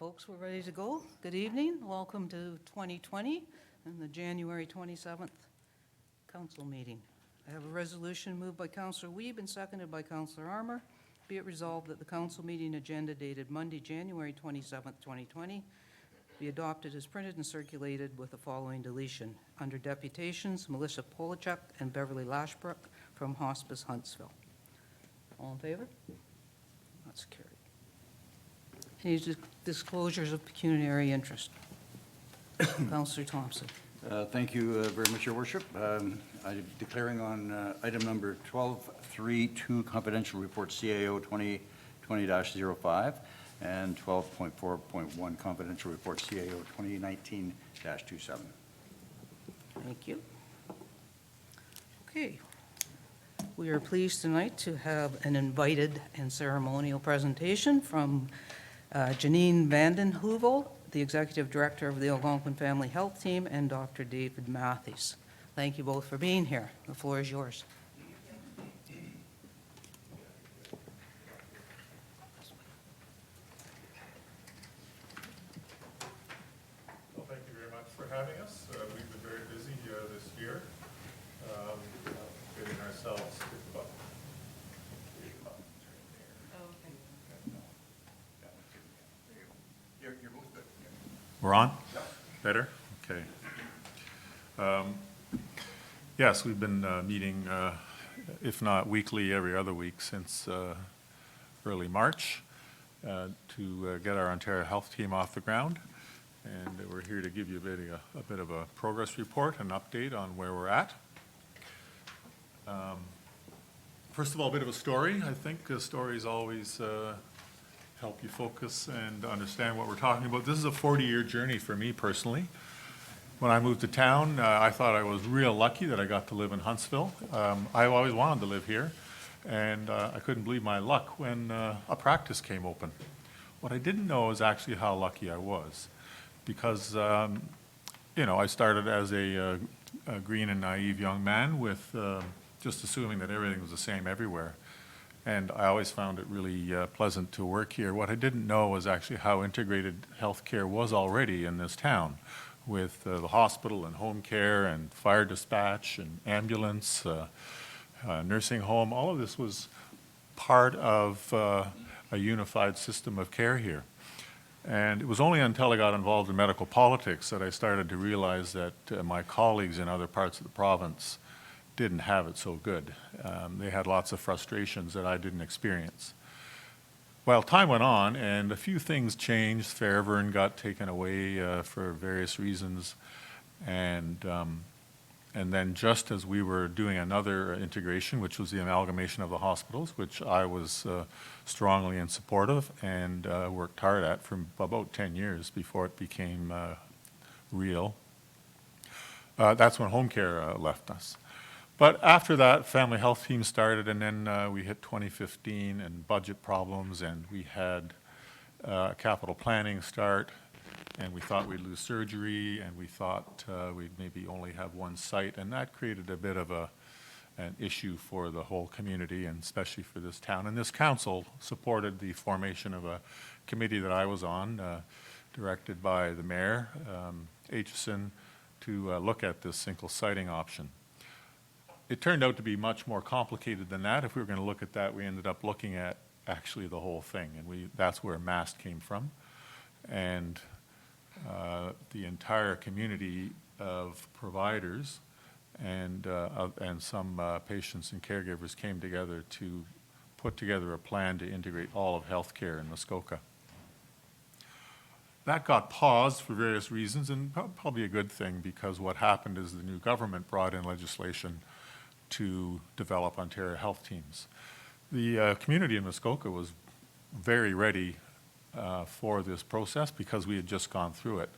folks, we're ready to go. Good evening. Welcome to 2020 and the January 27th council meeting. I have a resolution moved by Councillor Wiebe and seconded by Councillor Armour. Be it resolved that the council meeting agenda dated Monday, January 27th, 2020 be adopted as printed and circulated with the following deletion. Under deputations, Melissa Polachuk and Beverly Lashbrook from Hospice Huntsville. All in favor? That's carried. Any disclosures of pecuniary interest? Councillor Thompson. Thank you very much, Your Worship. I'm declaring on item number 12.3.2 confidential report CAO 2020-05 and 12.4.1 confidential report CAO 2019-27. Thank you. Okay. We are pleased tonight to have an invited and ceremonial presentation from Janine Vanden Heuvel, the Executive Director of the Algonquin Family Health Team, and Dr. David Matthews. Thank you both for being here. The floor is yours. Well, thank you very much for having us. We've been very busy this year, getting ourselves We're on? Better? Okay. Yes, we've been meeting, if not weekly, every other week since early March to get our Ontario Health Team off the ground. And we're here to give you a bit of a progress report, an update on where we're at. First of all, a bit of a story. I think stories always help you focus and understand what we're talking about. This is a 40-year journey for me personally. When I moved to town, I thought I was real lucky that I got to live in Huntsville. I always wanted to live here, and I couldn't believe my luck when a practice came open. What I didn't know is actually how lucky I was, because you know, I started as a green and naive young man with just assuming that everything was the same everywhere. And I always found it really pleasant to work here. What I didn't know was actually how integrated healthcare was already in this town, with the hospital and home care and fire dispatch and ambulance, nursing home. All of this was part of a unified system of care here. And it was only until I got involved in medical politics that I started to realize that my colleagues in other parts of the province didn't have it so good. They had lots of frustrations that I didn't experience. Well, time went on and a few things changed. Fairburn got taken away for various reasons. And then just as we were doing another integration, which was the amalgamation of the hospitals, which I was strongly in support of and worked hard at for about 10 years before it became real, that's when home care left us. But after that, Family Health Team started, and then we hit 2015 and budget problems, and we had capital planning start, and we thought we'd lose surgery, and we thought we'd maybe only have one site, and that created a bit of an issue for the whole community, and especially for this town. And this council supported the formation of a committee that I was on, directed by the mayor, Aitchison, to look at this single siting option. It turned out to be much more complicated than that. If we were going to look at that, we ended up looking at actually the whole thing, and that's where MAST came from. And the entire community of providers and some patients and caregivers came together to put together a plan to integrate all of healthcare in Muskoka. That got paused for various reasons, and probably a good thing, because what happened is the new government brought in legislation to develop Ontario Health Teams. The community in Muskoka was very ready for this process because we had just gone through it.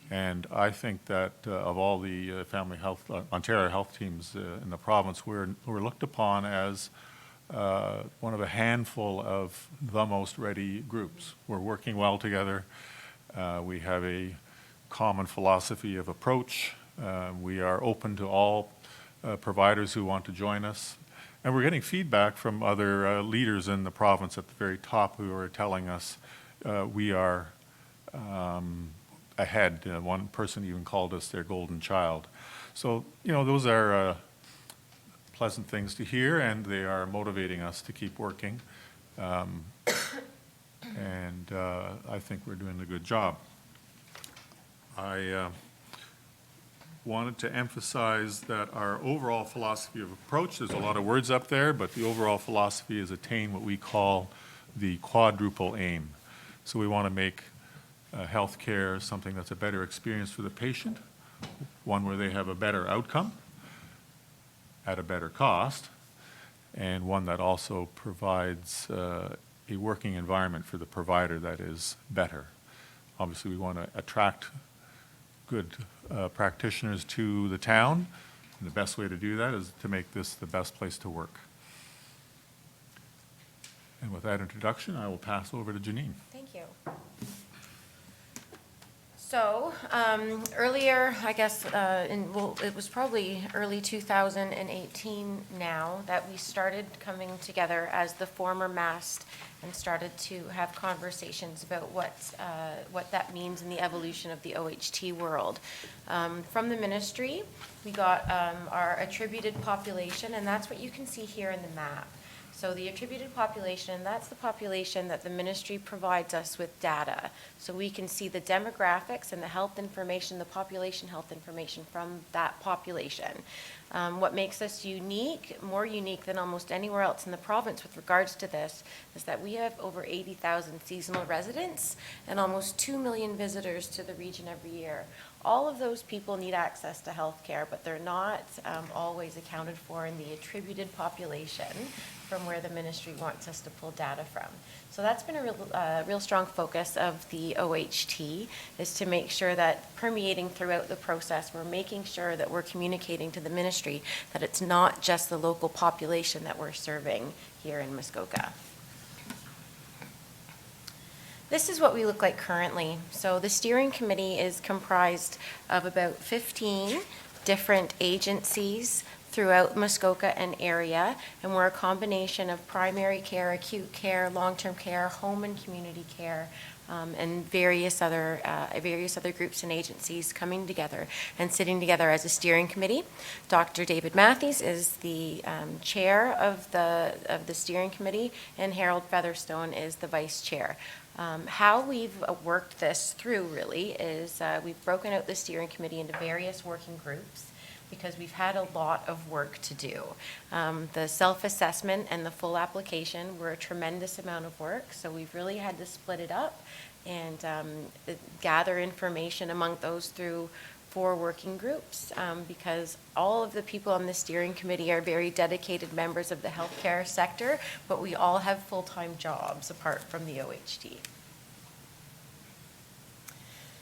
And I think that of all the family health, Ontario Health Teams in the province, we're looked upon as one of a handful of the most ready groups. We're working well together. We have a common philosophy of approach. We are open to all providers who want to join us. And we're getting feedback from other leaders in the province at the very top who are telling us we are ahead. One person even called us their golden child. So, those are pleasant things to hear, and they are motivating us to keep working. And I think we're doing a good job. I wanted to emphasize that our overall philosophy of approach, there's a lot of words up there, but the overall philosophy is attain what we call the quadruple aim. So we want to make healthcare something that's a better experience for the patient, one where they have a better outcome at a better cost, and one that also provides a working environment for the provider that is better. Obviously, we want to attract good practitioners to the town, and the best way to do that is to make this the best place to work. And with that introduction, I will pass over to Janine. Thank you. So earlier, I guess, it was probably early 2018 now that we started coming together as the former MAST and started to have conversations about what that means in the evolution of the OHT world. From the ministry, we got our attributed population, and that's what you can see here in the map. So the attributed population, that's the population that the ministry provides us with data. So we can see the demographics and the health information, the population health information from that population. What makes us unique, more unique than almost anywhere else in the province with regards to this, is that we have over 80,000 seasonal residents and almost 2 million visitors to the region every year. All of those people need access to health care, but they're not always accounted for in the attributed population from where the ministry wants us to pull data from. So that's been a real strong focus of the OHT, is to make sure that permeating throughout the process, we're making sure that we're communicating to the ministry that it's not just the local population that we're serving here in Muskoka. This is what we look like currently. So the steering committee is comprised of about 15 different agencies throughout Muskoka and area, and we're a combination of primary care, acute care, long-term care, home and community care, and various other groups and agencies coming together and sitting together as a steering committee. Dr. David Matthews is the chair of the steering committee, and Harold Featherstone is the vice chair. How we've worked this through really is we've broken out the steering committee into various working groups because we've had a lot of work to do. The self-assessment and the full application were a tremendous amount of work, so we've really had to split it up and gather information among those through 4 working groups, because all of the people on the steering committee are very dedicated members of the healthcare sector, but we all have full-time jobs apart from the OHT.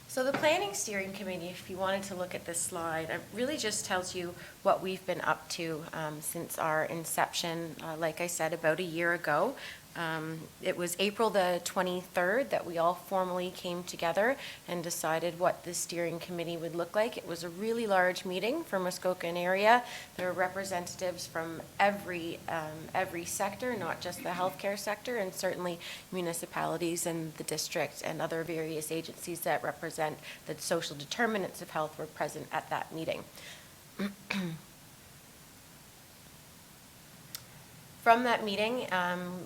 So the planning steering committee, if you wanted to look at this slide, it really just tells you what we've been up to since our inception, like I said, about a year ago. It was April the 23rd that we all formally came together and decided what the steering committee would look like. It was a really large meeting for Muskoka and area. There were representatives from every sector, not just the healthcare sector, and certainly municipalities and the district and other various agencies that represent the social determinants of health were present at that meeting. From that meeting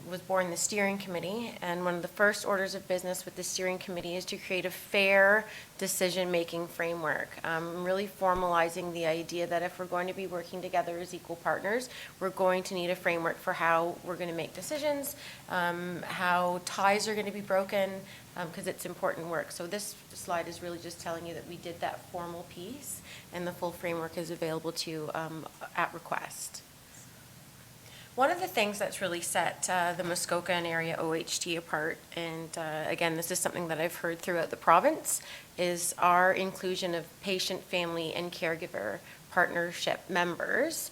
was born the steering committee, and one of the first orders of business with the steering committee is to create a fair decision-making framework, really formalizing the idea that if we're going to be working together as equal partners, we're going to need a framework for how we're going to make decisions, how ties are going to be broken, because it's important work. So this slide is really just telling you that we did that formal piece, and the full framework is available to you at request. One of the things that's really set the Muskoka and area OHT apart, and again, this is something that I've heard throughout the province, is our inclusion of patient, family, and caregiver partnership members.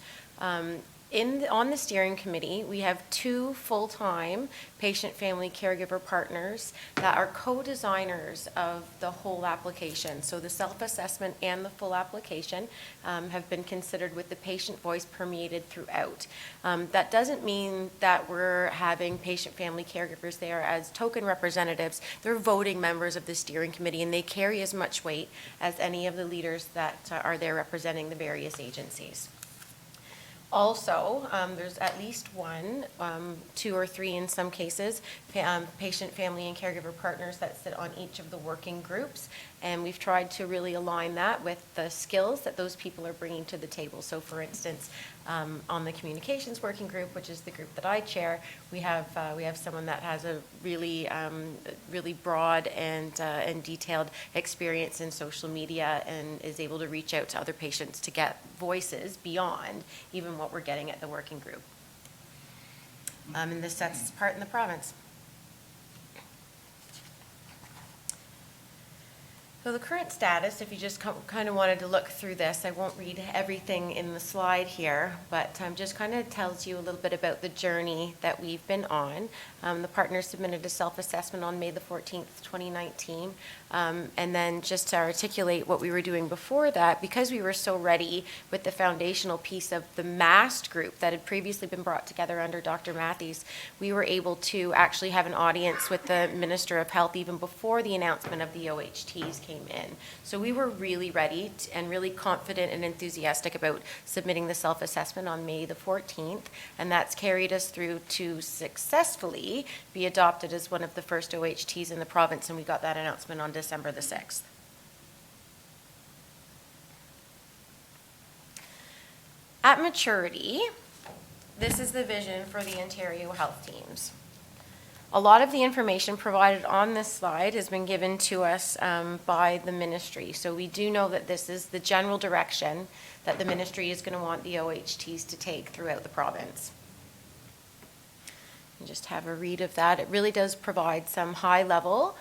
On the steering committee, we have 2 full-time patient family caregiver partners that are co-designers of the whole application. So the self-assessment and the full application have been considered with the patient voice permeated throughout. That doesn't mean that we're having patient family caregivers there as token representatives. They're voting members of the steering committee, and they carry as much weight as any of the leaders that are there representing the various agencies. Also, there's at least 1, 2 or 3 in some cases, patient, family, and caregiver partners that sit on each of the working groups. And we've tried to really align that with the skills that those people are bringing to the table. So for instance, on the communications working group, which is the group that I chair, we have someone that has a really broad and detailed experience in social media and is able to reach out to other patients to get voices beyond even what we're getting at the working group. And this sets us apart in the province. So the current status, if you just kind of wanted to look through this, I won't read everything in the slide here, but just kind of tells you a little bit about the journey that we've been on. The partners submitted a self-assessment on May the 14th, 2019. And then just to articulate what we were doing before that, because we were so ready with the foundational piece of the MAST group that had previously been brought together under Dr. Matthews, we were able to actually have an audience with the Minister of Health even before the announcement of the OHTs came in. So we were really ready and really confident and enthusiastic about submitting the self-assessment on May the 14th, and that's carried us through to successfully be adopted as one of the first OHTs in the province, and we got that announcement on December the 6th. At maturity, this is the vision for the Ontario health teams. A lot of the information provided on this slide has been given to us by the ministry. So we do know that this is the general direction that the ministry is going to want the OHTs to take throughout the province. And just have a read of that. It really does provide some high-level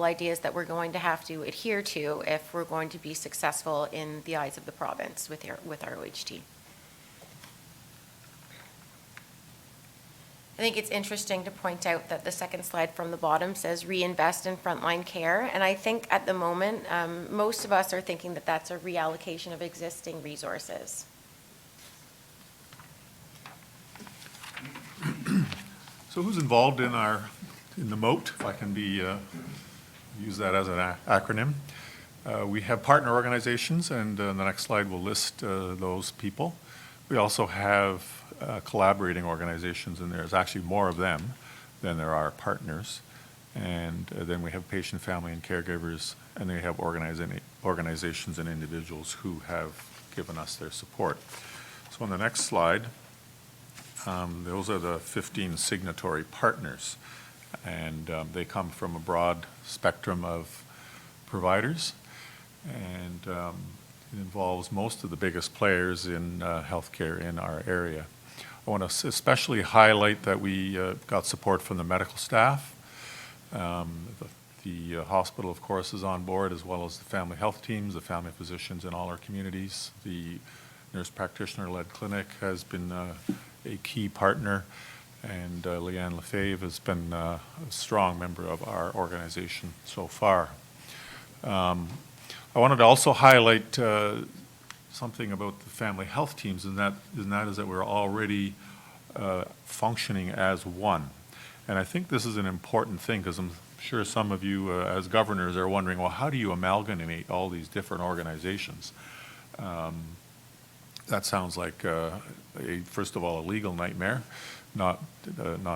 ideas that we're going to have to adhere to if we're going to be successful in the eyes of the province with our OHT. I think it's interesting to point out that the second slide from the bottom says reinvest in frontline care. And I think at the moment, most of us are thinking that that's a reallocation of existing resources. So who's involved in the MOAT, if I can use that as an acronym? We have partner organizations, and the next slide will list those people. We also have collaborating organizations, and there's actually more of them than there are partners. And then we have patient, family, and caregivers, and they have organizations and individuals who have given us their support. So on the next slide, those are the 15 signatory partners, and they come from a broad spectrum of providers, and it involves most of the biggest players in healthcare in our area. I want to especially highlight that we got support from the medical staff. The hospital, of course, is on board, as well as the family health teams, the family physicians in all our communities. The nurse practitioner-led clinic has been a key partner, and Leanne Lefebvre has been a strong member of our organization so far. I wanted to also highlight something about the family health teams, and that is that we're already functioning as one. And I think this is an important thing, because I'm sure some of you as governors are wondering, well, how do you amalgamate all these different organizations? That sounds like, first of all, a legal nightmare, not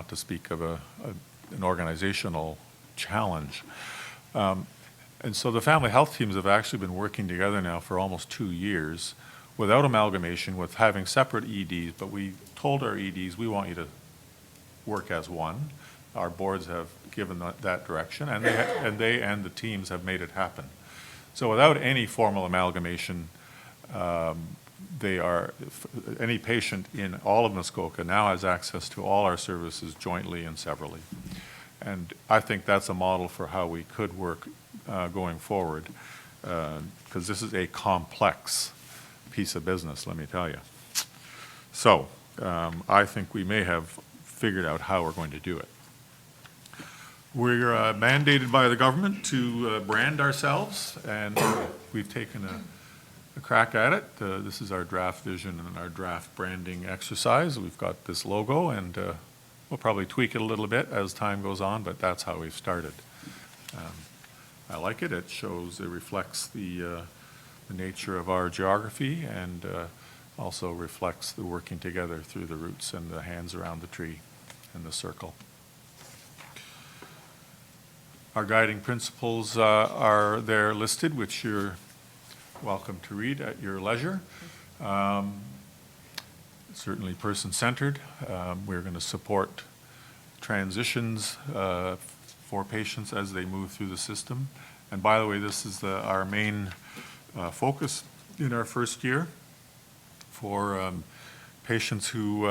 to speak of an organizational challenge. And so the family health teams have actually been working together now for almost 2 years without amalgamation, with having separate EDs, but we told our EDs, we want you to work as one. Our boards have given that direction, and they and the teams have made it happen. So without any formal amalgamation, any patient in all of Muskoka now has access to all our services jointly and severally. And I think that's a model for how we could work going forward, because this is a complex piece of business, let me tell you. So I think we may have figured out how we're going to do it. We're mandated by the government to brand ourselves, and we've taken a crack at it. This is our draft vision and our draft branding exercise. We've got this logo, and we'll probably tweak it a little bit as time goes on, but that's how we've started. I like it. It reflects the nature of our geography, and also reflects the working together through the roots and the hands around the tree and the circle. Our guiding principles are there listed, which you're welcome to read at your leisure. Certainly person-centered. We're going to support transitions for patients as they move through the system. And by the way, this is our main focus in our first year for patients who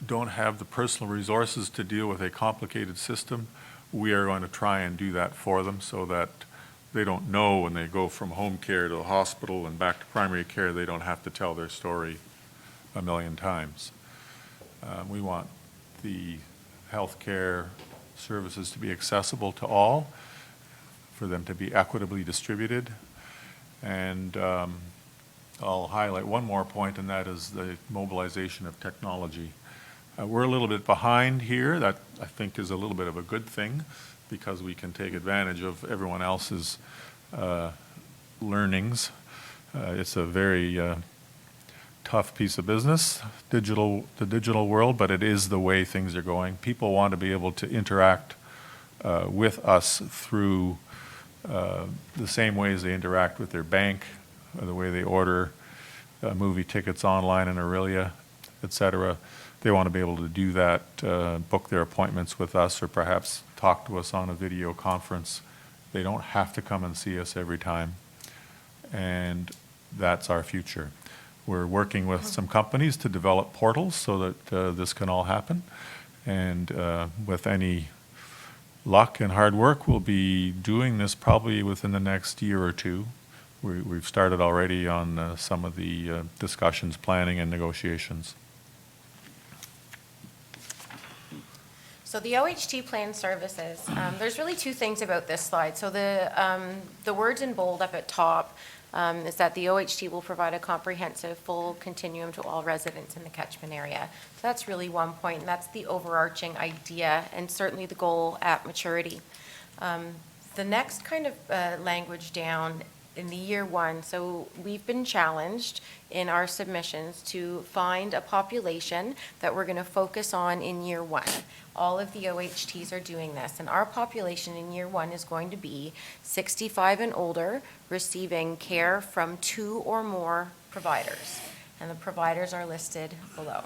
don't have the personal resources to deal with a complicated system. We are going to try and do that for them so that they don't know when they go from home care to the hospital and back to primary care, they don't have to tell their story a million times. We want the healthcare services to be accessible to all, for them to be equitably distributed. And I'll highlight one more point, and that is the mobilization of technology. We're a little bit behind here. That, I think, is a little bit of a good thing, because we can take advantage of everyone else's learnings. It's a very tough piece of business, the digital world, but it is the way things are going. People want to be able to interact with us through the same ways they interact with their bank, or the way they order movie tickets online in Aurelia, et cetera. They want to be able to do that, book their appointments with us, or perhaps talk to us on a video conference. They don't have to come and see us every time. And that's our future. We're working with some companies to develop portals so that this can all happen. And with any luck and hard work, we'll be doing this probably within the next year or two. We've started already on some of the discussions, planning, and negotiations. So the OHT plan services, there's really two things about this slide. So the words in bold up at top is that the OHT will provide a comprehensive, full continuum to all residents in the catchment area. So that's really one point, and that's the overarching idea, and certainly the goal at maturity. The next kind of language down in the year one, so we've been challenged in our submissions to find a population that we're going to focus on in year one. All of the OHTs are doing this, and our population in year one is going to be 65 and older, receiving care from 2 or more providers, and the providers are listed below.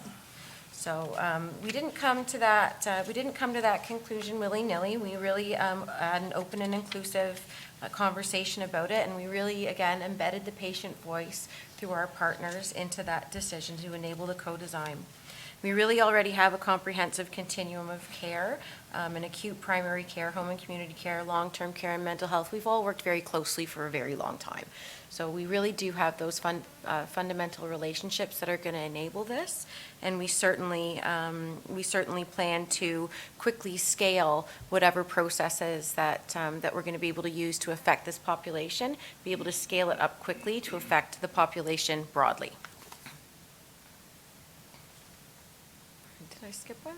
So we didn't come to that conclusion willy-nilly. We really had an open and inclusive conversation about it, and we really, again, embedded the patient voice through our partners into that decision to enable the co-design. We really already have a comprehensive continuum of care, in acute primary care, home and community care, long-term care, and mental health. We've all worked very closely for a very long time. So we really do have those fundamental relationships that are going to enable this, and we certainly plan to quickly scale whatever processes that we're going to be able to use to affect this population, be able to scale it up quickly to affect the population broadly. Did I skip one?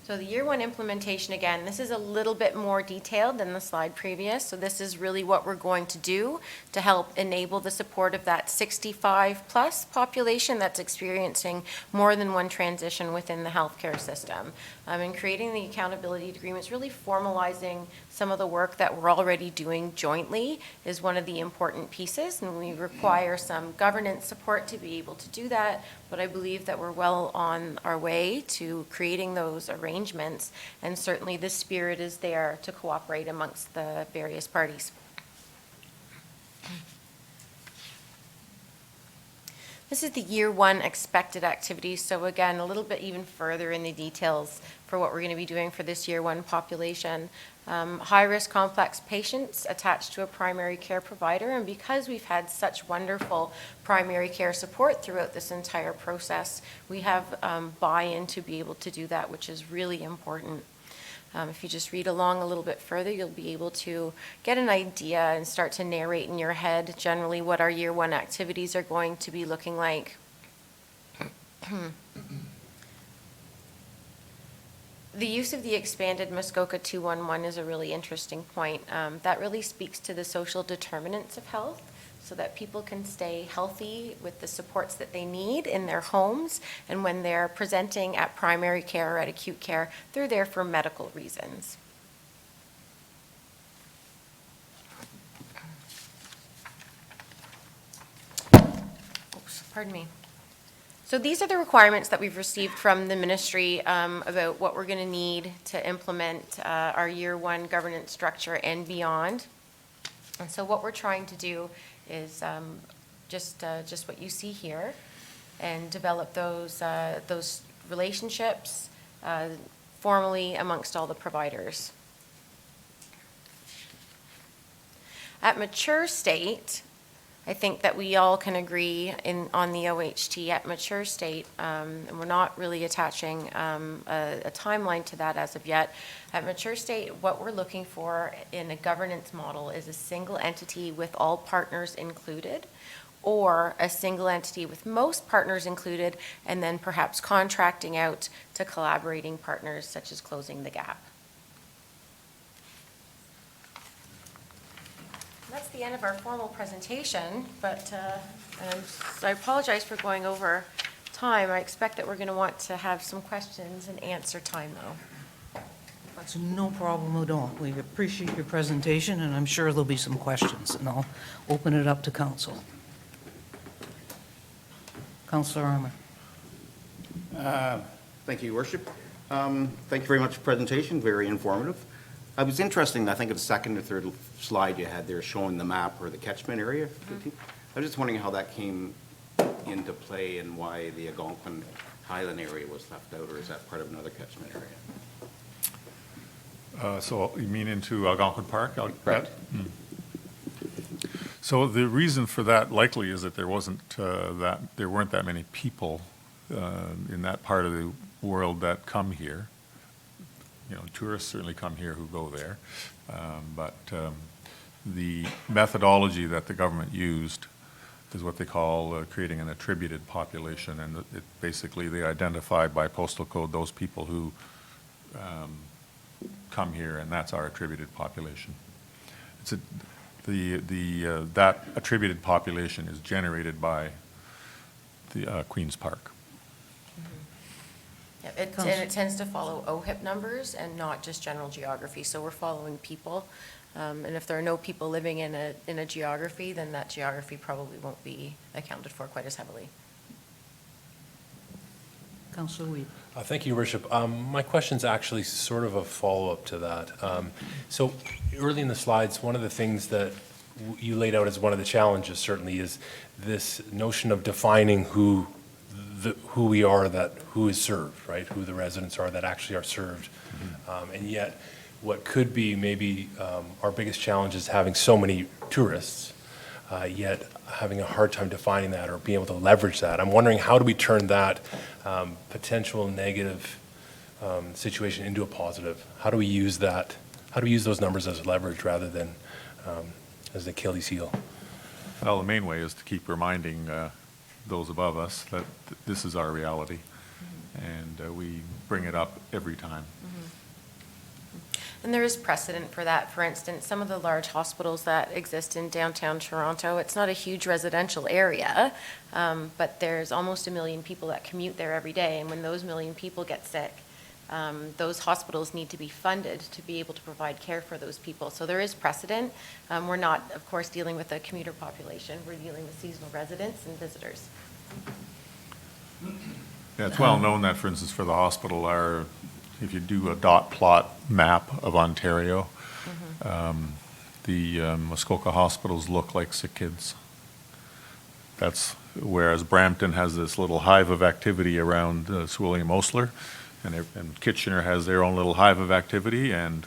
So the year one implementation, again, this is a little bit more detailed than the slide previous. So this is really what we're going to do to help enable the support of that 65 plus population that's experiencing more than one transition within the healthcare system. And creating the accountability agreements, really formalizing some of the work that we're already doing jointly is one of the important pieces, and we require some governance support to be able to do that, but I believe that we're well on our way to creating those arrangements, and certainly the spirit is there to cooperate amongst the various parties. This is the year one expected activities. So again, a little bit even further in the details for what we're going to be doing for this year one population. High-risk complex patients attached to a primary care provider. And because we've had such wonderful primary care support throughout this entire process, we have buy-in to be able to do that, which is really important. If you just read along a little bit further, you'll be able to get an idea and start to narrate in your head generally what our year one activities are going to be looking like. The use of the expanded Muskoka 211 is a really interesting point. That really speaks to the social determinants of health, so that people can stay healthy with the supports that they need in their homes, and when they're presenting at primary care or at acute care, they're there for medical reasons. Oops, pardon me. So these are the requirements that we've received from the ministry about what we're going to need to implement our year one governance structure and beyond. And so what we're trying to do is just what you see here, and develop those relationships formally amongst all the providers. At mature state, I think that we all can agree on the OHT at mature state, and we're not really attaching a timeline to that as of yet. At mature state, what we're looking for in a governance model is a single entity with all partners included, or a single entity with most partners included, and then perhaps contracting out to collaborating partners such as Closing the Gap. That's the end of our formal presentation, but I apologize for going over time. I expect that we're going to want to have some questions and answer time, though. That's no problem at all. We appreciate your presentation, and I'm sure there'll be some questions, and I'll open it up to council. Councillor Armour. Thank you, Your Worship. Thank you very much for the presentation, very informative. It was interesting, I think the second or third slide you had there showing the map or the catchment area. I was just wondering how that came into play and why the Algonquin Highland area was left out, or is that part of another catchment area? So you mean into Algonquin Park? Right. So the reason for that likely is that there weren't that many people in that part of the world that come here. You know, tourists certainly come here who go there, but the methodology that the government used is what they call creating an attributed population, and basically they identified by postal code those people who come here, and that's our attributed population. That attributed population is generated by the Queen's Park. Yeah, and it tends to follow OHIP numbers and not just general geography. So we're following people, and if there are no people living in a geography, then that geography probably won't be accounted for quite as heavily. Councillor Weed. Thank you, Your Worship. My question's actually sort of a follow-up to that. So early in the slides, one of the things that you laid out as one of the challenges certainly is this notion of defining who we are, who is served, right? Who the residents are that actually are served. And yet, what could be maybe our biggest challenge is having so many tourists, yet having a hard time defining that or being able to leverage that. I'm wondering, how do we turn that potential negative situation into a positive? How do we use that? How do we use those numbers as leverage rather than as the Achilles heel? Well, the main way is to keep reminding those above us that this is our reality, and we bring it up every time. And there is precedent for that. For instance, some of the large hospitals that exist in downtown Toronto, it's not a huge residential area, but there's almost 1 million people that commute there every day. And when those 1 million people get sick, those hospitals need to be funded to be able to provide care for those people. So there is precedent. We're not, of course, dealing with a commuter population. We're dealing with seasonal residents and visitors. Yeah, it's well known that, for instance, for the hospital, if you do a dot plot map of Ontario, the Muskoka hospitals look like sick kids. That's whereas Brampton has this little hive of activity around Sir William Osler, and Kitchener has their own little hive of activity, and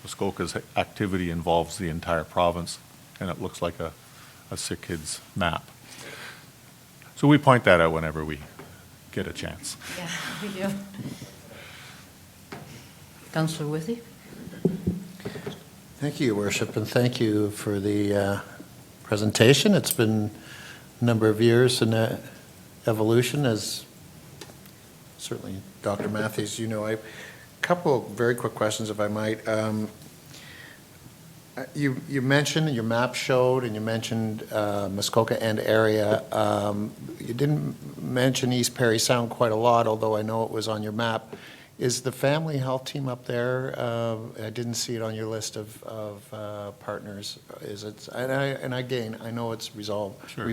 Muskoka's activity involves the entire province, and it looks like a sick kid's map. So we point that out whenever we get a chance. Yeah, we do. Councillor Withy? Thank you, Your Worship, and thank you for the presentation. It's been a number of years in evolution, as certainly Dr. Matthews, you know. A couple of very quick questions, if I might. You mentioned, your map showed, and you mentioned Muskoka and area. You didn't mention East Perry Sound quite a lot, although I know it was on your map. Is the family health team up there? I didn't see it on your list of partners. Is it? And again, I know it's Sure.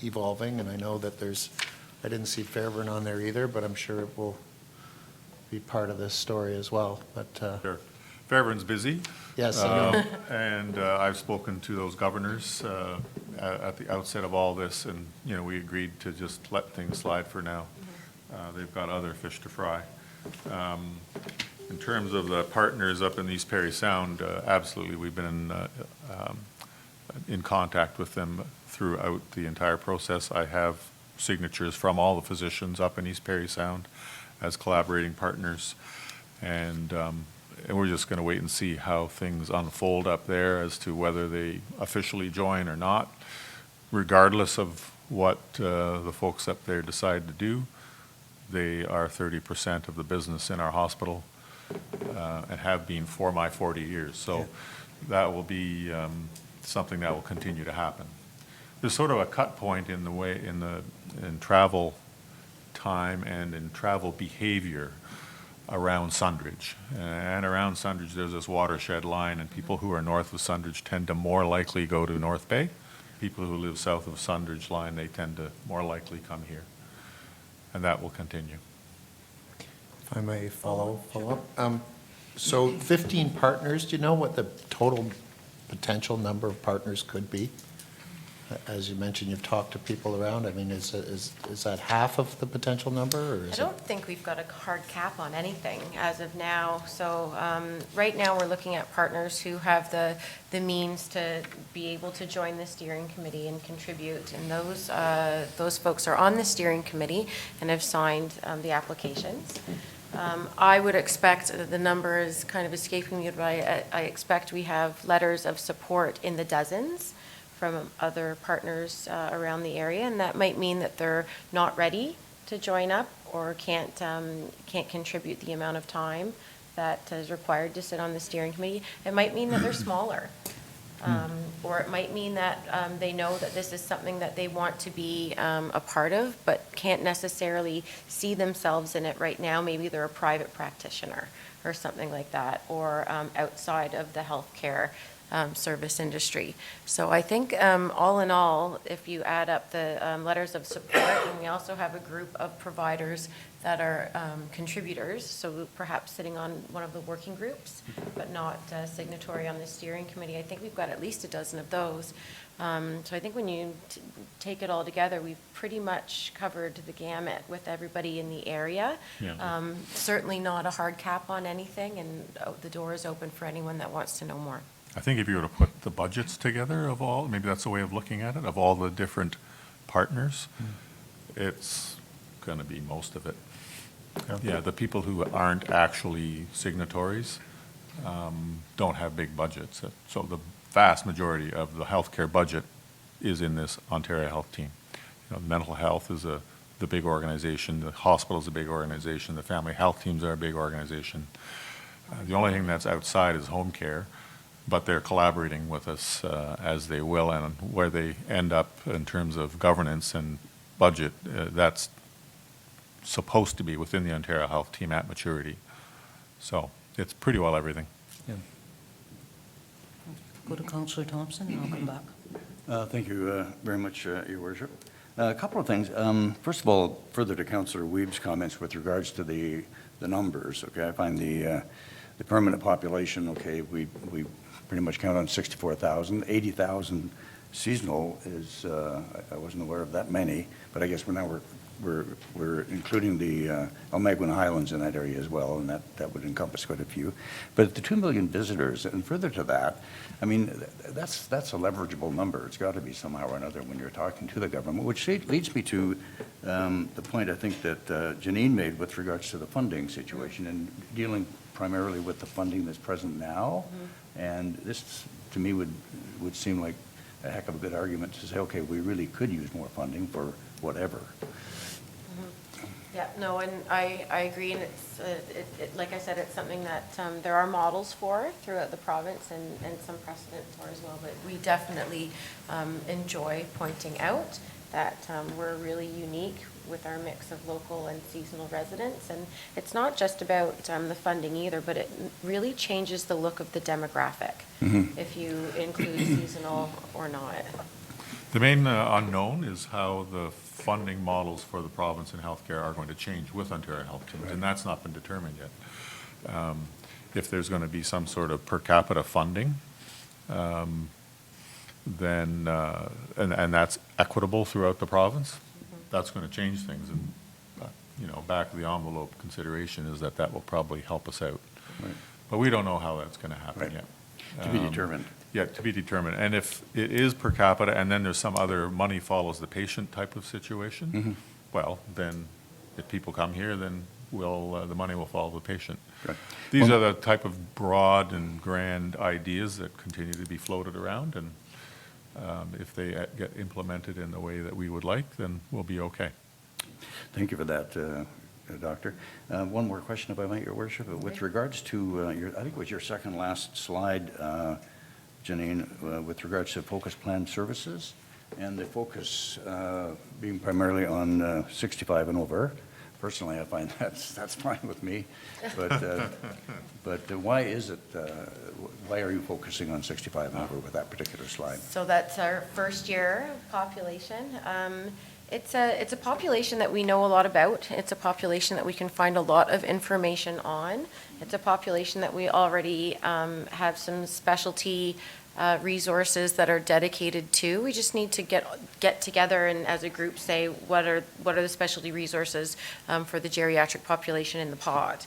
evolving, and I know that I didn't see Fairburn on there either, but I'm sure it will be part of this story as well. But Sure. Fairbairn's busy. yes, I know. And I've spoken to those governors at the outset of all this, and, you know, we agreed to just let things slide for now. They've got other fish to fry. In terms of the partners up in East Perry Sound, absolutely, we've been in contact with them throughout the entire process. I have signatures from all the physicians up in East Perry Sound as collaborating partners, and we're just going to wait and see how things unfold up there as to whether they officially join or not. Regardless of what the folks up there decide to do, they are 30% of the business in our hospital and have been for my 40 years. So that will be something that will continue to happen. There's sort of a cut point in the way in travel time and in travel behavior around Sundridge. And around Sundridge, there's this watershed line, and people who are north of Sundridge tend to more likely go to North Bay. People who live south of Sundridge line, they tend to more likely come here. And that will continue. If I may follow up. So 15 partners, do you know what the total potential number of partners could be? As you mentioned, you've talked to people around. I mean, is that half of the potential number, or I is it? don't think we've got a hard cap on anything as of now. So right now, we're looking at partners who have the means to be able to join the steering committee and contribute. And those folks are on the steering committee and have signed the applications. I would expect, the number is kind of escaping me, but I expect we have letters of support in the dozens from other partners around the area, and that might mean that they're not ready to join up or can't contribute the amount of time that is required to sit on the steering committee. It might mean that they're smaller, or it might mean that they know that this is something that they want to be a part of, but can't necessarily see themselves in it right now. Maybe they're a private practitioner or something like that, or outside of the healthcare service industry. So I think all in all, if you add up the letters of support, and we also have a group of providers that are contributors, so perhaps sitting on one of the working groups, but not signatory on the steering committee. I think we've got at least a dozen of those. So I think when you take it all together, we've pretty much covered the gamut with everybody in the area. Yeah. Certainly not a hard cap on anything, and the door is open for anyone that wants to know more. I think if you were to put the budgets together of all, maybe that's a way of looking at it, of all the different partners, it's going to be most of it. Yeah, the people who aren't actually signatories don't have big budgets. So the vast majority of the healthcare budget is in this Ontario Health Team. You know, mental health is the big organization, the hospital is a big organization, the family health teams are a big organization. The only thing that's outside is home care, but they're collaborating with us as they will, and where they end up in terms of governance and budget, that's supposed to be within the Ontario Health Team at maturity. So it's pretty well everything. Go to Councillor Thompson, and I'll come back. Thank you very much, Your Worship. A couple of things. First of all, further to Councillor Weeb's comments with regards to the numbers, okay, I find the permanent population, okay, we pretty much count on 64,000. 80,000 seasonal is, I wasn't aware of that many, but I guess we're including the Almaguin Highlands in that area as well, and that would encompass quite a few. But the 2 million visitors, and further to that, I mean, that's a leverageable number. It's got to be somehow or another when you're talking to the government, which leads me to the point I think that Janine made with regards to the funding situation and dealing primarily with the funding that's present now. And this, to me, would seem like a heck of a good argument to say, okay, we really could use more funding for whatever. Yeah, no, and I agree, and it's, like I said, it's something that there are models for throughout the province and some precedent for as well, but we definitely enjoy pointing out that we're really unique with our mix of local and seasonal residents, and it's not just about the funding either, but it really changes the look of the demographic if you include seasonal or not. The main unknown is how the funding models for the province in healthcare are going to change with Ontario Health Teams, and that's not been determined yet. If there's going to be some sort of per capita funding, then, and that's equitable throughout the province, that's going to change things. And, back of the envelope consideration is that will probably help us out. Right. But we don't know how that's going to happen Right. yet. To be determined. Yeah, to be determined. And if it is per capita and then there's some other money follows the patient type of situation, well, then if people come here, then the money will follow the patient. Right. These are the type of broad and grand ideas that continue to be floated around, and if they get implemented in the way that we would like, then we'll be okay. Thank you for that, Doctor. One more question, if I might, Your Worship. With regards to, I think it was your second last slide, Janine, with regards to focus plan services, and the focus being primarily on 65 and over. Personally, I find that's fine with me, but why is it, why are you focusing on 65 and over with that particular slide? So that's our first year population. It's a population that we know a lot about. It's a population that we can find a lot of information on. It's a population that we already have some specialty resources that are dedicated to. We just need to get together and as a group say what are the specialty resources for the geriatric population in the pod.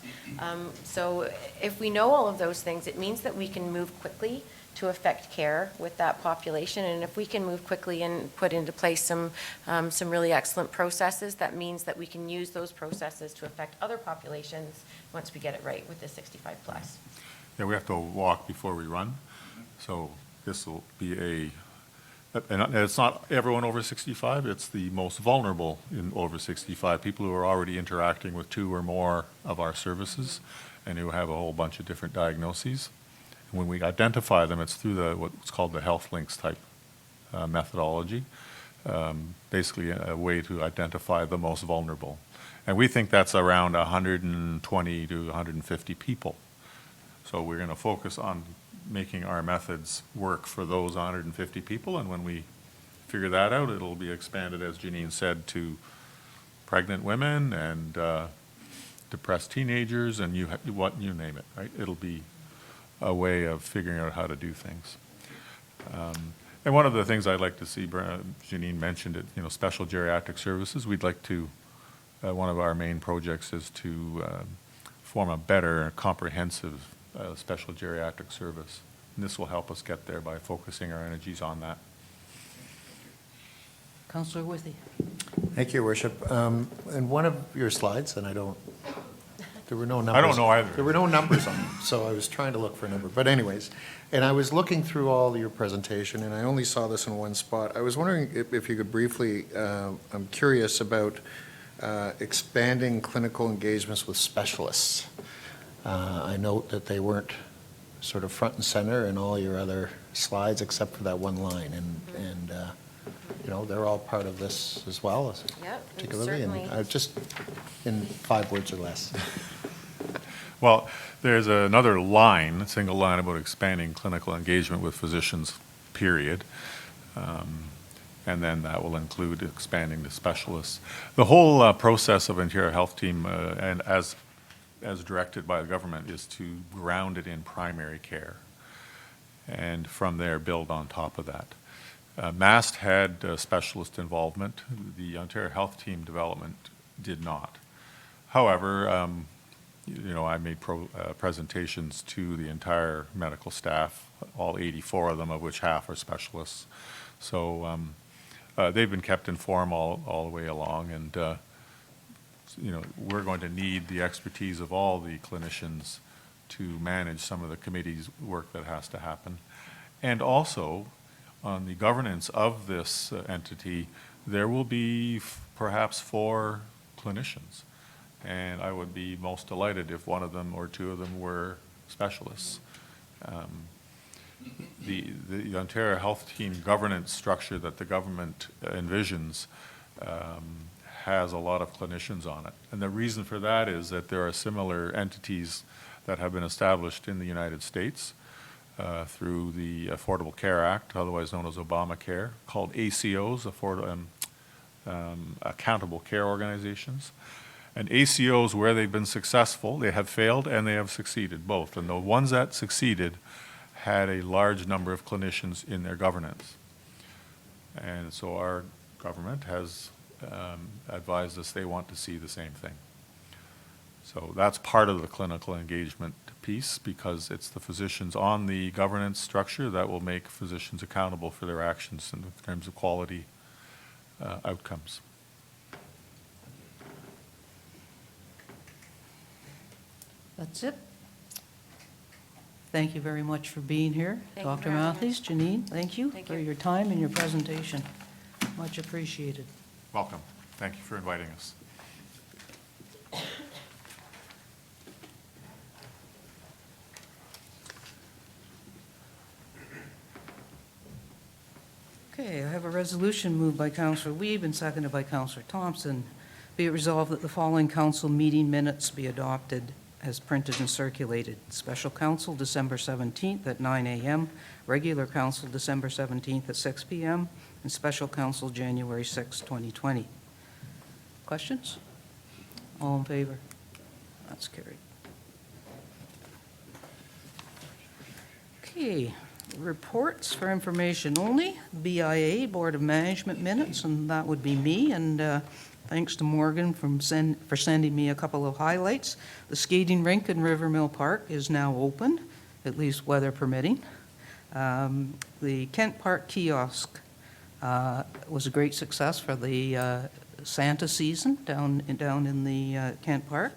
So if we know all of those things, it means that we can move quickly to affect care with that population, and if we can move quickly and put into place some really excellent processes, that means that we can use those processes to affect other populations once we get it right with the 65 plus. Yeah, we have to walk before we run, so this will be and it's not everyone over 65, it's the most vulnerable in over 65, people who are already interacting with 2 or more of our services and who have a whole bunch of different diagnoses. When we identify them, it's through what's called the health links type methodology, basically a way to identify the most vulnerable. And we think that's around 120 to 150 people. So we're going to focus on making our methods work for those 150 people, and when we figure that out, it'll be expanded, as Janine said, to pregnant women and depressed teenagers and you name it, right? It'll be a way of figuring out how to do things. And one of the things I'd like to see, Janine mentioned it, special geriatric services. We'd like to, one of our main projects is to form a better, comprehensive special geriatric service. And this will help us get there by focusing our energies on that. Councillor Withy. Thank you, Your Worship. In one of your slides, and there were no numbers. I don't know either. There were no numbers on them, so I was trying to look for a number. But anyways, and I was looking through all your presentation, and I only saw this in one spot. I was wondering if you could briefly, I'm curious about expanding clinical engagements with specialists. I note that they weren't sort of front and center in all your other slides except for that one line, and they're all part of this as well, Yep, particularly. certainly. And just in 5 words or less. Well, there's another line, single line about expanding clinical engagement with physicians, period. And then that will include expanding to specialists. The whole process of Ontario Health Team, and as directed by the government, is to ground it in primary care. And from there, build on top of that. MAST had specialist involvement. The Ontario Health Team Development did not. However, I made presentations to the entire medical staff, all 84 of them, of which half are specialists. So they've been kept informed all the way along, and we're going to need the expertise of all the clinicians to manage some of the committee's work that has to happen. And also, on the governance of this entity, there will be perhaps 4 clinicians. And I would be most delighted if one of them or 2 of them were specialists. The Ontario Health Team governance structure that the government envisions has a lot of clinicians on it. And the reason for that is that there are similar entities that have been established in the United States through the Affordable Care Act, otherwise known as Obamacare, called ACOs, Accountable Care Organizations. And ACOs, where they've been successful, they have failed and they have succeeded, both. And the ones that succeeded had a large number of clinicians in their governance. And so our government has advised us they want to see the same thing. So that's part of the clinical engagement piece, because it's the physicians on the governance structure that will make physicians accountable for their actions in terms of quality outcomes. That's it. Thank you very much for being here. Thank you Dr. very much. Matthews, Janine, thank you Thank for you. your time and your presentation. Much appreciated. Welcome. Thank you for inviting us. Okay, I have a resolution moved by Councillor Wiebe and seconded by Councillor Thompson. Be it resolved that the following council meeting minutes be adopted as printed and circulated. Special council, December 17th at 9 a.m., regular council, December 17th at 6 p.m., and special council, January 6, 2020. Questions? All in favor? That's carried. Okay, reports for information only. BIA, Board of Management minutes, and that would be me, and thanks to Morgan for sending me a couple of highlights. The skating rink in Rivermill Park is now open, at least weather permitting. The Kent Park kiosk was a great success for the Santa season down in the Kent Park.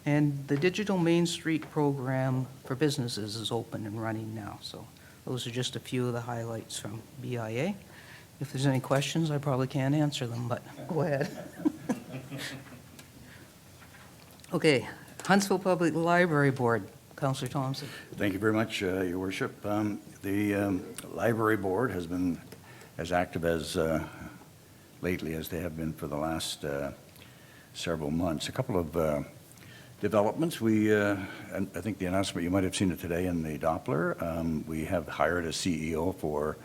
And the Digital Main Street program for businesses is open and running now. So those are just a few of the highlights from BIA. If there's any questions, I probably can't answer them, but go ahead. Okay, Huntsville Public Library Board, Councillor Thompson. Thank you very much, Your Worship. The Library Board has been as active as lately as they have been for the last several months. A couple of developments. And I think the announcement, you might have seen it today in the Doppler. We have hired a CEO for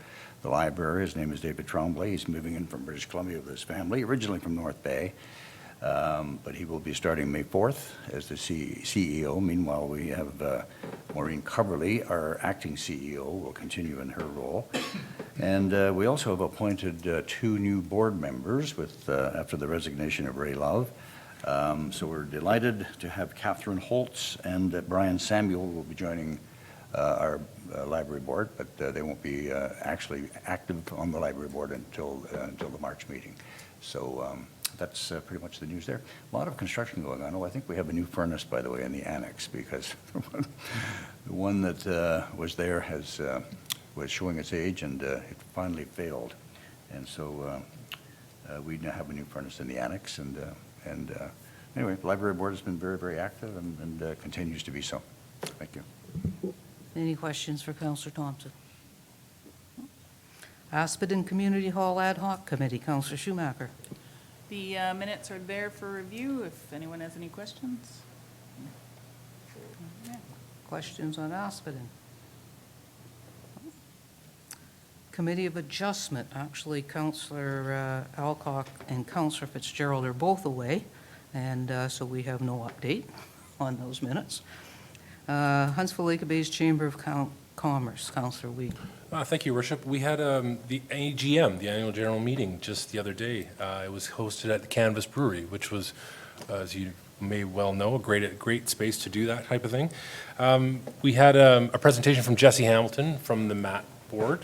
the library. His name is David Tremblay. He's moving in from British Columbia with his family, originally from North Bay. But he will be starting May 4th as the CEO. Meanwhile, we have Maureen Coverley, our acting CEO, will continue in her role. And we also have appointed 2 new board members after the resignation of Ray Love. So we're delighted to have Catherine Holtz and Brian Samuel will be joining our library board, but they won't be actually active on the library board until the March meeting. So that's pretty much the news there. A lot of construction going on. Oh, I think we have a new furnace, by the way, in the annex, because the one that was there was showing its age, and it finally failed. And so we now have a new furnace in the annex, and anyway, the library board has been very, very active and continues to be so. Thank you. Any questions for Councillor Thompson? Aspiden Community Hall Ad Hoc Committee, Councillor Schumacher. The minutes are there for review if anyone has any questions. Questions on Aspiden? Committee of Adjustment, actually Councillor Alcock and Councillor Fitzgerald are both away, and so we have no update on those minutes. Huntsville Lake Bay's Chamber of Commerce. Councillor Weed. Thank you, Your Worship. We had the AGM, the Annual General Meeting, just the other day. It was hosted at the Canvas Brewery, which was, as you may well know, a great space to do that type of thing. We had a presentation from Jesse Hamilton from the MAT Board.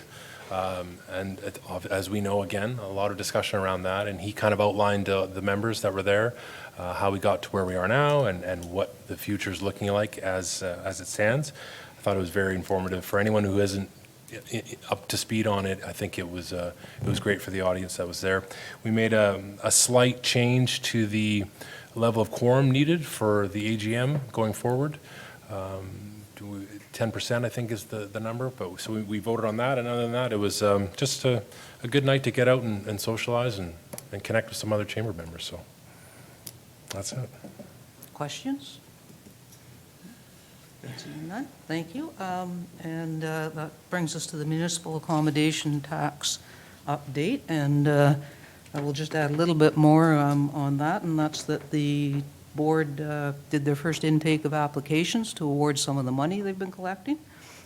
As we know, again, a lot of discussion around that, and he kind of outlined the members that were there, how we got to where we are now, and what the future is looking like as it stands. I thought it was very informative for anyone who isn't up to speed on it. I think it was great for the audience that was there. We made a slight change to the level of quorum needed for the AGM going forward. 10%, I think, is the number, but so we voted on that, and other than that, it was just a good night to get out and socialize and connect with some other chamber members, so that's it. Questions? Seeing none, thank you. And that brings us to the municipal accommodation tax update, and I will just add a little bit more on that, and that's that the board did their first intake of applications to award some of the money they've been collecting,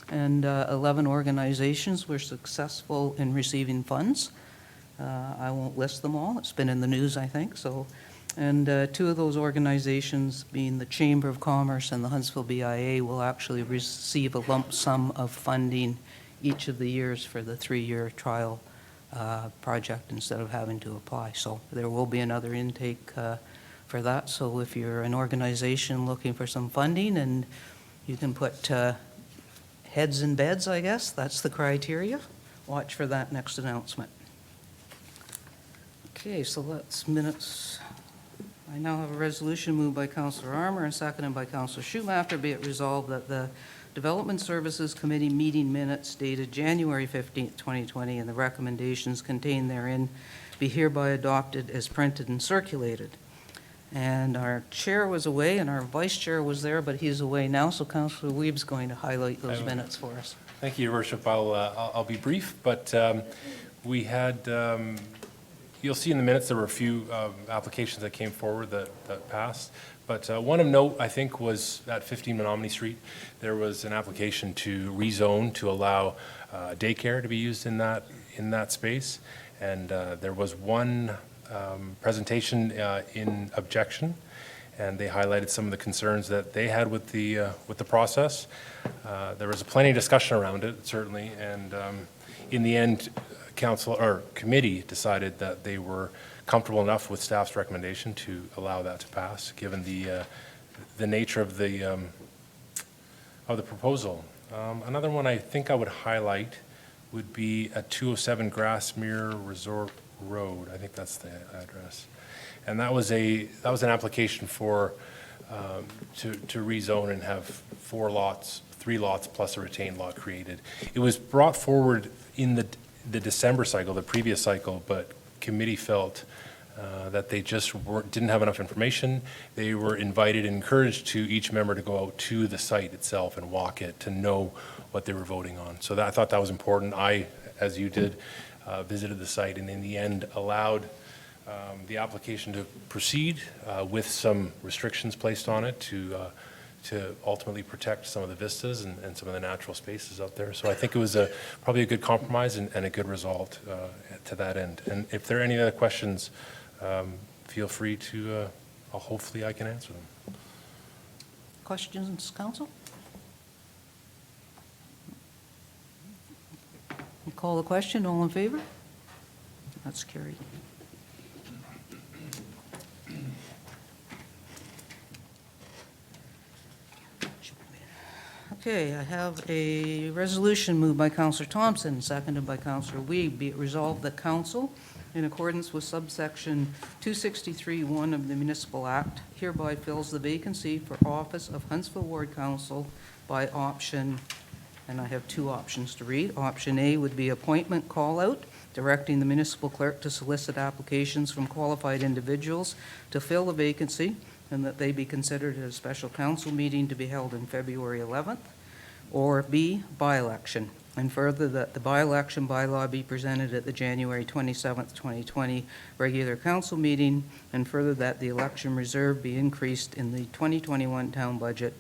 and 11 organizations were successful in receiving funds. I won't list them all, it's been in the news, I think, so. And two of those organizations, being the Chamber of Commerce and the Huntsville BIA, will actually receive a lump sum of funding each of the years for the 3-year trial project instead of having to apply. So there will be another intake for that. So if you're an organization looking for some funding, and you can put heads in beds, I guess, that's the criteria. Watch for that next announcement. Okay, so that's minutes. I now have a resolution moved by Councillor Armour and seconded by Councillor Schumacher. Be it resolved that the Development Services Committee meeting minutes dated January 15th, 2020, and the recommendations contained therein be hereby adopted as printed and circulated. And our chair was away, and our vice chair was there, but he's away now, so Councillor Weeb's going to highlight those minutes for us. Thank you, Your Worship. I'll be brief, but we had, you'll see in the minutes there were a few applications that came forward that passed. But one of note, I think, was at 15 Menominee Street. There was an application to rezone to allow daycare to be used in that space. And there was one presentation in objection, and they highlighted some of the concerns that they had with the process. There was plenty of discussion around it, certainly, and in the end, council or committee decided that they were comfortable enough with staff's recommendation to allow that to pass, given the nature of the proposal. Another one I think I would highlight would be at 207 Grassmere Resort Road. I think that's the address, and that was an application for to rezone and have 3 lots plus a retained lot created. It was brought forward in the December cycle, the previous cycle, but committee felt that they just didn't have enough information. They were invited and encouraged to each member to go out to the site itself and walk it to know what they were voting on. So I thought that was important. I, as you did, visited the site, and in the end allowed the application to proceed with some restrictions placed on it to ultimately protect some of the vistas and some of the natural spaces out there. So I think it was probably a good compromise and a good result to that end. And if there are any other questions, feel free to, hopefully I can answer them. Questions, council? We'll call the question. All in favor? That's carried. Okay, I have a resolution moved by Councillor Thompson, seconded by Councillor Weeb. Be it resolved that council, in accordance with subsection 263(1) of the Municipal Act, hereby fills the vacancy for office of Huntsville Ward Council by option, and I have 2 options to read. Option A would be appointment call-out, directing the municipal clerk to solicit applications from qualified individuals to fill the vacancy, and that they be considered at a special council meeting to be held in February 11th. Or B, by-election, and further that the by-election bylaw be presented at the January 27th, 2020 regular council meeting, and further that the election reserve be increased in the 2021 town budget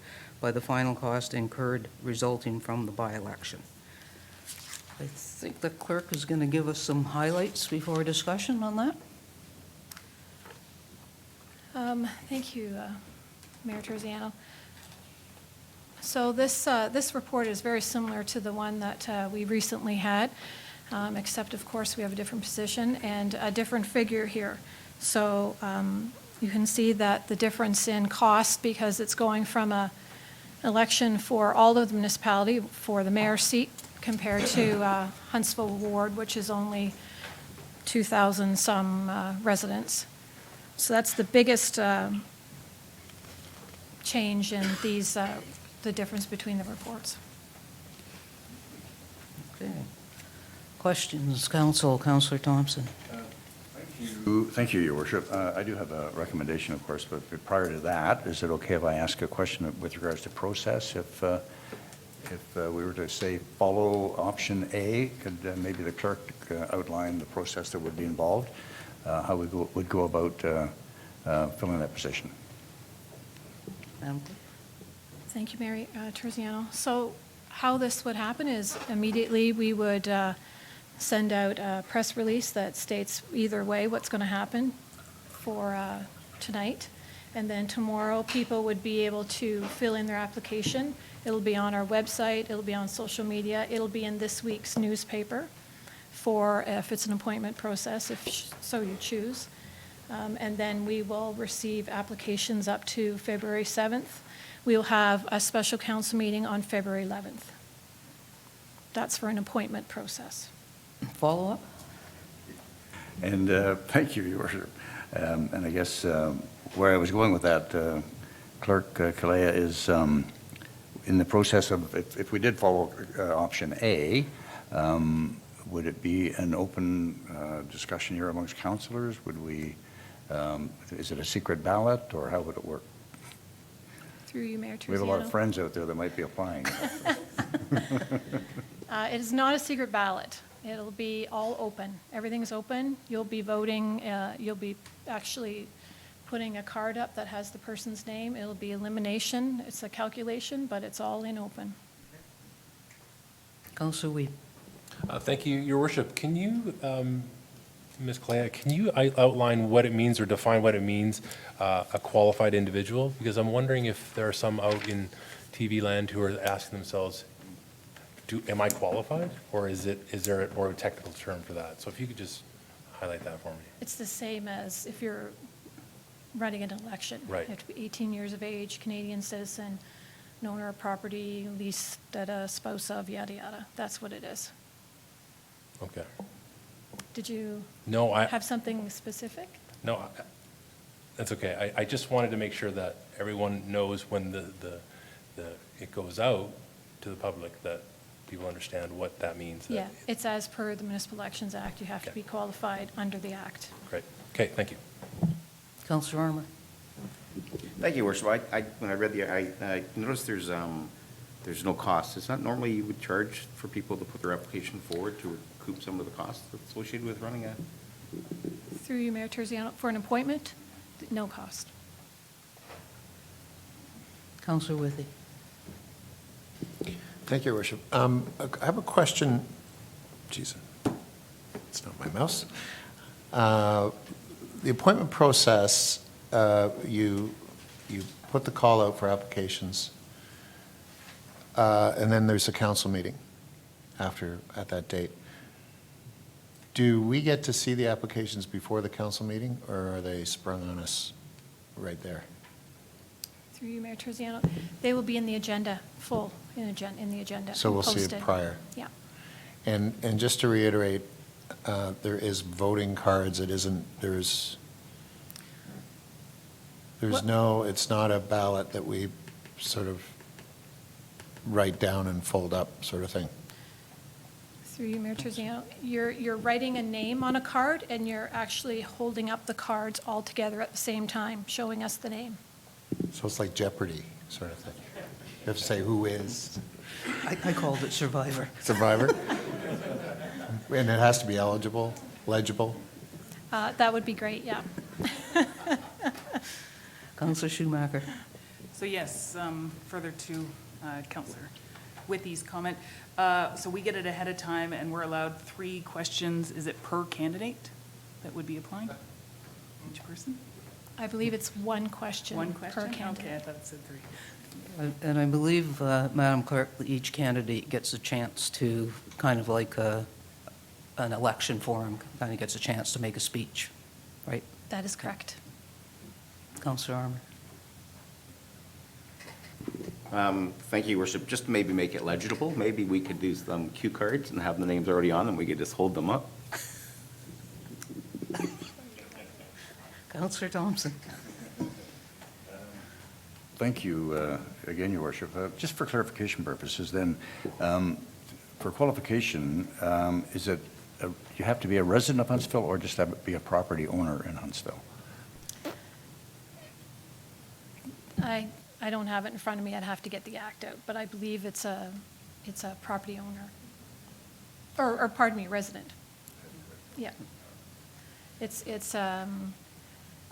by the final cost incurred resulting from the by-election. I think the clerk is going to give us some highlights before discussion on that. Thank you, Mayor Terziano. So this report is very similar to the one that we recently had, except of course we have a different position and a different figure here. So you can see that the difference in cost, because it's going from a election for all of the municipality for the mayor's seat compared to Huntsville Ward, which is only 2,000 some residents. So that's the biggest change in these, the difference between the reports. Okay. Questions, council, Councillor Thompson? Thank you, Your Worship. I do have a recommendation, of course, but prior to that, is it okay if I ask a question with regards to process? If we were to say follow option A, could maybe the clerk outline the process that would be involved, how we would go about filling that position? Madam Thank you, Mary Terziano. So how this would happen is immediately we would send out a press release that states either way what's going to happen for tonight. And then tomorrow, people would be able to fill in their application. It'll be on our website, it'll be on social media, it'll be in this week's newspaper for if it's an appointment process, if so you choose. And then we will receive applications up to February 7th. We'll have a special council meeting on February 11th. That's for an appointment process. Follow-up? And thank you, Your Worship. And I guess where I was going with that, Clerk Kalea, is in the process of, if we did follow option A, would it be an open discussion here amongst councillors? Would we, is it a secret ballot, or how would it work? Through you, Mayor Terziano. We have a lot of friends out there that might be applying. It is not a secret ballot. It'll be all open. Everything's open. You'll be voting, you'll be actually putting a card up that has the person's name. It'll be elimination. It's a calculation, but it's all in open. Councillor Weed? Thank you, Your Worship. Can you, Ms. Kalea, can you outline what it means or define what it means, a qualified individual? Because I'm wondering if there are some out in TV land who are asking themselves, am I qualified? Or is there a more technical term for that? So if you could just highlight that for me. It's the same as if you're running an election. Right. You have to be 18 years of age, Canadian citizen, an owner of property, leased at a spouse of, yada, yada. That's what it is. Okay. Did you No, have something specific? No, that's okay. I just wanted to make sure that everyone knows when it goes out to the public, that people understand what that means. Yeah, it's as per the Municipal Elections Act. You have to Okay. be qualified under the act. Great. Okay, thank you. Councillor Armour? Thank you, Your Worship. When I read I noticed there's no cost. Is that normally you would charge for people to put their application forward to recoup some of the costs associated with running a? Through you, Mayor Terziano, for an appointment, no cost. Councillor Withy? Thank you, Your Worship. I have a question. Jeez, it's not my mouse. The appointment process, you put the call out for applications, and then there's a council meeting at that date. Do we get to see the applications before the council meeting, or are they sprung on us right there? Through you, Mayor Terziano, they will be in the agenda, in the agenda. So we'll see it posted. prior. Yeah. And just to reiterate, there is voting cards, there's no, it's not a ballot that we sort of write down and fold up sort of thing. Through you, Mayor Terziano, you're writing a name on a card, and you're actually holding up the cards all together at the same time, showing us the name. So it's like Jeopardy sort of thing. You have to say who is I called it Survivor. survivor. And it has to be legible. That would be great, yeah. Councillor Schumacher? So yes, further to Councillor Withey's comment. So we get it ahead of time, and we're allowed 3 questions. Is it per candidate that would be applying? Each person? I believe it's one question One per question? candidate. Okay, I thought it said 3. And I believe, Madam Clerk, each candidate gets a chance to, kind of like an election forum, kind of gets a chance to make a speech, right? That is correct. Councillor Armour? Thank you, Your Worship. Just to maybe make it legible, maybe we could do some cue cards and have the names already on them. We could just hold them up. Councillor Thompson? Thank you again, Your Worship. Just for clarification purposes, then, for qualification, is it, you have to be a resident of Huntsville or just have be a property owner in Huntsville? I don't have it in front of me. I'd have to get the act out, but I believe it's a property owner. Or pardon me, resident. Yeah. It's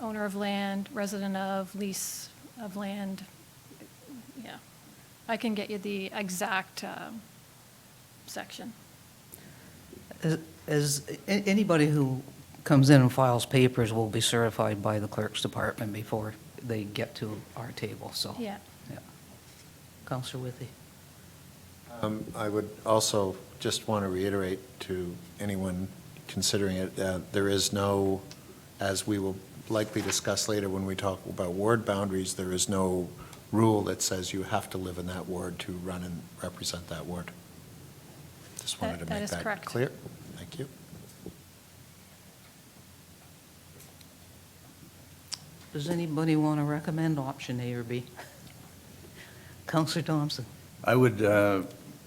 owner of land, resident of, lease of land. Yeah. I can get you the exact section. Anybody who comes in and files papers will be certified by the clerk's department before they get to our table, so. Yeah. Councillor Withey? I would also just want to reiterate to anyone considering it, there is no, as we will likely discuss later when we talk about ward boundaries, there is no rule that says you have to live in that ward to run and represent that ward. Just wanted to That make is that correct. clear. Thank you. Does anybody want to recommend option A or B? Councillor Thompson? I would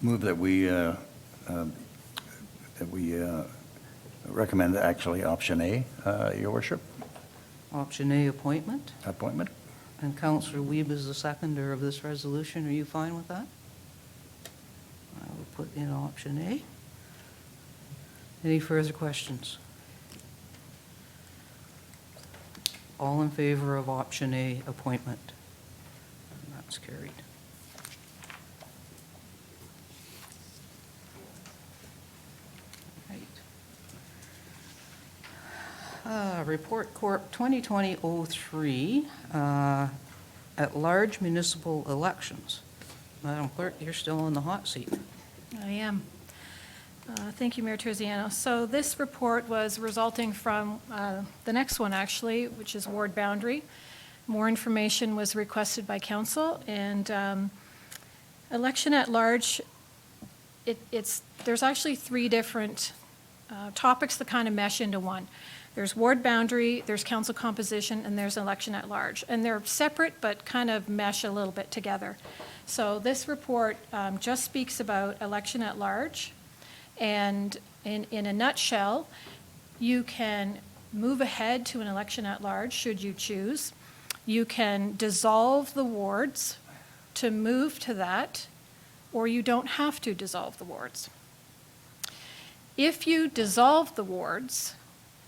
move that we recommend actually option A, Your Worship, Option A, appointment. appointment. And Councillor Weeb is the seconder of this resolution. Are you fine with that? I will put in option A. Any further questions? All in favor of option A, appointment? And that's carried. Right. Report Corp 2020-03, at-large municipal elections. Madam Clerk, you're still in the hot seat. I am. Thank you, Mayor Terziano. So this report was resulting from the next one, actually, which is ward boundary. More information was requested by council, and election at large, there's actually 3 different topics that kind of mesh into one. There's ward boundary, there's council composition, and there's election at large. And they're separate, but kind of mesh a little bit together. So this report just speaks about election at large. And in a nutshell, you can move ahead to an election at large, should you choose. You can dissolve the wards to move to that, or you don't have to dissolve the wards. If you dissolve the wards,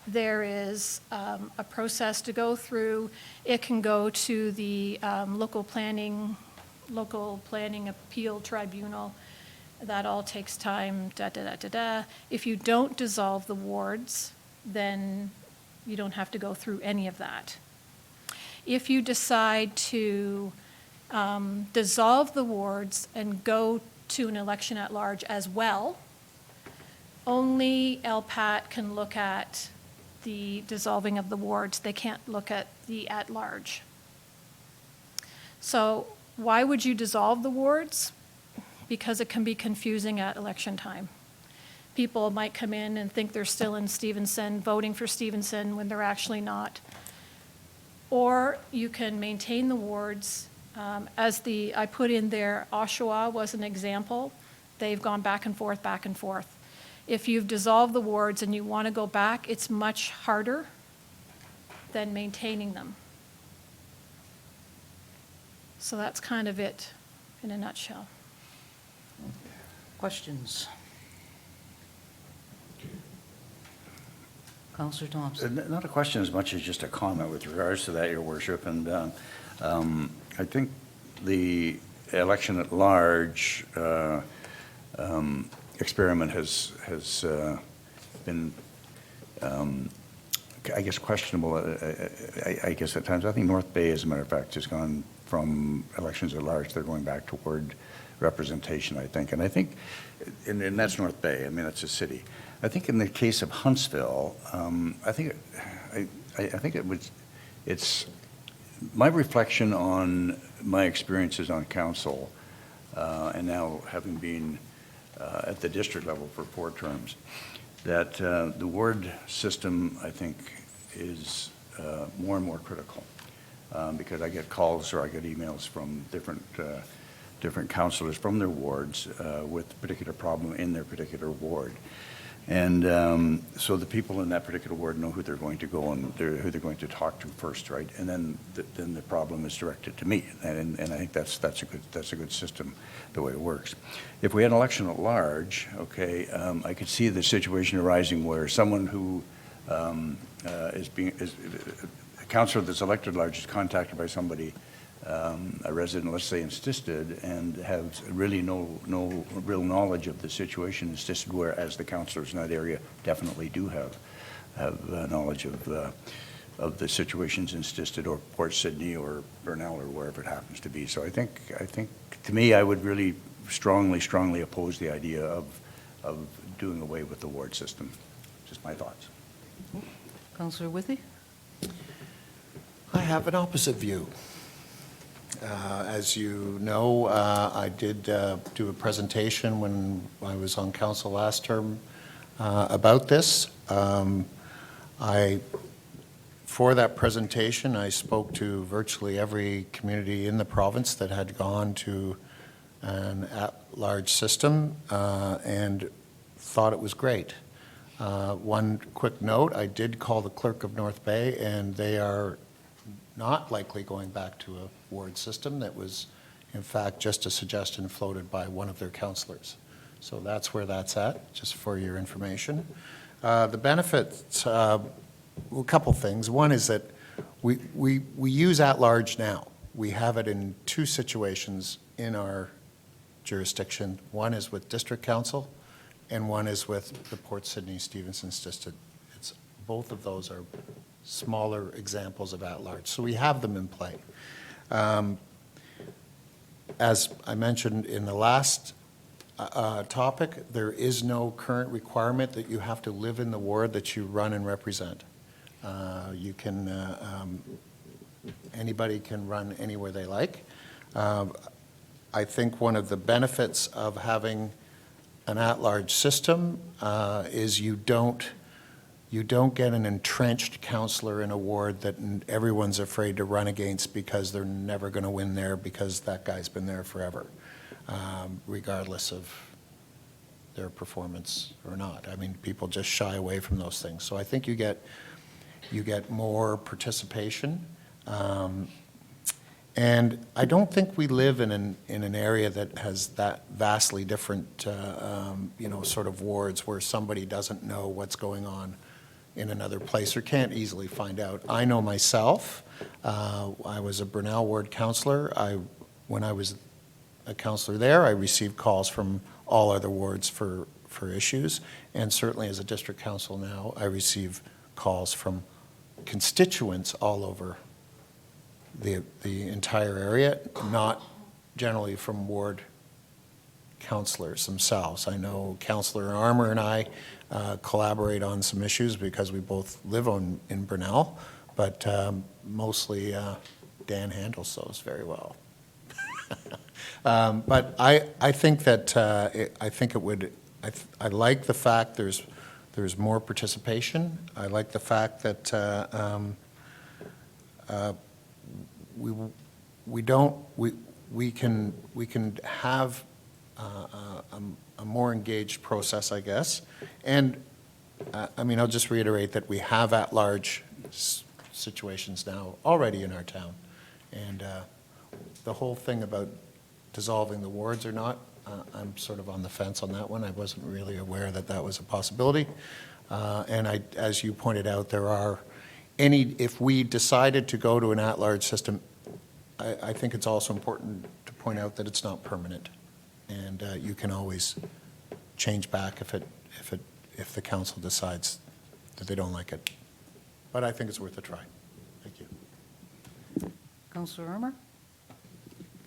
there is a process to go through. It can go to the local planning appeal tribunal. That all takes time, If you don't dissolve the wards, then you don't have to go through any of that. If you decide to dissolve the wards and go to an election at large as well, only LPAT can look at the dissolving of the wards. They can't look at the at-large. So why would you dissolve the wards? Because it can be confusing at election time. People might come in and think they're still in Stevenson, voting for Stevenson when they're actually not. Or you can maintain the wards. I put in there, Oshawa was an example. They've gone back and forth, back and forth. If you've dissolved the wards and you want to go back, it's much harder than maintaining them. So that's kind of it in a nutshell. Questions? Councillor Thompson? Not a question as much as just a comment with regards to that, Your Worship. And I think the election at large experiment has been, I guess, questionable, I guess at times. I think North Bay, as a matter of fact, has gone from elections at large, they're going back toward representation, I think. And I think, and that's North Bay, I mean, that's a city. I think in the case of Huntsville, I think it's my reflection on my experiences on council, and now having been at the district level for 4 terms, that the ward system, I think, is more and more critical, because I get calls or I get emails from different councillors from their wards with a particular problem in their particular ward. And so the people in that particular ward know who they're going to go and who they're going to talk to first, right? And then the problem is directed to me. And I think that's a good system, the way it works. If we had an election at large, okay, I could see the situation arising where someone who a councillor that's elected at large is contacted by somebody, a resident, let's say in Stisted, and has really no real knowledge of the situation in Stisted, whereas the councillors in that area definitely do have knowledge of the situations in Stisted or Port Sydney or Burnell or wherever it happens to be. So I think to me, I would really strongly oppose the idea of doing away with the ward system. Just my thoughts. Councillor Withey? I have an opposite view. As you know, I did do a presentation when I was on council last term about this. For that presentation, I spoke to virtually every community in the province that had gone to an at-large system and thought it was great. One quick note, I did call the clerk of North Bay, and they are not likely going back to a ward system. That was, in fact, just a suggestion floated by one of their councillors. So that's where that's at, just for your information. The benefits, a couple things. One is that we use at-large now. We have it in 2 situations in our jurisdiction. One is with district council, and one is with the Port Sydney Stevenson Stisted. Both of those are smaller examples of at-large. So we have them in play. As I mentioned in the last topic, there is no current requirement that you have to live in the ward that you run and represent. You can, anybody can run anywhere they like. I think one of the benefits of having an at-large system is you don't get an entrenched councillor in a ward that everyone's afraid to run against because they're never going to win there because that guy's been there forever, regardless of their performance or not. I mean, people just shy away from those things. So I think you get more participation. And I don't think we live in an area that has that vastly different, sort of wards where somebody doesn't know what's going on in another place or can't easily find out. I know myself, I was a Burnell ward councillor. When I was a councillor there, I received calls from all other wards for issues. And certainly as a district council now, I receive calls from constituents all over the entire area, not generally from ward councillors themselves. I know Councillor Armour and I collaborate on some issues because we both live in Burnell, but mostly Dan handles those very well. But I think that I like the fact there's more participation. I like the fact that we can have a more engaged process, I guess. And I mean, I'll just reiterate that we have at-large situations now already in our town. And the whole thing about dissolving the wards or not, I'm sort of on the fence on that one. I wasn't really aware that that was a possibility. And as you pointed out, if we decided to go to an at-large system, I think it's also important to point out that it's not permanent, and you can always change back if the council decides that they don't like it. But I think it's worth a try. Thank you. Councillor Armour?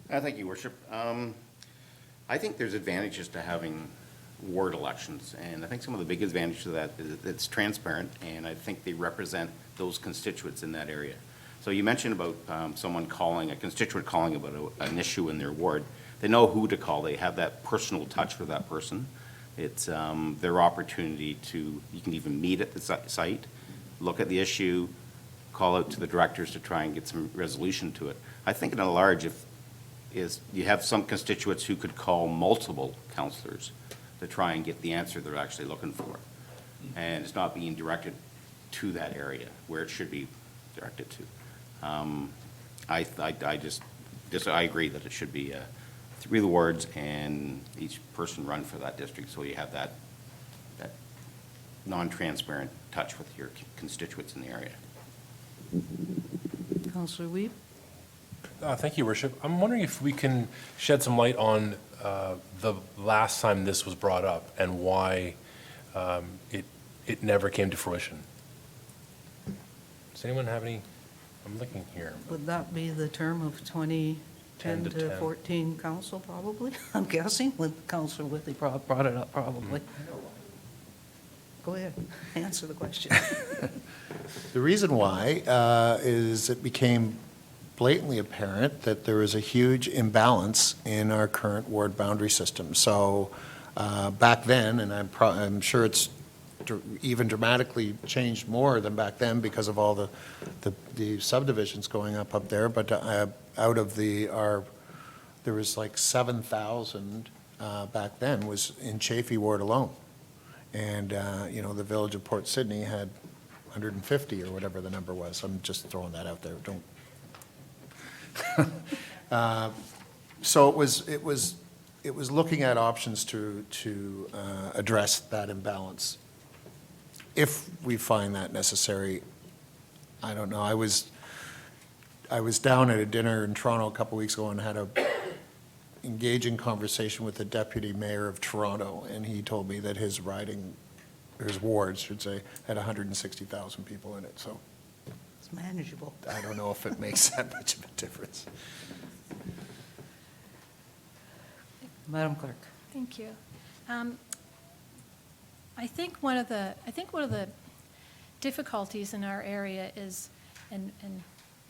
Thank you, Worship. I think there's advantages to having ward elections, and I think some of the big advantages of that is that it's transparent, and I think they represent those constituents in that area. So you mentioned about a constituent calling about an issue in their ward. They know who to call. They have that personal touch with that person. It's their opportunity you can even meet at the site, look at the issue, call out to the directors to try and get some resolution to it. I think in a large, you have some constituents who could call multiple councillors to try and get the answer they're actually looking for. And it's not being directed to that area where it should be directed to. I agree that it should be 3 wards and each person run for that district, so you have that non-transparent touch with your constituents in the area. Councillor Weeb? Thank you, Worship. I'm wondering if we can shed some light on the last time this was brought up and why it never came to fruition. Does anyone have any? I'm looking here. Would that be the term of 2010 10 to to 10. 14 council, probably? I'm guessing, when Councillor Withy brought it up, probably. Go ahead, answer the question. The reason why is it became blatantly apparent that there is a huge imbalance in our current ward boundary system. So back then, and I'm sure it's even dramatically changed more than back then because of all the subdivisions going up there, but out of there was like 7,000 back then was in Chaffee Ward alone. And, the village of Port Sydney had 150 or whatever the number was. I'm just throwing that out there. Don't. So it was looking at options to address that imbalance. If we find that necessary, I don't know. I was down at a dinner in Toronto a couple weeks ago and had a engaging conversation with the deputy mayor of Toronto, and he told me that his ward, should say, had 160,000 people in it. So It's manageable. I don't know if it makes that much of a difference. Madam Clerk? Thank you. I think one of the difficulties in our area is, and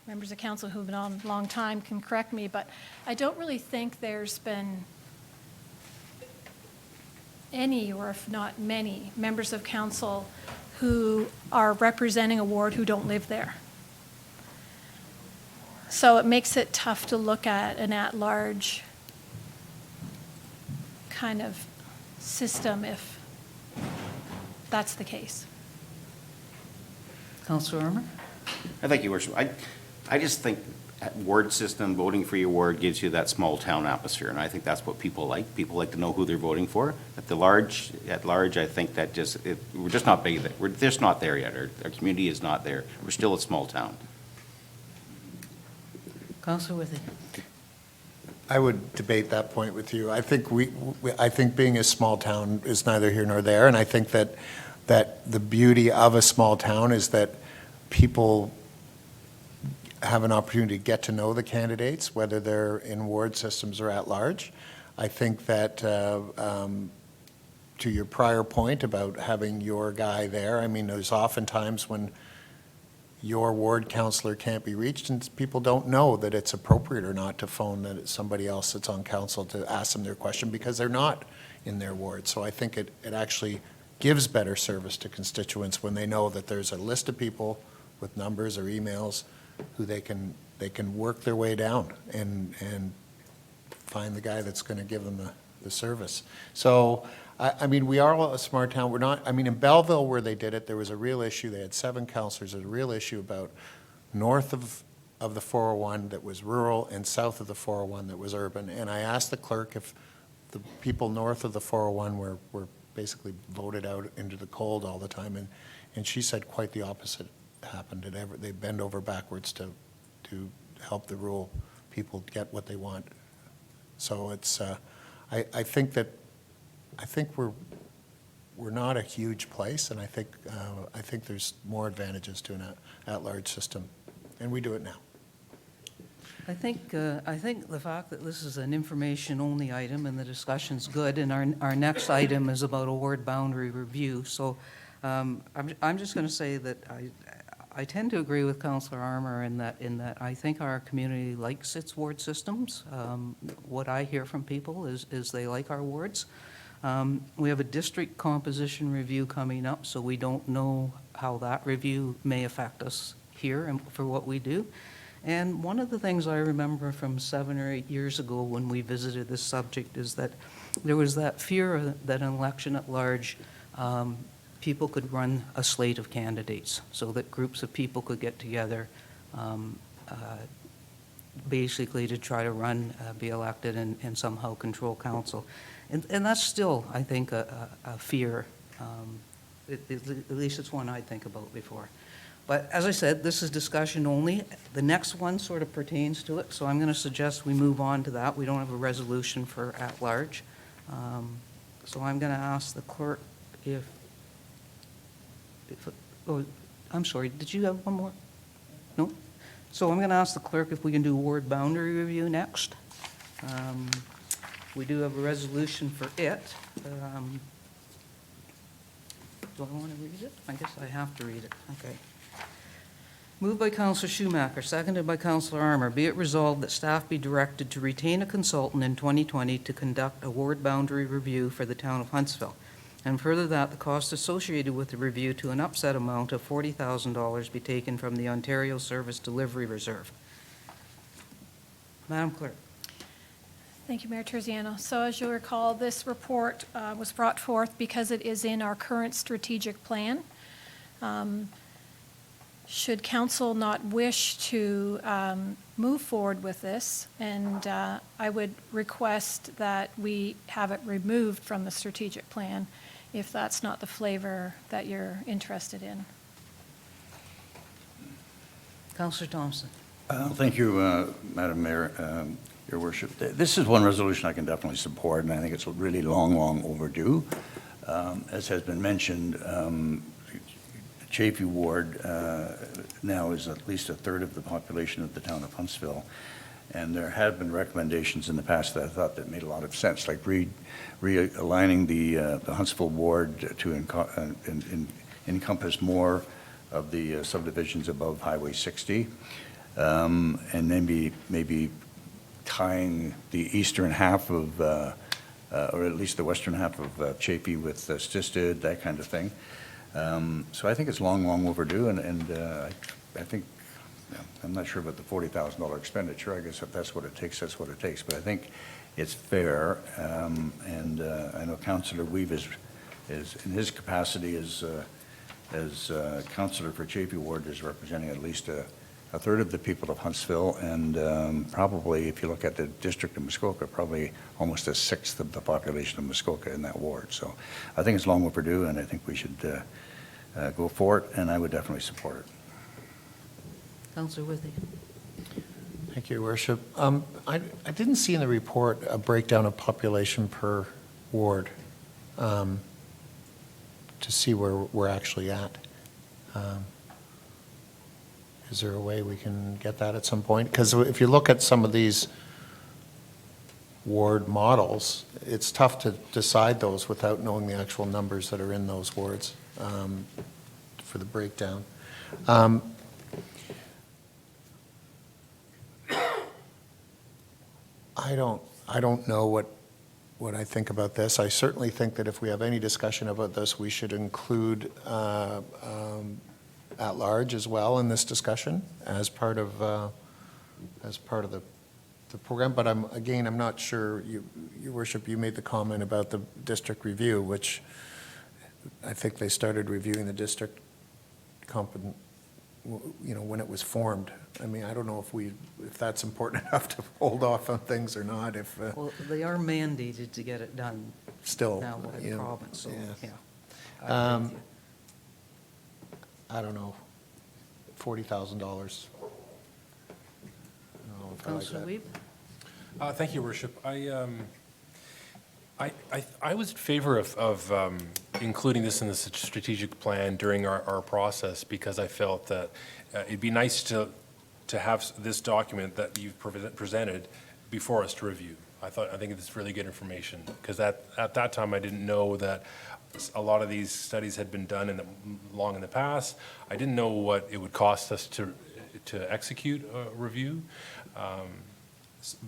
members of council who've been on a long time can correct me, but I don't really think there's been any, or if not many, members of council who are representing a ward who don't live there. So it makes it tough to look at an at-large kind of system if that's the case. Councillor Armour? I thank you, Worship. I just think that ward system, voting for your ward gives you that small town atmosphere, and I think that's what people like. People like to know who they're voting for. At large, I think that we're just not big. We're just not there yet. Our community is not there. We're still a small town. Councillor Withy? I would debate that point with you. I think I think being a small town is neither here nor there, and I think that the beauty of a small town is that people have an opportunity to get to know the candidates, whether they're in ward systems or at large. I think that to your prior point about having your guy there, I mean, there's often times when your ward councillor can't be reached, and people don't know that it's appropriate or not to phone somebody else that's on council to ask them their question because they're not in their ward. So I think it actually gives better service to constituents when they know that there's a list of people with numbers or emails who they can work their way down and find the guy that's going to give them the service. So I mean, we are a smart town. We're not, I mean, in Belleville where they did it, there was a real issue. They had 7 councillors. There's a real issue about north of the 401 that was rural and south of the 401 that was urban. And I asked the clerk if the people north of the 401 were basically voted out into the cold all the time. And she said quite the opposite happened. They bend over backwards to help the rural people get what they want. So it's, I think we're not a huge place, and I think there's more advantages to an at-large system, and we do it now. I think the fact that this is an information-only item and the discussion's good, and our next item is about a ward boundary review. So I'm just going to say that I tend to agree with Councillor Armour in that I think our community likes its ward systems. What I hear from people is they like our wards. We have a district composition review coming up, so we don't know how that review may affect us here and for what we do. And one of the things I remember from 7 or 8 years ago when we visited this subject is that there was that fear that an election at large, people could run a slate of candidates so that groups of people could get together basically to try to run, be elected, and somehow control council. And that's still, I think, a fear. At least it's one I'd think about before. But as I said, this is discussion only. The next one sort of pertains to it, so I'm going to suggest we move on to that. We don't have a resolution for at-large. So I'm going to ask the clerk if oh, I'm sorry, did you have one more? No? So I'm going to ask the clerk if we can do ward boundary review next. We do have a resolution for it. Do I want to read it? I guess I have to read it. Okay. Moved by Councillor Schumacher, seconded by Councillor Armour. Be it resolved that staff be directed to retain a consultant in 2020 to conduct a ward boundary review for the town of Huntsville. And further that the cost associated with the review to an upset amount of $40,000 be taken from the Ontario Service Delivery Reserve. Madam Clerk. Thank you, Mayor Terziano. So as you'll recall, this report was brought forth because it is in our current strategic plan. Should council not wish to move forward with this, and I would request that we have it removed from the strategic plan if that's not the flavor that you're interested in. Councillor Thompson. Thank you, Madam Mayor, Your Worship. This is one resolution I can definitely support, and I think it's really long overdue. As has been mentioned, Chafee Ward now is at least a third of the population of the town of Huntsville. And there have been recommendations in the past that I thought that made a lot of sense, like realigning the Huntsville Ward to encompass more of the subdivisions above Highway 60, and maybe tying the eastern half of, or at least the western half of Chafee with Stisted, that kind of thing. So I think it's long overdue, and I think, I'm not sure about the $40,000 expenditure. I guess if that's what it takes, that's what it takes. But I think it's fair, and I know Councillor Weave is in his capacity as councillor for Chafee Ward, is representing at least a third of the people of Huntsville, and probably, if you look at the district of Muskoka, probably almost a sixth of the population of Muskoka in that ward. So I think it's long overdue, and I think we should go for it, and I would definitely support it. Councillor Withey. Thank you, Your Worship. I didn't see in the report a breakdown of population per ward to see where we're actually at. Is there a way we can get that at some point? Because if you look at some of these ward models, it's tough to decide those without knowing the actual numbers that are in those wards for the breakdown. I don't know what I think about this. I certainly think that if we have any discussion about this, we should include at large as well in this discussion as part of the program. But I'm not sure. Your Worship, you made the comment about the district review, which I think they started reviewing the district when it was formed. I mean, I don't know if that's important enough to hold off on things or not. Well, they are mandated to get it done Still, now by the province, so, yeah. yeah. I don't know, $40,000. I don't know Councillor Wiebe? Thank you, Your Worship. I was in favor of including this in the strategic plan during our process because I felt that it'd be nice to have this document that you've presented before us to review. I think it's really good information because at that time I didn't know that a lot of these studies had been done long in the past. I didn't know what it would cost us to execute a review.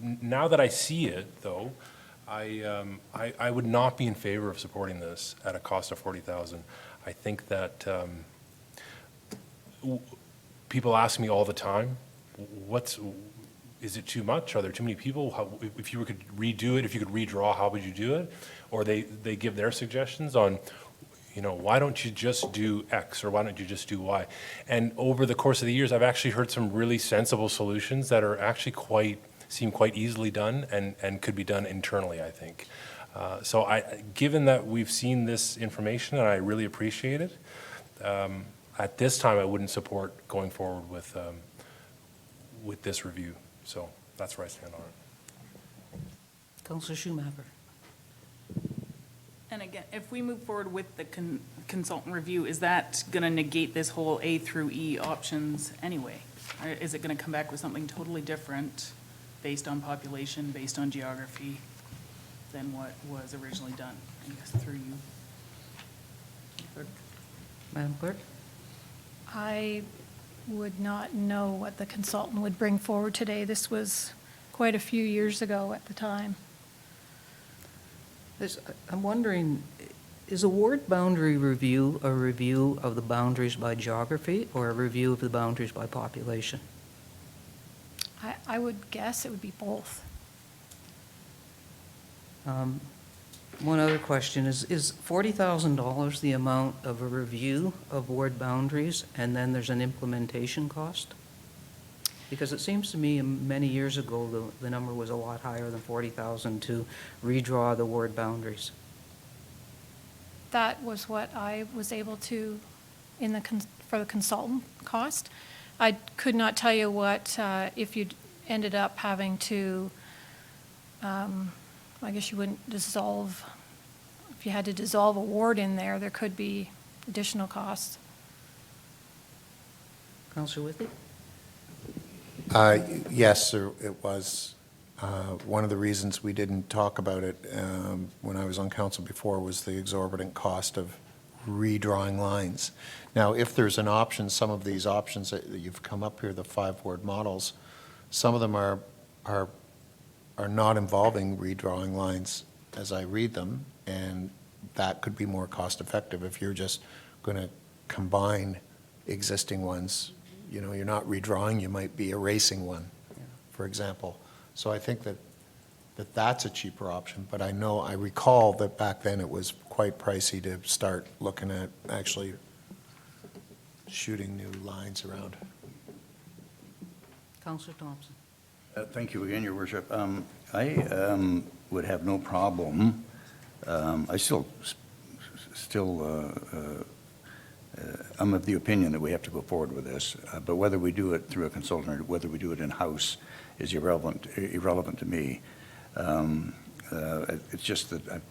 Now that I see it, though, I would not be in favor of supporting this at a cost of $40,000. I think that people ask me all the time, is it too much? Are there too many people? If you could redo it, if you could redraw, how would you do it? Or they give their suggestions on, why don't you just do X or why don't you just do Y? And over the course of the years, I've actually heard some really sensible solutions that are actually seem quite easily done and could be done internally, I think. So given that we've seen this information and I really appreciate it, at this time I wouldn't support going forward with this review. So that's where I stand on it. Councillor Schumacher? And again, if we move forward with the consultant review, is that going to negate this whole A through E options anyway? Or is it going to come back with something totally different based on population, based on geography, than what was originally done? I guess through you. Madam Clerk? I would not know what the consultant would bring forward today. This was quite a few years ago at the time. I'm wondering, is a ward boundary review a review of the boundaries by geography or a review of the boundaries by population? I would guess it would be both. One other question is $40,000 the amount of a review of ward boundaries and then there's an implementation cost? Because it seems to me many years ago, the number was a lot higher than 40,000 to redraw the ward boundaries. That was what I was able to, for the consultant cost. I could not tell you what, if you ended up having to, I guess you wouldn't dissolve, if you had to dissolve a ward in there, there could be additional costs. Councillor Whitley? Yes, sir, it was. One of the reasons we didn't talk about it when I was on council before was the exorbitant cost of redrawing lines. Now, if there's an option, some of these options that you've come up here, the 5-ward models, some of them are not involving redrawing lines as I read them, and that could be more cost effective if you're just going to combine existing ones. You're not redrawing, you might be erasing one, for example. So I think that's a cheaper option, but I recall that back then it was quite pricey to start looking at actually shooting new lines around. Councillor Thompson? Thank you again, Your Worship. I would have no problem. I still I'm of the opinion that we have to go forward with this, but whether we do it through a consultant or whether we do it in-house is irrelevant to me. It's just that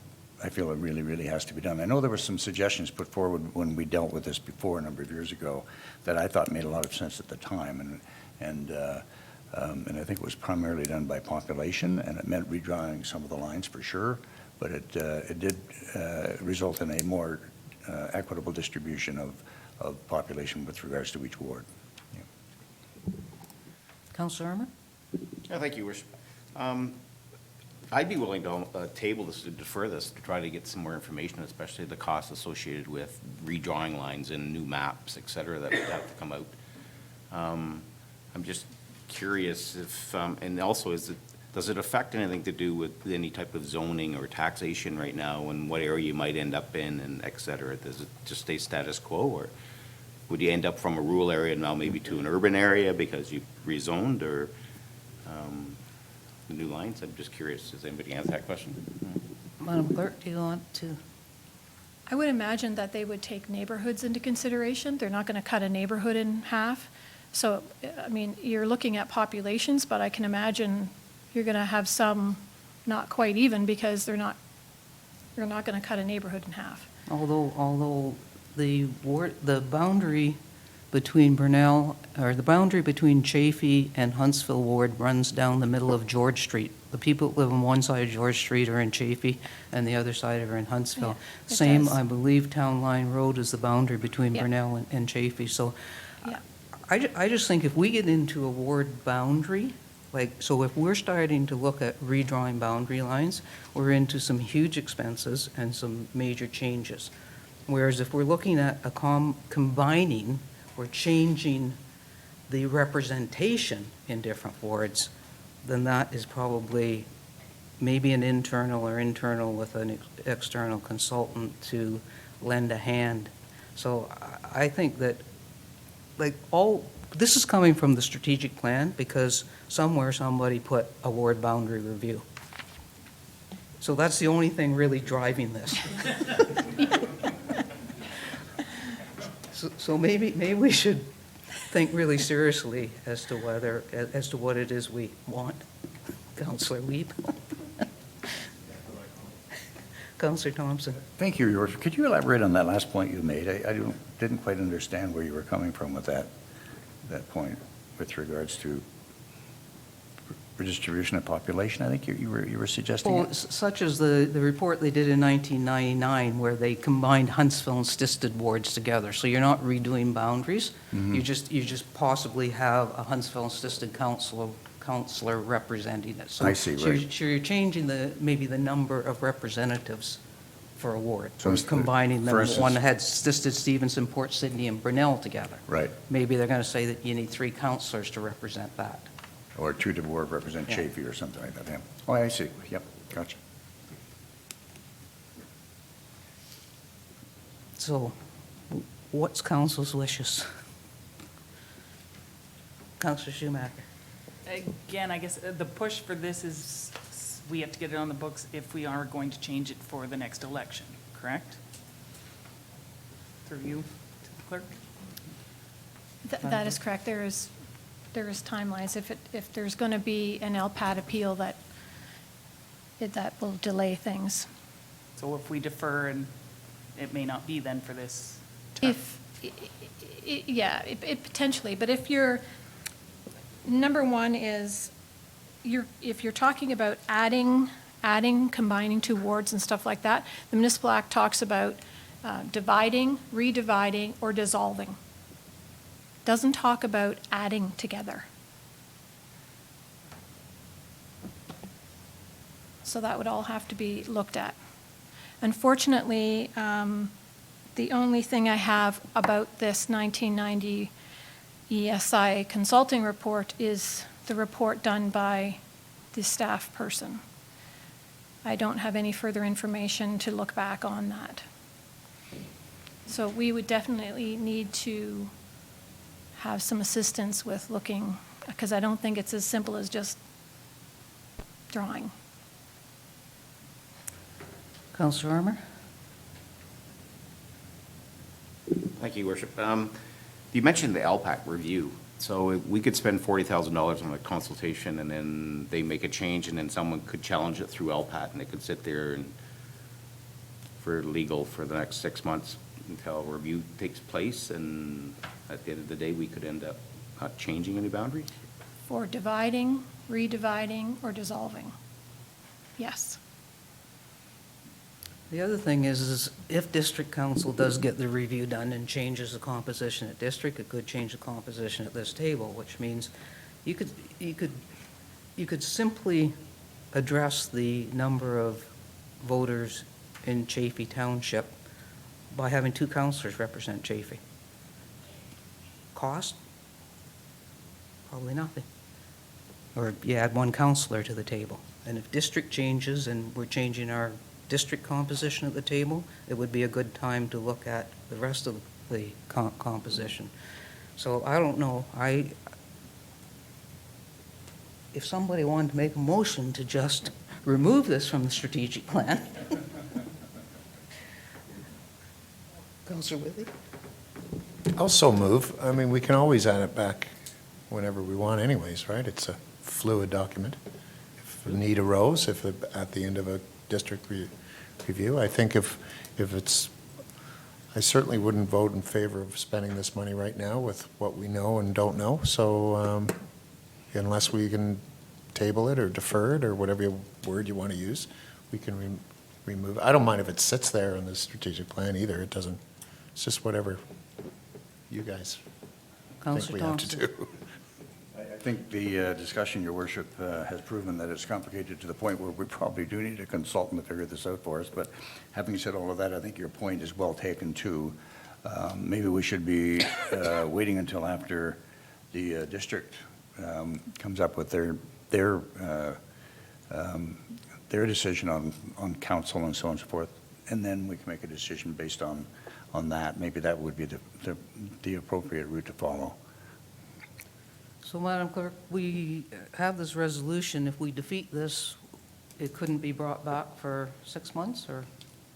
I feel it really, really has to be done. I know there were some suggestions put forward when we dealt with this before a number of years ago that I thought made a lot of sense at the time, and I think it was primarily done by population, and it meant redrawing some of the lines for sure, but it did result in a more equitable distribution of population with regards to each ward. Yeah. Councillor Armour? Yeah, thank you, Your Worship. I'd be willing to table this, to defer this, to try to get some more information, especially the costs associated with redrawing lines and new maps, et cetera, that would have to come out. I'm just curious if, and also does it affect anything to do with any type of zoning or taxation right now, and what area you might end up in, and et cetera? Does it just stay status quo, or would you end up from a rural area now maybe to an urban area because you rezoned, or the new lines? I'm just curious. Does anybody answer that question? Madam Clerk, do you want to? I would imagine that they would take neighborhoods into consideration. They're not going to cut a neighborhood in half. So, I mean, you're looking at populations, but I can imagine you're going to have some not quite even because you're not going to cut a neighborhood in half. Although the boundary between Brunel, or the boundary between Chaffey and Huntsville Ward runs down the middle of George Street. The people that live on one side of George Street are in Chaffey, and the other side are in Huntsville. Yeah, it Same, does. I believe, Town Line Road is the boundary between Yeah. Brunel and Chaffey. So Yeah. I just think if we get into a ward boundary, so if we're starting to look at redrawing boundary lines, we're into some huge expenses and some major changes. Whereas if we're looking at combining or changing the representation in different wards, then that is probably maybe an internal with an external consultant to lend a hand. So I think that, this is coming from the strategic plan because somewhere somebody put a ward boundary review. So that's the only thing really driving this. So maybe we should think really seriously as to what it is we want. Councillor Wiebe. Councillor Thompson. Thank you, Your Worship. Could you elaborate on that last point you made? I didn't quite understand where you were coming from with that point with regards to redistribution of population. I think you were suggesting Well, it? such as the report they did in 1999, where they combined Huntsville and Stisted wards together. So you're not redoing boundaries. You just possibly have a Huntsville and Stisted councillor representing it. I see, right. So you're changing maybe the number of representatives for a ward. So Or it's- combining them, for instance- one that had Stisted, Stevenson, Port Sydney, and Brunel together. Right. Maybe they're going to say that you need 3 councillors to represent that. Or two to board represent Yeah. Chaffey or something like that, yeah. Oh, I see. Yep, gotcha. So, what's council's wishes? Councillor Schumacher. Again, I guess the push for this is we have to get it on the books if we are going to change it for the next election, correct? Through you to the clerk? That is correct. There is timelines. If there's going to be an LPAT appeal, that will delay things. So if we defer, and it may not be then for this term. It potentially, but if you're, number one is, if you're talking about adding, combining 2 wards and stuff like that, the municipal act talks about dividing, redividing, or dissolving. Doesn't talk about adding together. So that would all have to be looked at. Unfortunately, the only thing I have about this 1990 ESI consulting report is the report done by the staff person. I don't have any further information to look back on that. So we would definitely need to have some assistance with looking, because I don't think it's as simple as just drawing. Councillor Armour? Thank you, Your Worship. You mentioned the LPAC review. So we could spend $40,000 on a consultation, and then they make a change, and then someone could challenge it through LPAT, and it could sit there and for legal for the next 6 months until a review takes place, and at the end of the day, we could end up not changing any boundaries? For dividing, redividing, or dissolving. Yes. The other thing is if district council does get the review done and changes the composition at district, it could change the composition at this table, which means you could simply address the number of voters in Chaffey Township by having 2 councillors represent Chaffey. Cost? Probably nothing. Or you add 1 councillor to the table. And if district changes and we're changing our district composition at the table, it would be a good time to look at the rest of the composition. So I don't know, if somebody wanted to make a motion to just remove this from the strategic plan. Councillor Withey? Also move. I mean, we can always add it back whenever we want anyways, right? It's a fluid document. If a need arose, if at the end of a district review, I think if it's, I certainly wouldn't vote in favor of spending this money right now with what we know and don't know. So unless we can table it or defer it or whatever word you want to use, we can remove. I don't mind if it sits there in the strategic plan either. It doesn't, it's just whatever you guys think Councillor we have to Thompson. do. I think the discussion, Your Worship, has proven that it's complicated to the point where we probably do need a consultant to figure this out for us. But having said all of that, I think your point is well taken, too. Maybe we should be waiting until after the district comes up with their decision on council and so on and so forth, and then we can make a decision based on that. Maybe that would be the appropriate route to follow. So, Madam Clerk, we have this resolution. If we defeat this, it couldn't be brought back for 6 months or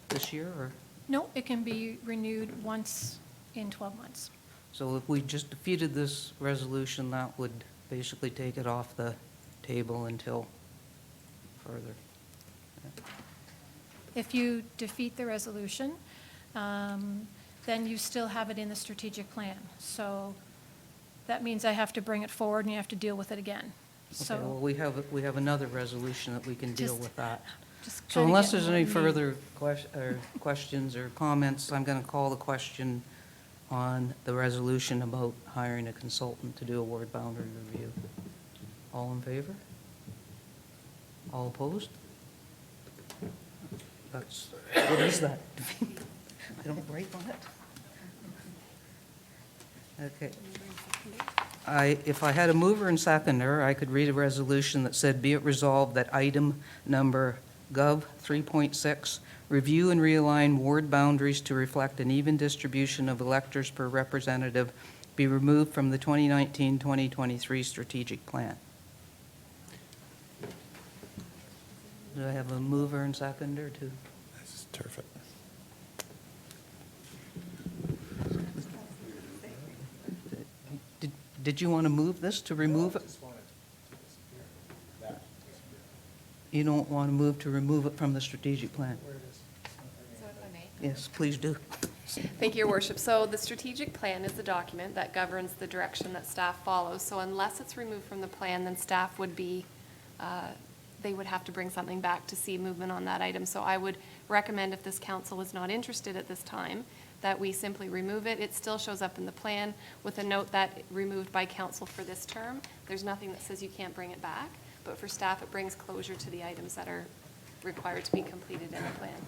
this year, or? No, it can be renewed once in 12 months. So if we just defeated this resolution, that would basically take it off the table until further. If you defeat the resolution, then you still have it in the strategic plan. So that means I have to bring it forward and you have to deal with it again. Okay, well, So we have another resolution that we can deal Just- with that. just So kinda unless get there's more any meat. further questions or comments, I'm going to call the question on the resolution about hiring a consultant to do a ward boundary review. All in favor? All opposed? That's, what is that? I don't write on it. Okay. If I had a mover and seconder, I could read a resolution that said, "Be it resolved that item number Gov. 3.6, review and realign ward boundaries to reflect an even distribution of electors per representative, be removed from the 2019-2023 strategic plan." Do I have a mover and seconder to? That's terrific. Did you want to move this to remove it? You don't want to move to remove it from the strategic plan? So if I may. Yes, please do. Thank you, Your Worship. So the strategic plan is the document that governs the direction that staff follows. So unless it's removed from the plan, then staff would be, they would have to bring something back to see movement on that item. So I would recommend, if this council is not interested at this time, that we simply remove it. It still shows up in the plan with a note that removed by council for this term. There's nothing that says you can't bring it back, but for staff, it brings closure to the items that are required to be completed in the plan.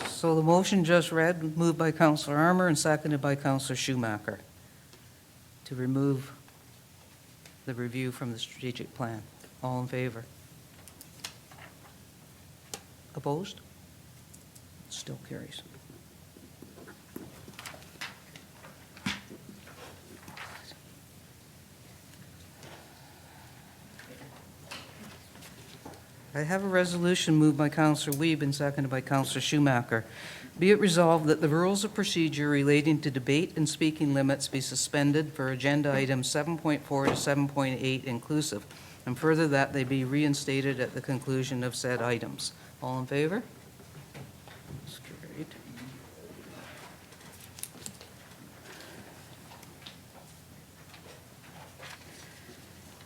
So the motion just read, moved by Councillor Armour and seconded by Councillor Schumacher, to remove the review from the strategic plan. All in favor? Opposed? Still carries. I have a resolution moved by Councillor Wiebe and seconded by Councillor Schumacher. Be it resolved that the rules of procedure relating to debate and speaking limits be suspended for agenda items 7.4 to 7.8 inclusive, and further that they be reinstated at the conclusion of said items. All in favor? That's carried.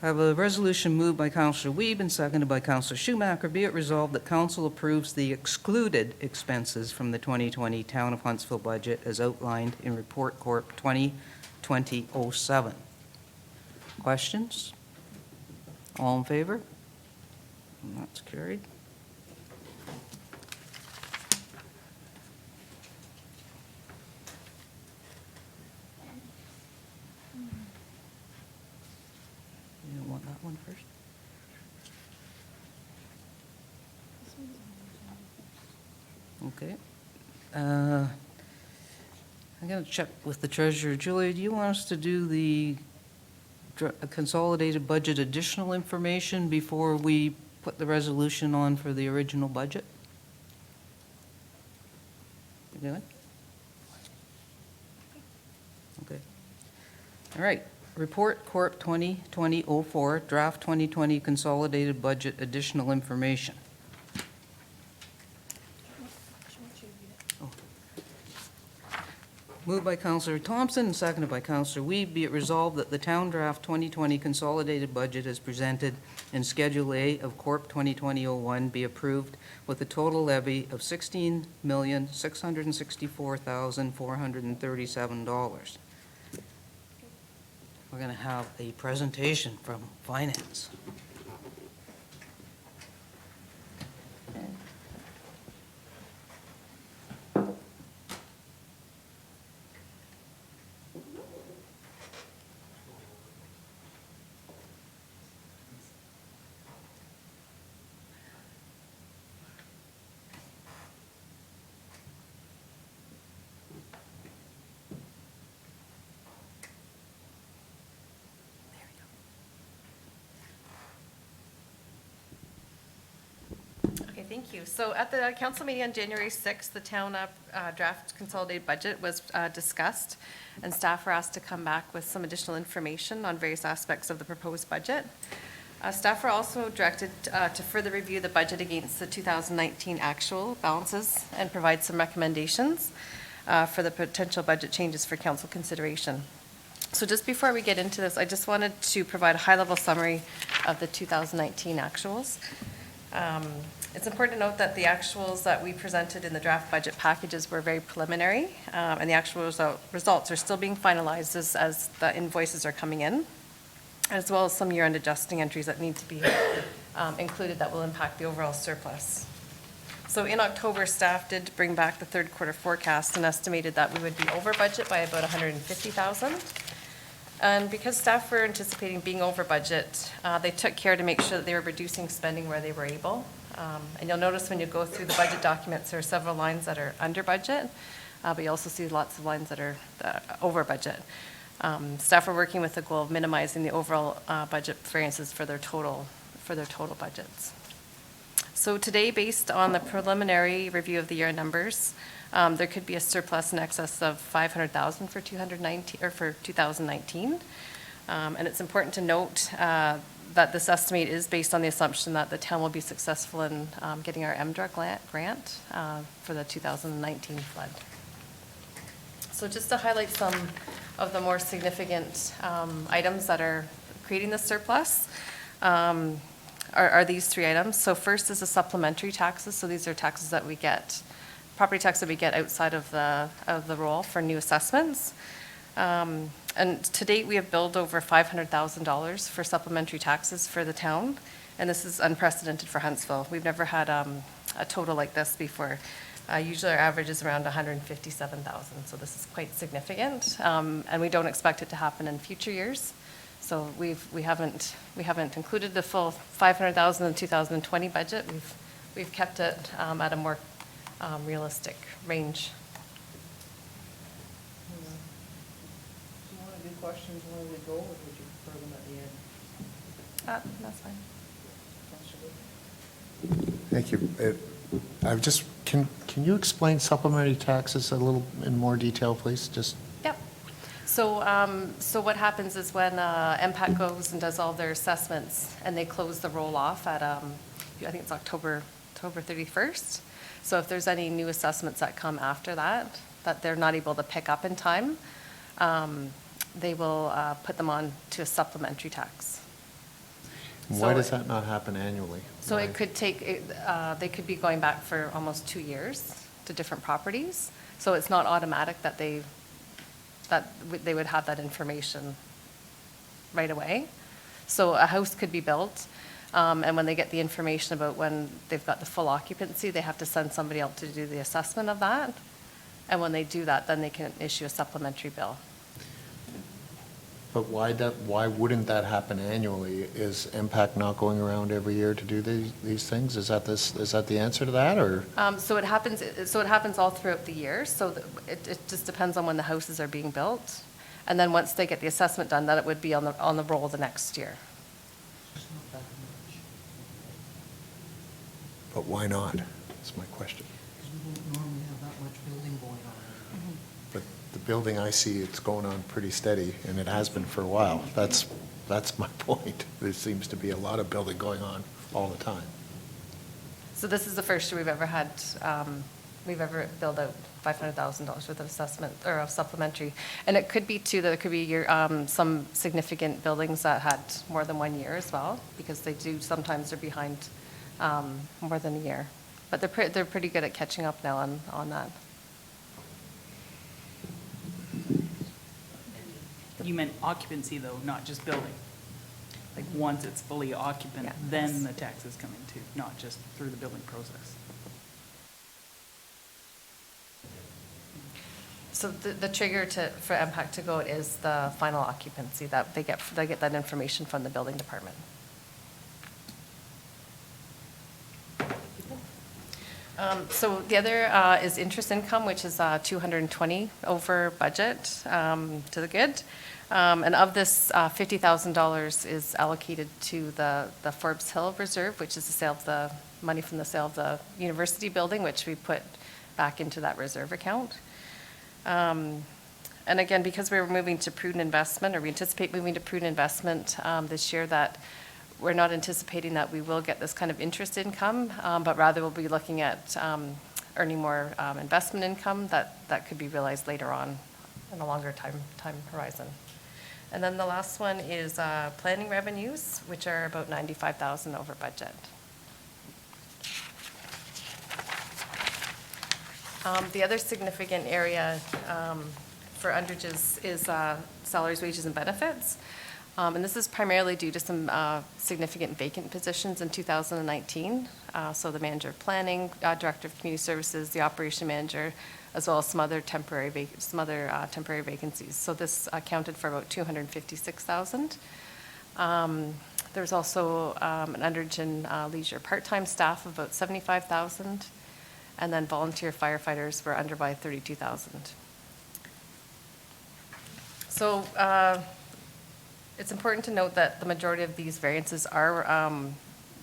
I have a resolution moved by Councillor Wiebe and seconded by Councillor Schumacher. Be it resolved that council approves the excluded expenses from the 2020 Town of Huntsville budget as outlined in Report Corp. 2020-07. Questions? All in favor? And that's carried. You don't want that one first? Okay. I'm going to check with the treasurer. Julia, do you want us to do the consolidated budget additional information before we put the resolution on for the original budget? You good? Okay. All right. Report Corp 2020-04, Draft 2020 Consolidated Budget Additional Information. Moved by Counselor Thompson and seconded by Counselor Weed. Be it resolved that the Town Draft 2020 Consolidated Budget as presented in Schedule A of Corp 2020-01 be approved with a total levy of $16,664,437. We're going to have a presentation from Finance. Okay, thank you. So at the council meeting on January 6th, the town draft consolidated budget was discussed, and staff were asked to come back with some additional information on various aspects of the proposed budget. Staff were also directed to further review the budget against the 2019 actual balances and provide some recommendations for the potential budget changes for council consideration. So just before we get into this, I just wanted to provide a high-level summary of the 2019 actuals. It's important to note that the actuals that we presented in the draft budget packages were very preliminary, and the actual results are still being finalized as the invoices are coming in, as well as some year-end adjusting entries that need to be included that will impact the overall surplus. So in October, staff did bring back the third quarter forecast and estimated that we would be over budget by about $150,000. And because staff were anticipating being over budget, they took care to make sure that they were reducing spending where they were able. And you'll notice when you go through the budget documents, there are several lines that are under budget, but you also see lots of lines that are over budget. Staff are working with the goal of minimizing the overall budget variances for their total budgets. So today, based on the preliminary review of the year numbers, there could be a surplus in excess of $500,000 for 2019. And it's important to note that this estimate is based on the assumption that the town will be successful in getting our MDRA grant for the 2019 flood. So just to highlight some of the more significant items that are creating the surplus are these three items. So first is the supplementary taxes. So these are taxes that we get, property tax that we get outside of the roll for new assessments. And to date, we have billed over $500,000 for supplementary taxes for the town, and this is unprecedented for Huntsville. We've never had a total like this before. Usually our average is around $157,000, so this is quite significant, and we don't expect it to happen in future years. So we haven't included the full $500,000 in the 2020 budget. We've kept it at a more realistic range. Questions where we go, or would you prefer them at the end? That's fine. Thank you. Can you explain supplementary taxes a little in more detail, please? Just. Yep. So what happens is when MPAC goes and does all their assessments, and they close the roll off at, I think it's October 31st. So if there's any new assessments that come after that they're not able to pick up in time, they will put them on to a supplementary tax. Why does that not happen annually? So Why? it could take, they could be going back for almost 2 years to different properties. So it's not automatic that they would have that information right away. So a house could be built, and when they get the information about when they've got the full occupancy, they have to send somebody out to do the assessment of that. And when they do that, then they can issue a supplementary bill. But why wouldn't that happen annually? Is MPAC not going around every year to do these things? Is that the answer to that, or? So it happens all throughout the year. So it just depends on when the houses are being built. And then once they get the assessment done, then it would be on the roll the next year. But why not? That's my question. Because we don't normally have that much building going on. But the building I see, it's going on pretty steady, and it has been for a while. That's my point. There seems to be a lot of building going on all the time. So this is the first year we've ever had, we've ever billed out $500,000 worth of assessment, or of supplementary. And it could be too, that it could be some significant buildings that had more than 1 year as well, because they do, sometimes they're behind more than a year. But they're pretty good at catching up now on that. You meant occupancy though, not just building. Like, once it's fully occupant, Yeah. then the taxes come in too, not just through the building process. So the trigger for MPAC to go is the final occupancy, that they get that information from the building department. So the other is interest income, which is 220 over budget, to the good. And of this, $50,000 is allocated to the Forbes Hill Reserve, which is the sale of the money from the sale of the university building, which we put back into that reserve account. And again, because we're moving to prudent investment, or we anticipate moving to prudent investment this year, that we're not anticipating that we will get this kind of interest income, but rather we'll be looking at earning more investment income that could be realized later on in a longer time horizon. And then the last one is planning revenues, which are about $95,000 over budget. The other significant area for underages is salaries, wages, and benefits. And this is primarily due to some significant vacant positions in 2019. So the manager of planning, director of community services, the operation manager, as well as some other temporary vacancies. So this accounted for about $256,000. There's also an underage and leisure part-time staff of about $75,000. And then volunteer firefighters were under by $32,000. So it's important to note that the majority of these variances are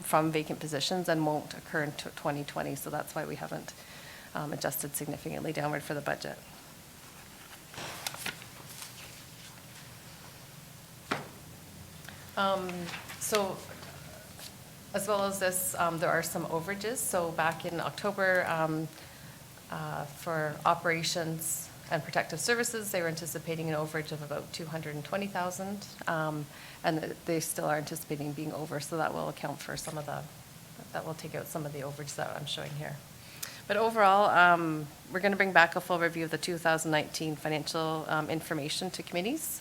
from vacant positions and won't occur in 2020, so that's why we haven't adjusted significantly downward for the budget. So as well as this, there are some overages. So back in October, for operations and protective services, they were anticipating an overage of about $220,000, and they still are anticipating being over, so that will account for some of that will take out some of the overage that I'm showing here. But overall, we're going to bring back a full review of the 2019 financial information to committees,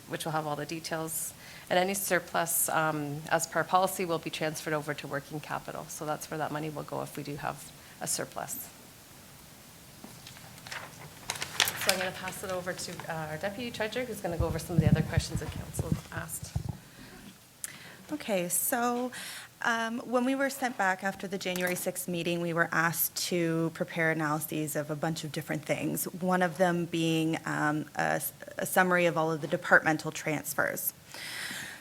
which will have all the details. And any surplus, as per policy, will be transferred over to working capital. So that's where that money will go if we do have a surplus. So I'm going to pass it over to our Deputy Treasurer, who's going to go over some of the other questions that Council asked. Okay, so when we were sent back after the January 6th meeting, we were asked to prepare analyses of a bunch of different things, one of them being a summary of all of the departmental transfers.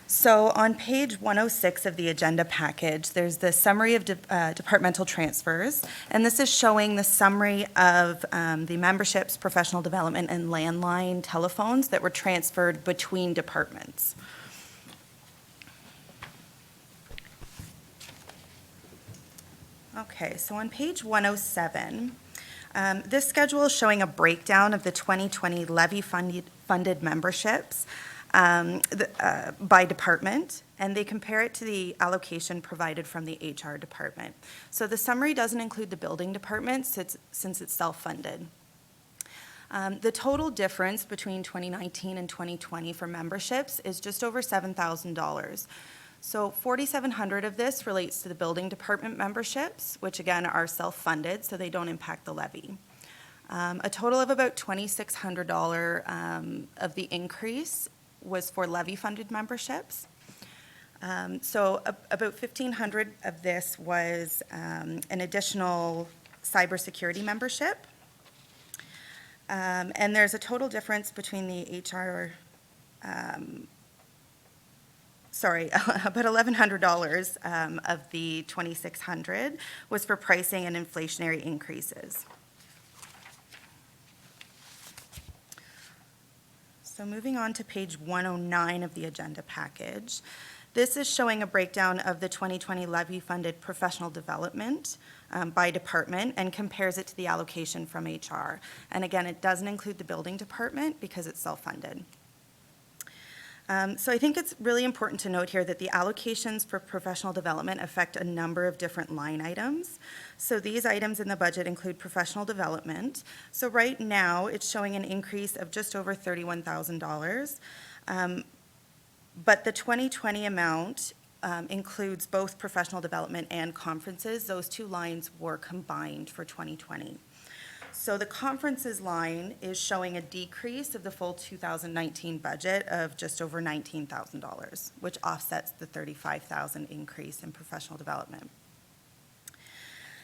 So on page 106 of the agenda package, there's the summary of departmental transfers, and this is showing the summary of the memberships, professional development, and landline telephones that were transferred between departments. Okay, so on page 107, this schedule is showing a breakdown of the 2020 levy-funded memberships by department, and they compare it to the allocation provided from the HR department. So the summary doesn't include the building department since it's self-funded. The total difference between 2019 and 2020 for memberships is just over $7,000. So $4,700 of this relates to the building department memberships, which again are self-funded, so they don't impact the levy. A total of about $2,600 of the increase was for levy-funded memberships. So about $1,500 of this was an additional cybersecurity membership. And there's a total difference between the HR, about $1,100 of the $2,600 was for pricing and inflationary increases. So moving on to page 109 of the agenda package. This is showing a breakdown of the 2020 levy-funded professional development by department and compares it to the allocation from HR. And again, it doesn't include the building department because it's self-funded. So I think it's really important to note here that the allocations for professional development affect a number of different line items. So these items in the budget include professional development. So right now, it's showing an increase of just over $31,000. But the 2020 amount includes both professional development and conferences. Those two lines were combined for 2020. So the conferences line is showing a decrease of the full 2019 budget of just over $19,000, which offsets the $35,000 increase in professional development.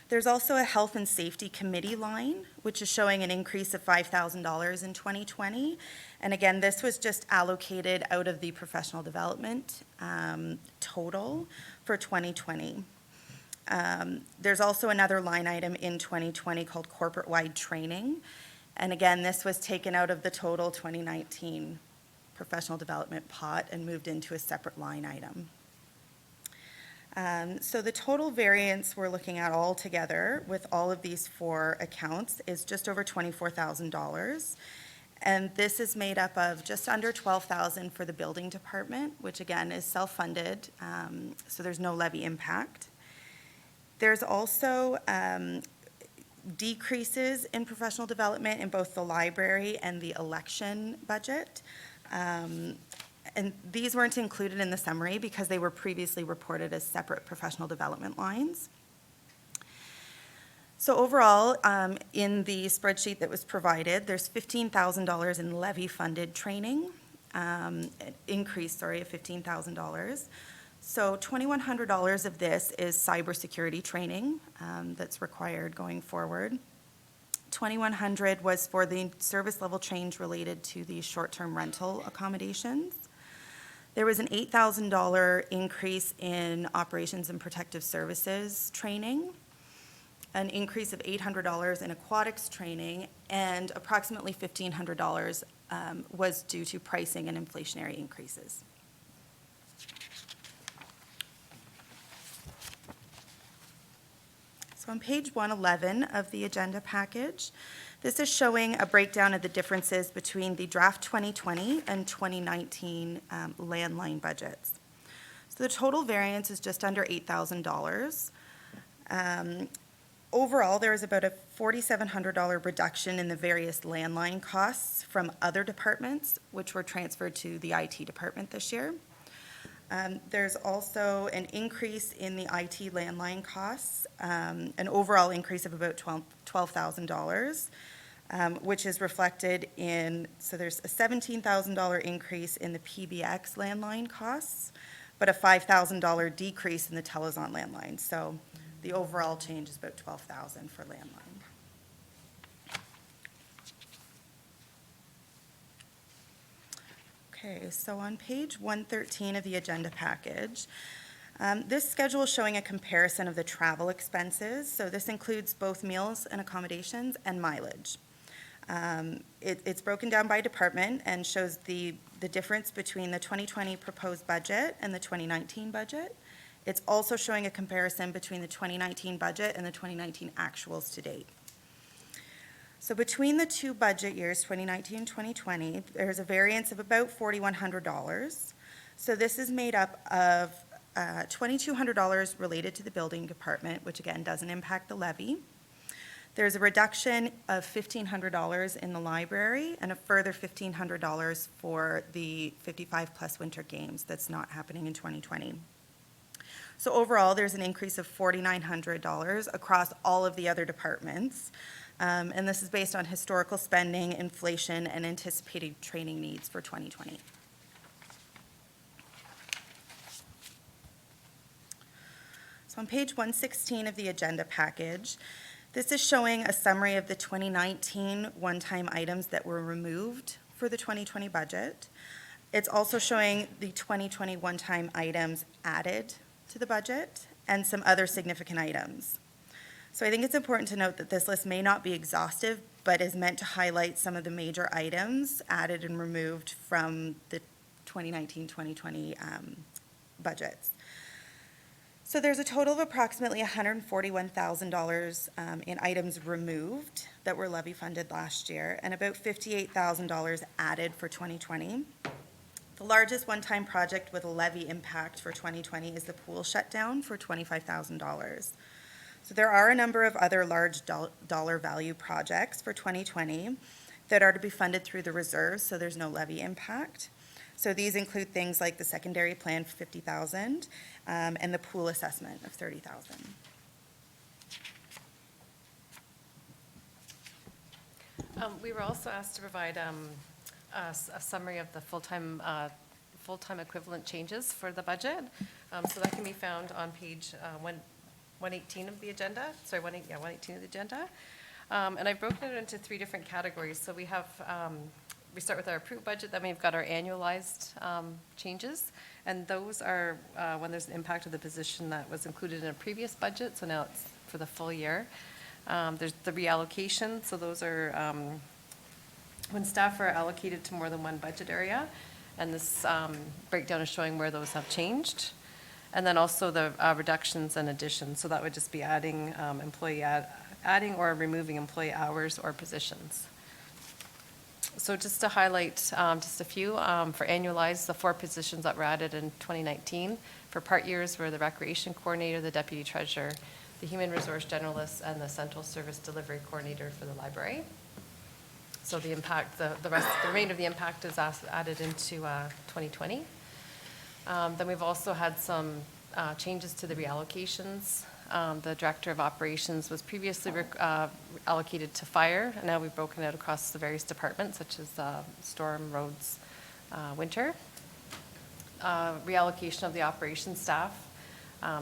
There's also a health and safety committee line, which is showing an increase of $5,000 in 2020. And again, this was just allocated out of the professional development total for 2020. There's also another line item in 2020 called corporate-wide training. And again, this was taken out of the total 2019 professional development pot and moved into a separate line item. So the total variance we're looking at all together with all of these four accounts is just over $24,000. And this is made up of just under $12,000 for the building department, which again is self-funded, so there's no levy impact. There's also decreases in professional development in both the library and the election budget. And these weren't included in the summary because they were previously reported as separate professional development lines. So overall, in the spreadsheet that was provided, there's $15,000 in levy-funded training, increase, of $15,000. So $2,100 of this is cybersecurity training that's required going forward. $2,100 was for the service level change related to the short-term rental accommodations. There was an $8,000 increase in operations and protective services training, an increase of $800 in aquatics training, and approximately $1,500 was due to pricing and inflationary increases. So on page 111 of the agenda package, this is showing a breakdown of the differences between the draft 2020 and 2019 landline budgets. So the total variance is just under $8,000. Overall, there is about a $4,700 reduction in the various landline costs from other departments, which were transferred to the IT department this year. There's also an increase in the IT landline costs, an overall increase of about $12,000, which is reflected in, so there's a $17,000 increase in the PBX landline costs, but a $5,000 decrease in the Telezon landline. So the overall change is about $12,000 for landline. Okay, so on page 113 of the agenda package, this schedule is showing a comparison of the travel expenses. So this includes both meals and accommodations and mileage. It's broken down by department and shows the difference between the 2020 proposed budget and the 2019 budget. It's also showing a comparison between the 2019 budget and the 2019 actuals to date. So between the two budget years, 2019 and 2020, there's a variance of about $4,100. So this is made up of $2,200 related to the building department, which again doesn't impact the levy. There's a reduction of $1,500 in the library and a further $1,500 for the 55-plus winter games that's not happening in 2020. So overall, there's an increase of $4,900 across all of the other departments. And this is based on historical spending, inflation, and anticipated training needs for 2020. So on page 116 of the agenda package, This is showing a summary of the 2019 one-time items that were removed for the 2020 budget. It's also showing the 2020 one-time items added to the budget and some other significant items. So I think it's important to note that this list may not be exhaustive, but is meant to highlight some of the major items added and removed from the 2019-2020 budgets. So there's a total of approximately $141,000 in items removed that were levy funded last year, and about $58,000 added for 2020. The largest one-time project with a levy impact for 2020 is the pool shutdown for $25,000. So there are a number of other large dollar value projects for 2020 that are to be funded through the reserves, so there's no levy impact. So these include things like the secondary plan for $50,000 and the pool assessment of $30,000. We were also asked to provide a summary of the full-time equivalent changes for the budget. So that can be found on page 118 of the agenda, 118 of the agenda. And I've broken it into 3 different categories. So we have, we start with our approved budget, then we've got our annualized changes. And those are when there's an impact of the position that was included in a previous budget, so now it's for the full year. There's the reallocation, so those are when staff are allocated to more than one budget area. And this breakdown is showing where those have changed. And then also the reductions and additions, so that would just be adding adding or removing employee hours or positions. So just to highlight just a few, for annualized, the 4 positions that were added in 2019. For part years were the recreation coordinator, the deputy treasurer, the human resource generalist, and the central service delivery coordinator for the library. So the impact, the remainder of the impact is added into 2020. Then we've also had some changes to the reallocations. The director of operations was previously allocated to fire, and now we've broken out across the various departments, such as storm, roads, winter. Reallocation of the operations staff.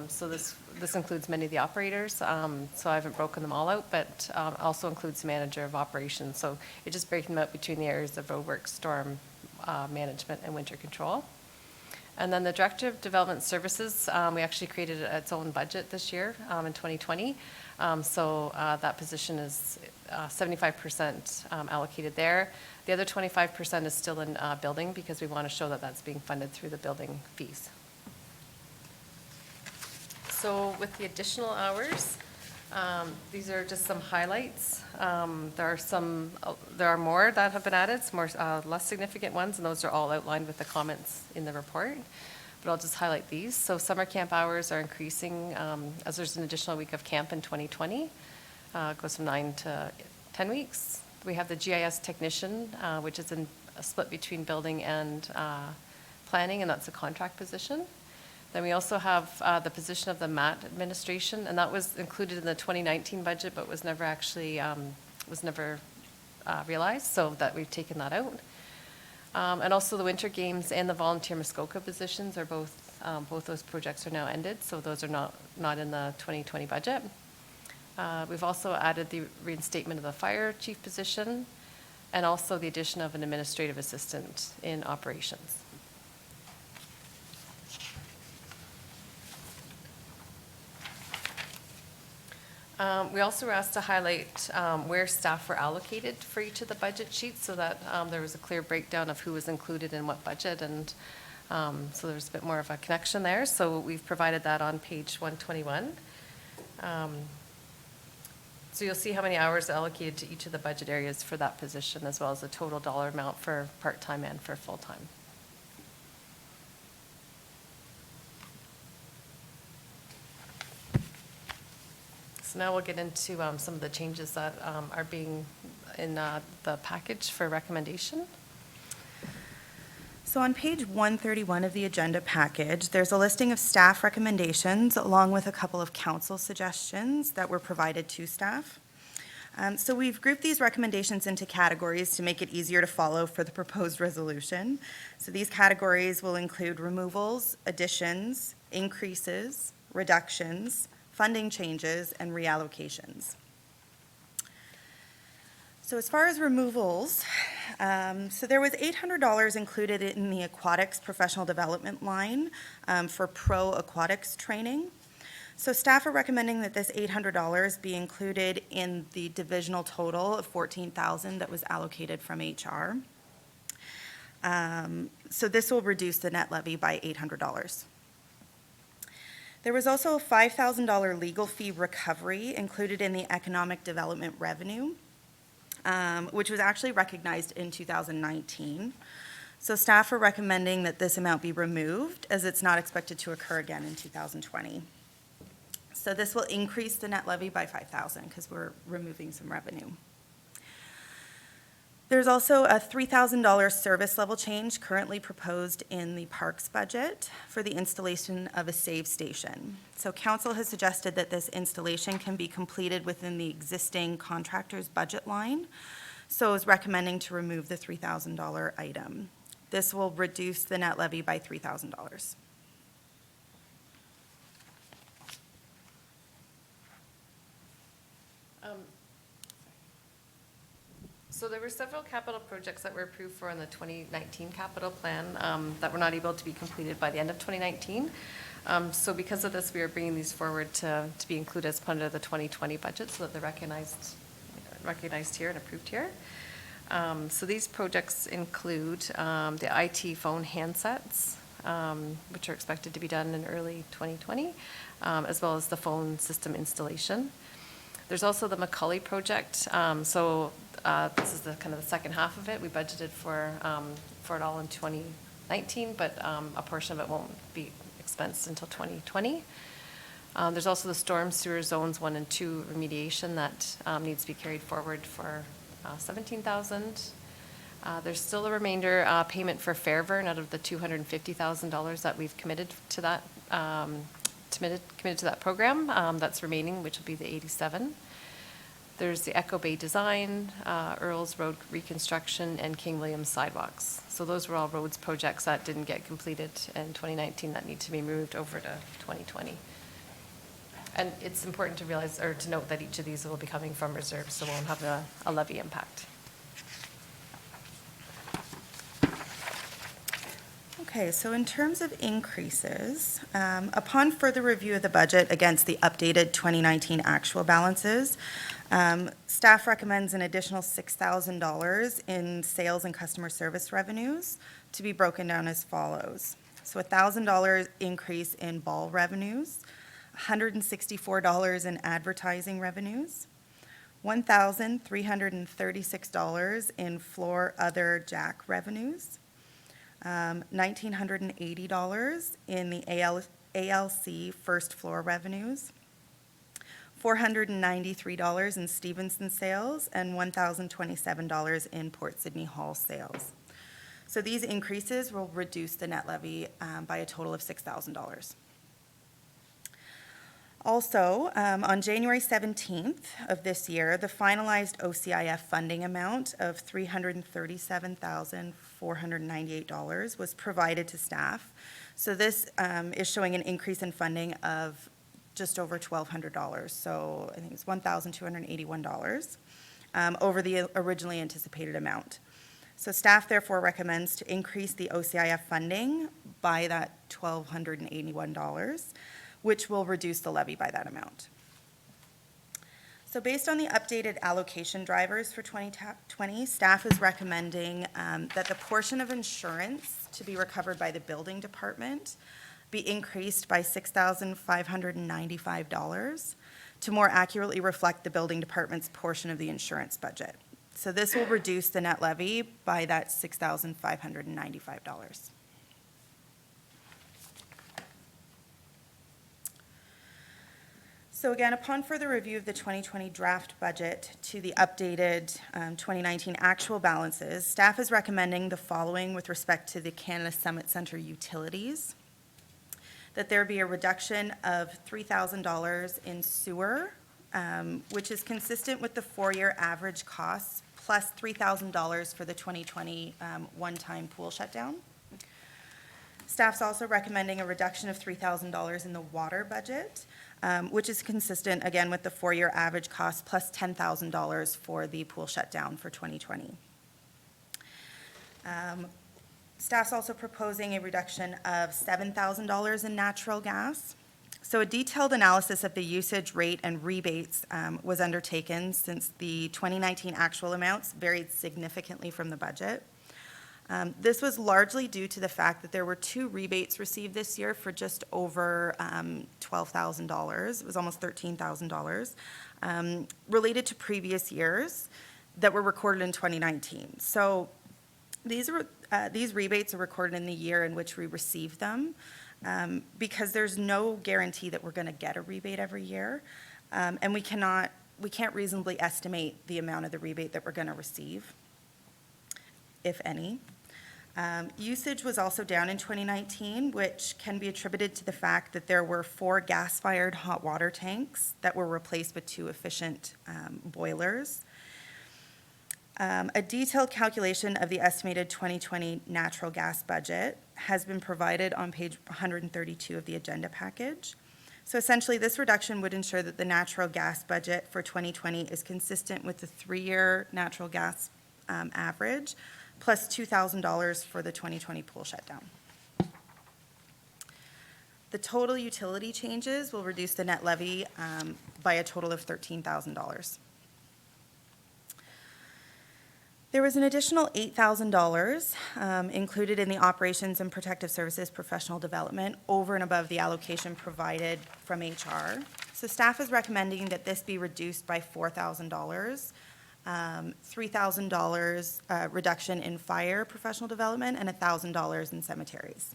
So this includes many of the operators, so I haven't broken them all out, but also includes the manager of operations. So it's just breaking them out between the areas of roadwork, storm management, and winter control. And then the Director of Development Services, we actually created its own budget this year in 2020. So that position is 75% allocated there. The other 25% is still in building because we want to show that that's being funded through the building fees. So with the additional hours, these are just some highlights. There are more that have been added, some more less significant ones, and those are all outlined with the comments in the report. But I'll just highlight these. So summer camp hours are increasing as there's an additional week of camp in 2020. It goes from 9 to 10 weeks. We have the GIS technician, which is a split between building and planning, and that's a contract position. Then we also have the position of the MAT administration, and that was included in the 2019 budget, but was never actually realized, so that we've taken that out. And also the winter games and the volunteer Muskoka positions are both those projects are now ended, so those are not in the 2020 budget. We've also added the reinstatement of the fire chief position, and also the addition of an administrative assistant in operations. We also were asked to highlight where staff were allocated for each of the budget sheets so that there was a clear breakdown of who was included in what budget, and so there's a bit more of a connection there. So we've provided that on page 121. So you'll see how many hours allocated to each of the budget areas for that position, as well as the total dollar amount for part-time and for full-time. So now we'll get into some of the changes that are being in the package for recommendation. So on page 131 of the agenda package, there's a listing of staff recommendations along with a couple of council suggestions that were provided to staff. So we've grouped these recommendations into categories to make it easier to follow for the proposed resolution. So these categories will include removals, additions, increases, reductions, funding changes, and reallocations. So as far as removals, so there was $800 included in the aquatics professional development line for pro aquatics training. So staff are recommending that this $800 be included in the divisional total of $14,000 that was allocated from HR. So this will reduce the net levy by $800. There was also a $5,000 legal fee recovery included in the economic development revenue, which was actually recognized in 2019. So staff are recommending that this amount be removed as it's not expected to occur again in 2020. So this will increase the net levy by $5,000 because we're removing some revenue. There's also a $3,000 service level change currently proposed in the parks budget for the installation of a save station. So council has suggested that this installation can be completed within the existing contractor's budget line. So is recommending to remove the $3,000 item. This will reduce the net levy by $3,000. So there were several capital projects that were approved for in the 2019 capital plan that were not able to be completed by the end of 2019. So because of this, we are bringing these forward to be included as part of the 2020 budget so that they're recognized here and approved here. So these projects include the IT phone handsets, which are expected to be done in early 2020, as well as the phone system installation. There's also the Macaulay project. This is the kind of the second half of it. We budgeted for it all in 2019, but a portion of it won't be expensed until 2020. There's also the storm sewer zones 1 and 2 remediation that needs to be carried forward for $17,000. There's still a remainder payment for Fairburn out of the $250,000 that we've committed to that committed to that program. That's remaining, which will be the 87. There's the Echo Bay design, Earls Road reconstruction, and King William sidewalks. So those were all roads projects that didn't get completed in 2019 that need to be moved over to 2020. And it's important to realize, or to note, that each of these will be coming from reserves, so won't have a levy impact. Okay, so in terms of increases, upon further review of the budget against the updated 2019 actual balances, staff recommends an additional $6,000 in sales and customer service revenues to be broken down as follows. So $1,000 increase in ball revenues, $164 in advertising revenues, $1,336 in floor other jack revenues, $1,980 in the ALC first floor revenues, $493 in Stevenson sales, and $1,027 in Port Sydney Hall sales. So these increases will reduce the net levy by a total of $6,000. Also, on January 17th of this year, the finalized OCIF funding amount of $337,498 was provided to staff. So this is showing an increase in funding of just over $1,200. So I think it's $1,281 over the originally anticipated amount. So staff therefore recommends to increase the OCIF funding by that $1,281, which will reduce the levy by that amount. So based on the updated allocation drivers for 2020, staff is recommending that the portion of insurance to be recovered by the building department be increased by $6,595 to more accurately reflect the building department's portion of the insurance budget. So this will reduce the net levy by that $6,595. So again, upon further review of the 2020 draft budget to the updated 2019 actual balances, staff is recommending the following with respect to the Canada Summit Centre utilities. That there be a reduction of $3,000 in sewer, which is consistent with the 4-year average costs, plus $3,000 for the 2020 one-time pool shutdown. Staff's also recommending a reduction of $3,000 in the water budget, which is consistent, again, with the four-year average cost plus $10,000 for the pool shutdown for 2020. Staff's also proposing a reduction of $7,000 in natural gas. So a detailed analysis of the usage rate and rebates was undertaken since the 2019 actual amounts varied significantly from the budget. This was largely due to the fact that there were two rebates received this year for just over $12,000. It was almost $13,000 related to previous years that were recorded in 2019. So these rebates are recorded in the year in which we received them because there's no guarantee that we're going to get a rebate every year, and we can't reasonably estimate the amount of the rebate that we're going to receive, if any. Usage was also down in 2019, which can be attributed to the fact that there were 4 gas-fired hot water tanks that were replaced with 2 efficient boilers. A detailed calculation of the estimated 2020 natural gas budget has been provided on page 132 of the agenda package. So essentially, this reduction would ensure that the natural gas budget for 2020 is consistent with the 3-year natural gas average, plus $2,000 for the 2020 pool shutdown. The total utility changes will reduce the net levy by a total of $13,000. There was an additional $8,000 included in the Operations and Protective Services Professional Development over and above the allocation provided from HR. So staff is recommending that this be reduced by $4,000. $3,000 reduction in fire professional development and $1,000 in cemeteries.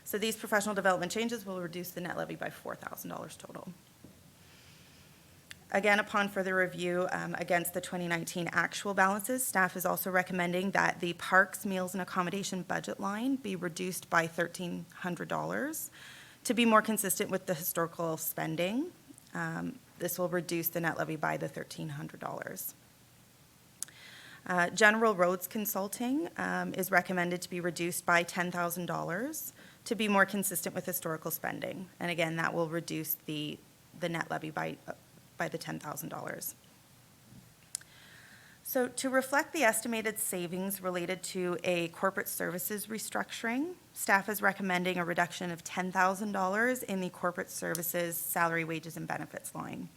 So these professional development changes will reduce the net levy by $4,000 total. Again, upon further review against the 2019 actual balances, staff is also recommending that the Parks, Meals, and Accommodation budget line be reduced by $1,300 to be more consistent with the historical spending. This will reduce the net levy by the $1,300. General roads consulting is recommended to be reduced by $10,000 to be more consistent with historical spending. And again, that will reduce the net levy by the $10,000. So to reflect the estimated savings related to a corporate services restructuring, staff is recommending a reduction of $10,000 in the corporate services salary, wages, and benefits line.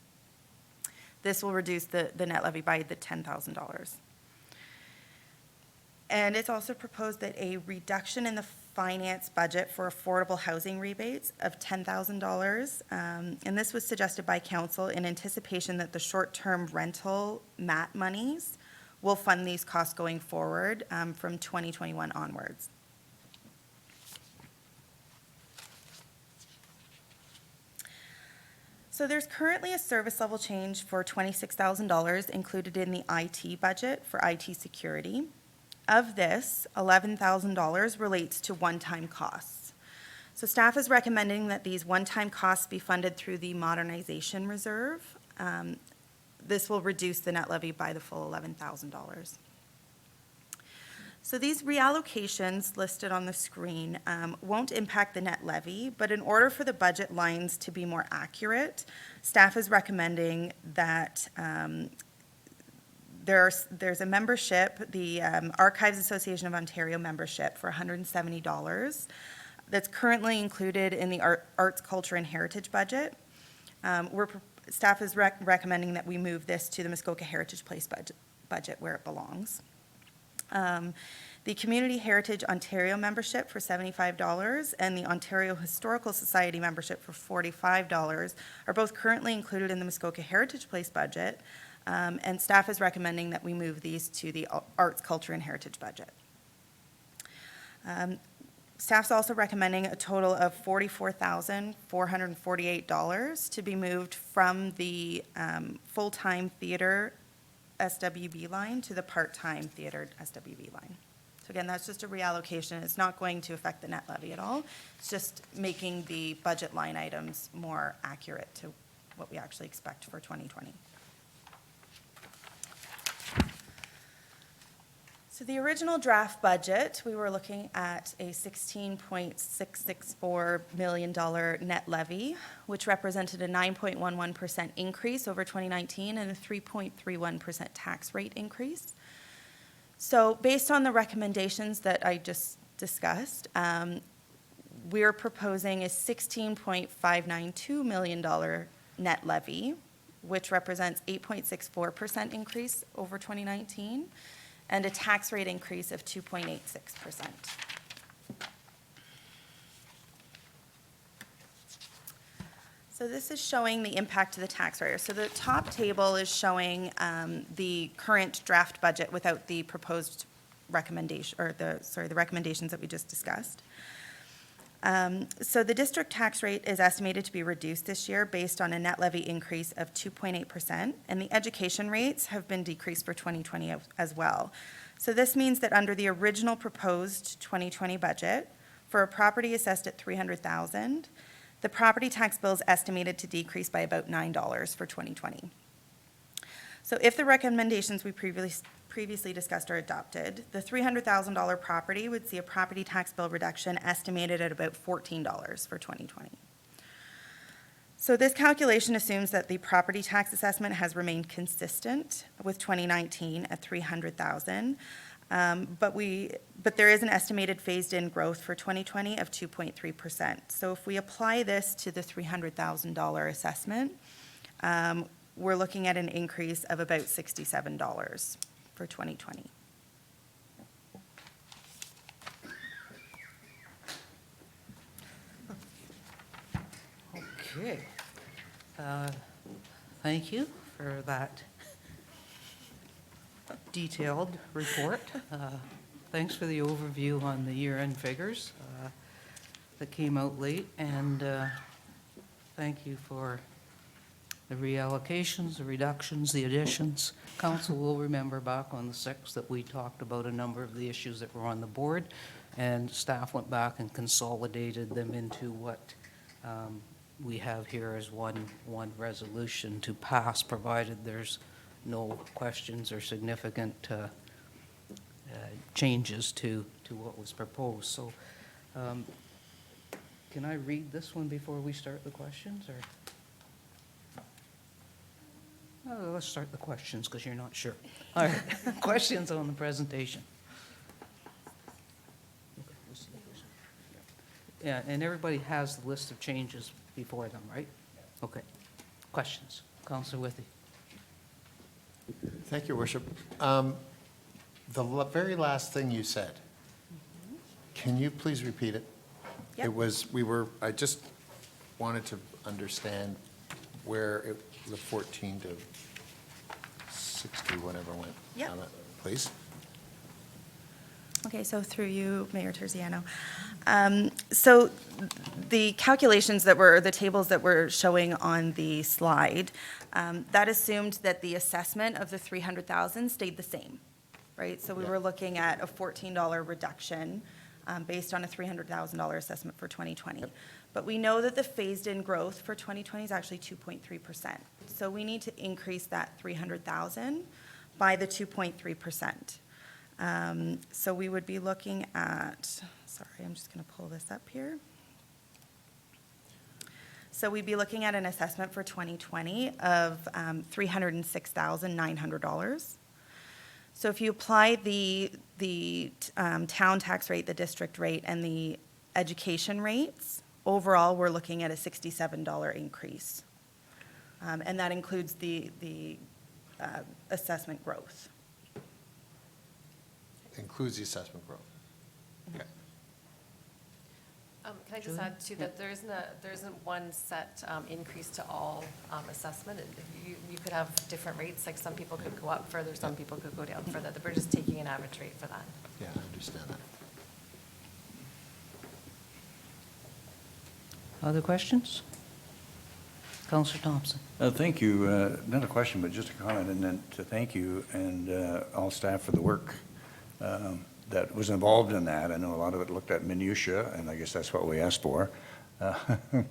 This will reduce the net levy by the $10,000. And it's also proposed that a reduction in the finance budget for affordable housing rebates of $10,000. And this was suggested by council in anticipation that the short-term rental MAT monies will fund these costs going forward from 2021 onwards. So there's currently a service level change for $26,000 included in the IT budget for IT security. Of this, $11,000 relates to one-time costs. So staff is recommending that these one-time costs be funded through the modernization reserve. This will reduce the net levy by the full $11,000. So these reallocations listed on the screen won't impact the net levy, but in order for the budget lines to be more accurate, staff is recommending that there's a membership, the Archives Association of Ontario membership for $170 that's currently included in the Arts, Culture, and Heritage budget. Staff is recommending that we move this to the Muskoka Heritage Place budget where it belongs. The Community Heritage Ontario membership for $75 and the Ontario Historical Society membership for $45 are both currently included in the Muskoka Heritage Place budget, and staff is recommending that we move these to the Arts, Culture, and Heritage budget. Staff's also recommending a total of $44,448 to be moved from the full-time theater SWB line to the part-time theater SWB line. So again, that's just a reallocation. It's not going to affect the net levy at all. It's just making the budget line items more accurate to what we actually expect for 2020. So the original draft budget, we were looking at a $16.664 million net levy, which represented a 9.11% increase over 2019 and a 3.31% tax rate increase. So based on the recommendations that I just discussed, we're proposing a $16.592 million net levy, which represents 8.64% increase over 2019, and a tax rate increase of 2.86%. So this is showing the impact to the taxpayer. So the top table is showing the current draft budget without the proposed recommendation, or the recommendations that we just discussed. So the district tax rate is estimated to be reduced this year based on a net levy increase of 2.8%, and the education rates have been decreased for 2020 as well. So this means that under the original proposed 2020 budget, for a property assessed at $300,000, the property tax bill is estimated to decrease by about $9 for 2020. So if the recommendations we previously discussed are adopted, the $300,000 property would see a property tax bill reduction estimated at about $14 for 2020. So this calculation assumes that the property tax assessment has remained consistent with 2019 at $300,000, but there is an estimated phased-in growth for 2020 of 2.3%. So if we apply this to the $300,000 assessment, we're looking at an increase of about $67 for 2020. Okay. Thank you for that detailed report. Thanks for the overview on the year-end figures that came out late, and thank you for the reallocations, the reductions, the additions. Council will remember back on the 6th that we talked about a number of the issues that were on the board, and staff went back and consolidated them into what we have here as one resolution to pass, provided there's no questions or significant changes to what was proposed. So can I read this one before we start the questions, or? Oh, let's start the questions, because you're not sure. All right, questions on the presentation? Yeah, and everybody has the list of changes before them, right? Okay. Questions? Councillor Withey. Thank you, Worship. Very last thing you said, can you please repeat it? Yep. It was, I just wanted to understand where the 14 to 60, whatever went. Yep. on it, please. Okay, so through you, Mayor Terziano. So the calculations that were, the tables that were showing on the slide, that assumed that the assessment of the 300,000 stayed the same, right? So we Yeah. were looking at a $14 reduction based on a $300,000 assessment for 2020. Yep. But we know that the phased-in growth for 2020 is actually 2.3%. So we need to increase that 300,000 by the 2.3%. So we would be looking at, sorry, I'm just going to pull this up here. So we'd be looking at an assessment for 2020 of $306,900. So if you apply the town tax rate, the district rate, and the education rates, overall, we're looking at a $67 increase. And that includes the assessment growth. Includes the assessment growth. Okay. Can I just add to that, there isn't one set increase to all assessment. You could have different rates, like some people could go up further, some people could go down further. We're just taking an average rate for that. Yeah, I understand that. Other questions? Councillor Thompson. Thank you. Not a question, but just a comment, and then to thank you and all staff for the work that was involved in that. I know a lot of it looked at minutia, and I guess that's what we asked for. And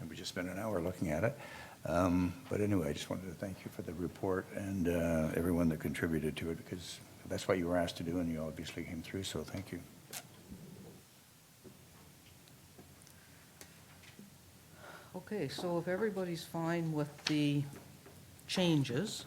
we just spent an hour looking at it. But anyway, I just wanted to thank you for the report and everyone that contributed to it, because That's what you were asked to do, and you obviously came through, so thank you. Okay, so if everybody's fine with the changes,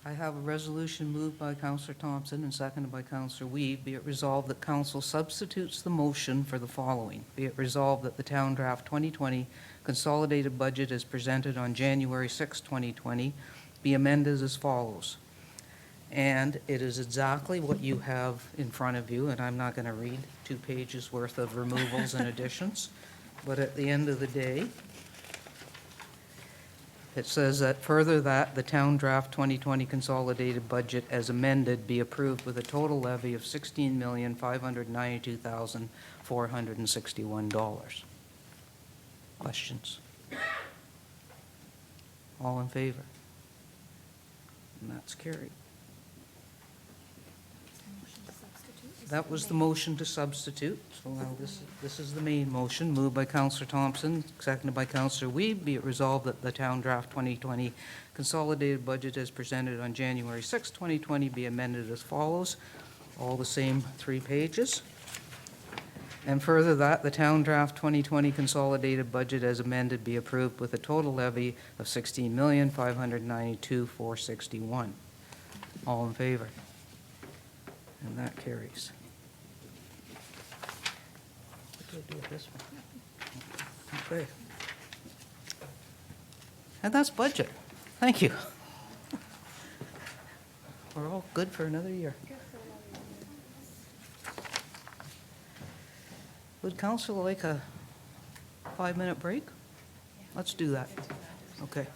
I have a resolution moved by Counselor Thompson and seconded by Counselor Weed. Be it resolved that council substitutes the motion for the following. Be it resolved that the town draft 2020 consolidated budget as presented on January 6, 2020 be amended as follows. And it is exactly what you have in front of you, and I'm not going to read 2 pages worth of removals and additions. But at the end of the day, it says that further that the town draft 2020 consolidated budget as amended be approved with a total levy of $16,592,461. Questions? All in favor? And that's carried. That was the motion to substitute. So now this is the main motion, moved by Counselor Thompson, seconded by Counselor Weed. Be it resolved that the town draft 2020 consolidated budget as presented on January 6, 2020 be amended as follows. All the same 3 pages. And further that the town draft 2020 consolidated budget as amended be approved with a total levy of $16,592,461. All in favor? And that carries. What do I do with this one? Okay. And that's budget. Thank you. We're all good for another year. Would council like a 5-minute break? Let's do that. Okay.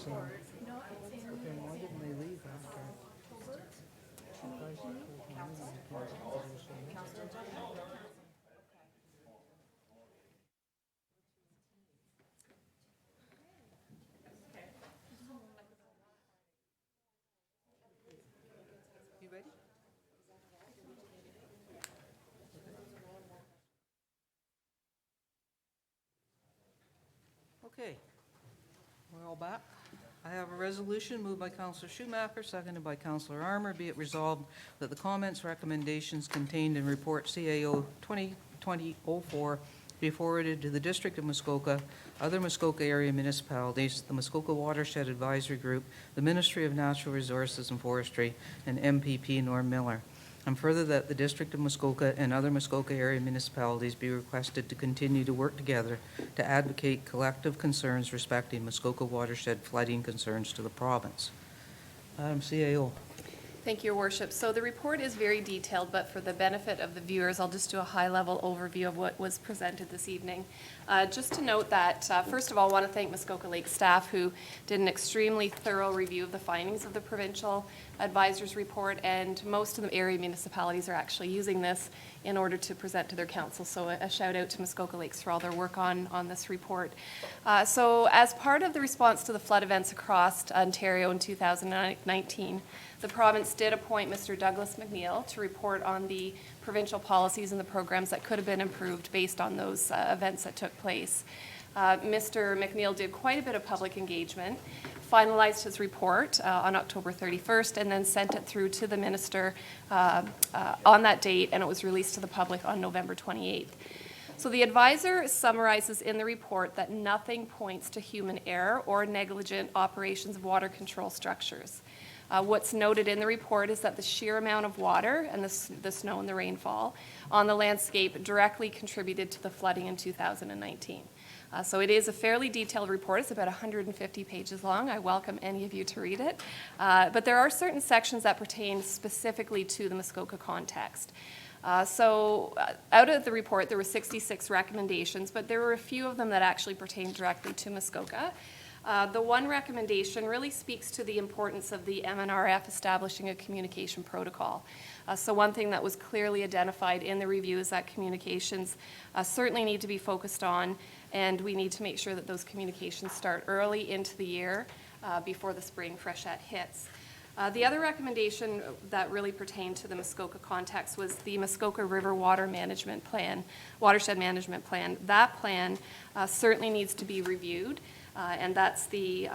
Then why didn't they leave after? You guys told me you can't do so. You ready? Okay, we're all back. I have a resolution moved by Councillor Schumacher, seconded by Councillor Armour. Be it resolved that the comments, recommendations contained in Report CAO 2020-04 be forwarded to the District of Muskoka, other Muskoka area municipalities, the Muskoka Watershed Advisory Group, the Ministry of Natural Resources and Forestry, and MPP Norm Miller. And further, that the District of Muskoka and other Muskoka area municipalities be requested to continue to work together to advocate collective concerns respecting Muskoka watershed flooding concerns to the province. Madam CAO. Thank you, Your Worship. So the report is very detailed, but for the benefit of the viewers, I'll just do a high-level overview of what was presented this evening. Just to note that, first of all, I want to thank Muskoka Lake staff who did an extremely thorough review of the findings of the provincial advisor's report, and most of the area municipalities are actually using this in order to present to their council. So a shout out to Muskoka Lakes for all their work on this report. So as part of the response to the flood events across Ontario in 2019, the province did appoint Mr. Douglas McNeil to report on the provincial policies and the programs that could have been improved based on those events that took place. Mr. McNeil did quite a bit of public engagement, finalized his report on October 31st, and then sent it through to the minister on that date, and it was released to the public on November 28th. So the advisor summarizes in the report that nothing points to human error or negligent operations of water control structures. What's noted in the report is that the sheer amount of water and the snow and the rainfall on the landscape directly contributed to the flooding in 2019. So it is a fairly detailed report. It's about 150 pages long. I welcome any of you to read it. But there are certain sections that pertain specifically to the Muskoka context. So out of the report, there were 66 recommendations, but there were a few of them that actually pertain directly to Muskoka. The one recommendation really speaks to the importance of the MNRF establishing a communication protocol. So one thing that was clearly identified in the review is that communications certainly need to be focused on, and we need to make sure that those communications start early into the year before the spring freshet hits. The other recommendation that really pertained to the Muskoka context was the Muskoka River Water Management Plan, Watershed Management Plan. That plan certainly needs to be reviewed. And that's the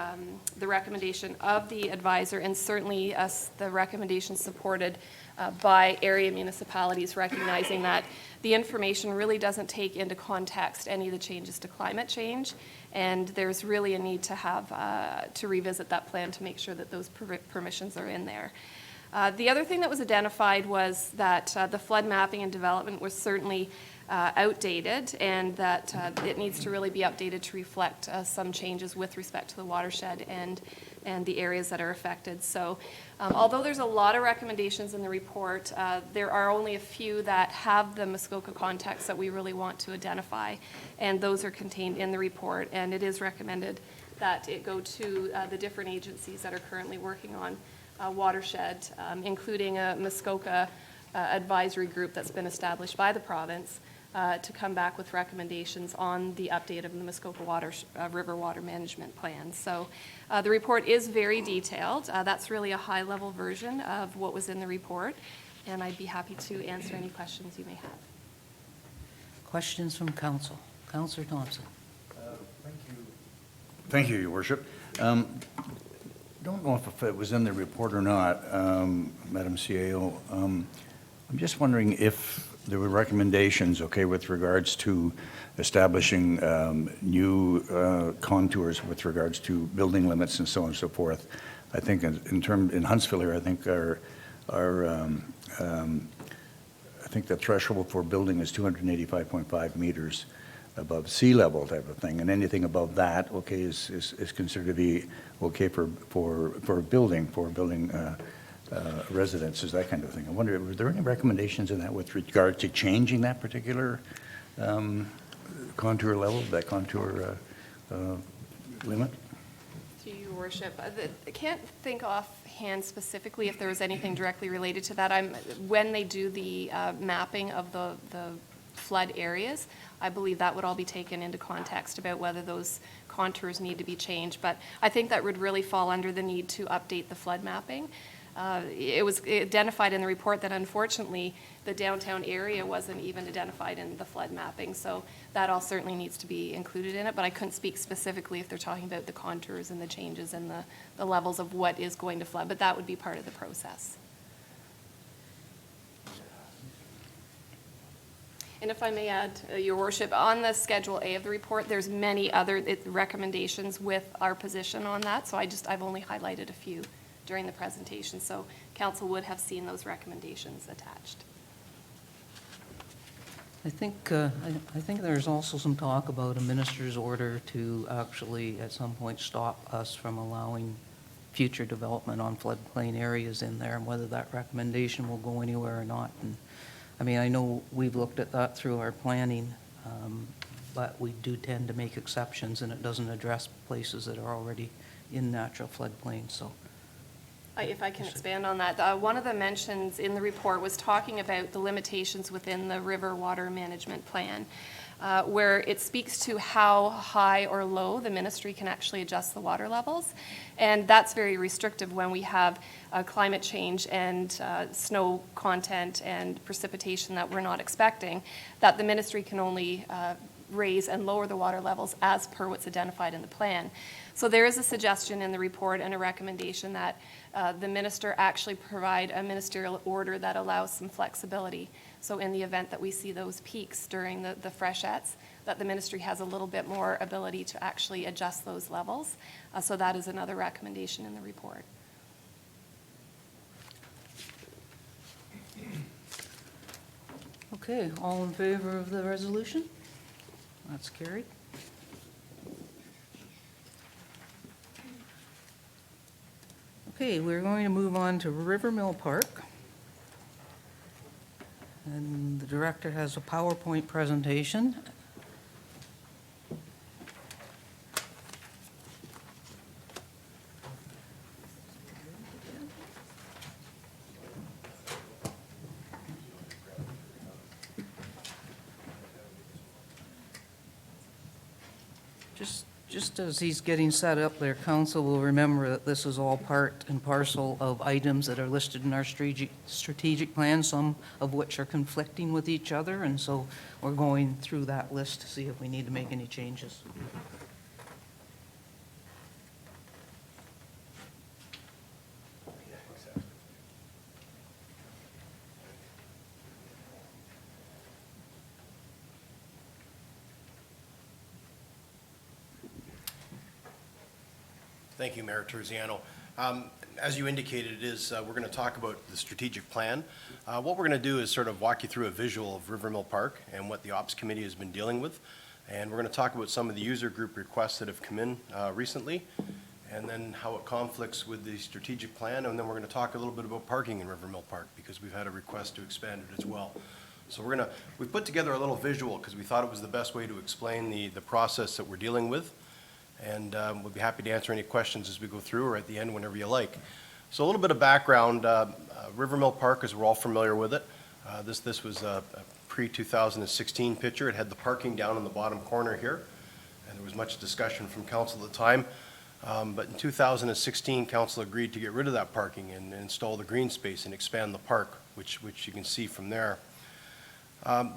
recommendation of the advisor, and certainly the recommendation supported by area municipalities, recognizing that the information really doesn't take into context any of the changes to climate change, and there's really a need to have to revisit that plan to make sure that those permissions are in there. The other thing that was identified was that the flood mapping and development was certainly outdated, and that it needs to really be updated to reflect some changes with respect to the watershed and the areas that are affected. So although there's a lot of recommendations in the report, there are only a few that have the Muskoka context that we really want to identify, and those are contained in the report, and it is recommended that it go to the different agencies that are currently working on watershed, including a Muskoka advisory group that's been established by the province to come back with recommendations on the update of the Muskoka River Water Management Plan. So the report is very detailed. That's really a high-level version of what was in the report, and I'd be happy to answer any questions you may have. Questions from council. Councillor Thompson. Thank you, Your Worship. Don't know if it was in the report or not, Madam CAO. I'm just wondering if there were recommendations, okay, with regards to establishing new contours with regards to building limits and so on and so forth. I think in Huntsville here, I think I think the threshold for building is 285.5 meters above sea level type of thing, and anything above that, okay, is considered to be okay for building residences, that kind of thing. I wonder, were there any recommendations in that with regard to changing that particular contour level, that contour limit? To Your Worship. I can't think offhand specifically if there was anything directly related to that. When they do the mapping of the flood areas, I believe that would all be taken into context about whether those contours need to be changed. But I think that would really fall under the need to update the flood mapping. It was identified in the report that unfortunately the downtown area wasn't even identified in the flood mapping, so that all certainly needs to be included in it, but I couldn't speak specifically if they're talking about the contours and the changes and the levels of what is going to flood, but that would be part of the process. And if I may add, Your Worship, on the Schedule A of the report, there's many other recommendations with our position on that, so I've only highlighted a few during the presentation, so council would have seen those recommendations attached. I think there's also some talk about a minister's order to actually, at some point, stop us from allowing future development on floodplain areas in there, and whether that recommendation will go anywhere or not. And I mean, I know we've looked at that through our planning, but we do tend to make exceptions, and it doesn't address places that are already in natural floodplains, so. If I can expand on that, one of the mentions in the report was talking about the limitations within the river water management plan, where it speaks to how high or low the ministry can actually adjust the water levels. And that's very restrictive when we have climate change and snow content and precipitation that we're not expecting, that the ministry can only raise and lower the water levels as per what's identified in the plan. So there is a suggestion in the report and a recommendation that the minister actually provide a ministerial order that allows some flexibility. So in the event that we see those peaks during the freshets, that the ministry has a little bit more ability to actually adjust those levels. So that is another recommendation in the report. Okay, all in favor of the resolution? That's carried. Okay, we're going to move on to River Mill Park. And the director has a PowerPoint presentation. Just as he's getting set up there, council will remember that this is all part and parcel of items that are listed in our strategic plan, some of which are conflicting with each other, and so we're going through that list to see if we need to make any changes. Thank you, Mayor Terziano. As you indicated, we're going to talk about the strategic plan. What we're going to do is sort of walk you through a visual of River Mill Park and what the Ops Committee has been dealing with. And we're going to talk about some of the user group requests that have come in recently, and then how it conflicts with the strategic plan. And then we're going to talk a little bit about parking in River Mill Park, because we've had a request to expand it as well. So we've put together a little visual because we thought it was the best way to explain the process that we're dealing with. And we'll be happy to answer any questions as we go through, or at the end, whenever you like. So a little bit of background. River Mill Park, as we're all familiar with it, this was a pre-2016 picture. It had the parking down in the bottom corner here, and there was much discussion from council at the time. But in 2016, council agreed to get rid of that parking and install the green space and expand the park, which you can see from there.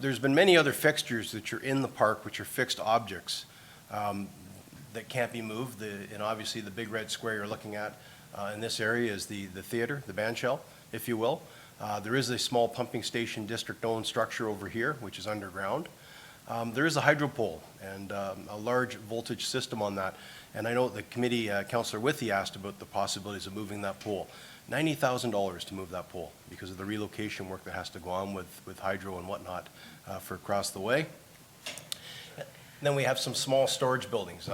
There's been many other fixtures that are in the park, which are fixed objects that can't be moved. And obviously the big red square you're looking at in this area is the theater, the band shell, if you will. There is a small pumping station district-owned structure over here, which is underground. There is a hydro pole and a large voltage system on that. And I know the committee, Councillor Withey asked about the possibilities of moving that pole. $90,000 to move that pole because of the relocation work that has to go on with hydro and whatnot for across the way. Then we have some small storage buildings.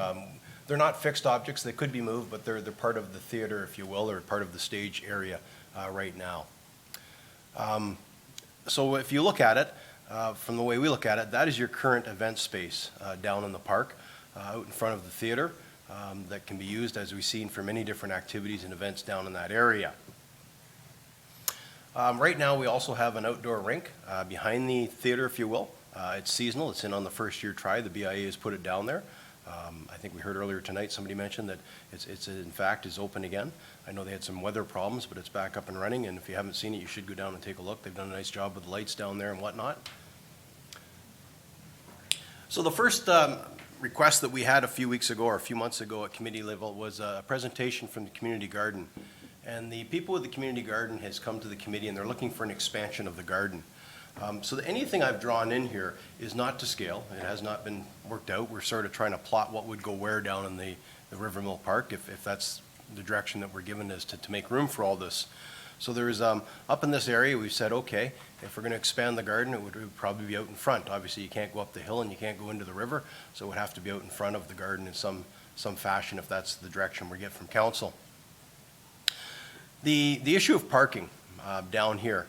They're not fixed objects. They could be moved, but they're part of the theater, if you will, or part of the stage area right now. So if you look at it, from the way we look at it, that is your current event space down in the park, out in front of the theater. that can be used, as we've seen, for many different activities and events down in that area. Right now, we also have an outdoor rink behind the theater, if you will. It's seasonal. It's in on the first-year try. The BIA has put it down there. I think we heard earlier tonight, somebody mentioned that it's in fact is open again. I know they had some weather problems, but it's back up and running, and if you haven't seen it, you should go down and take a look. They've done a nice job with the lights down there and whatnot. So the first request that we had a few weeks ago or a few months ago at committee level was a presentation from the community garden. And the people with the community garden has come to the committee, and they're looking for an expansion of the garden. So anything I've drawn in here is not to scale. It has not been worked out. We're sort of trying to plot what would go where down in the River Mill Park, if that's the direction that we're given, is to make room for all this. So there is, up in this area, we've said, okay, if we're going to expand the garden, it would probably be out in front. Obviously, you can't go up the hill and you can't go into the river, so it would have to be out in front of the garden in some fashion if that's the direction we get from council. The issue of parking down here,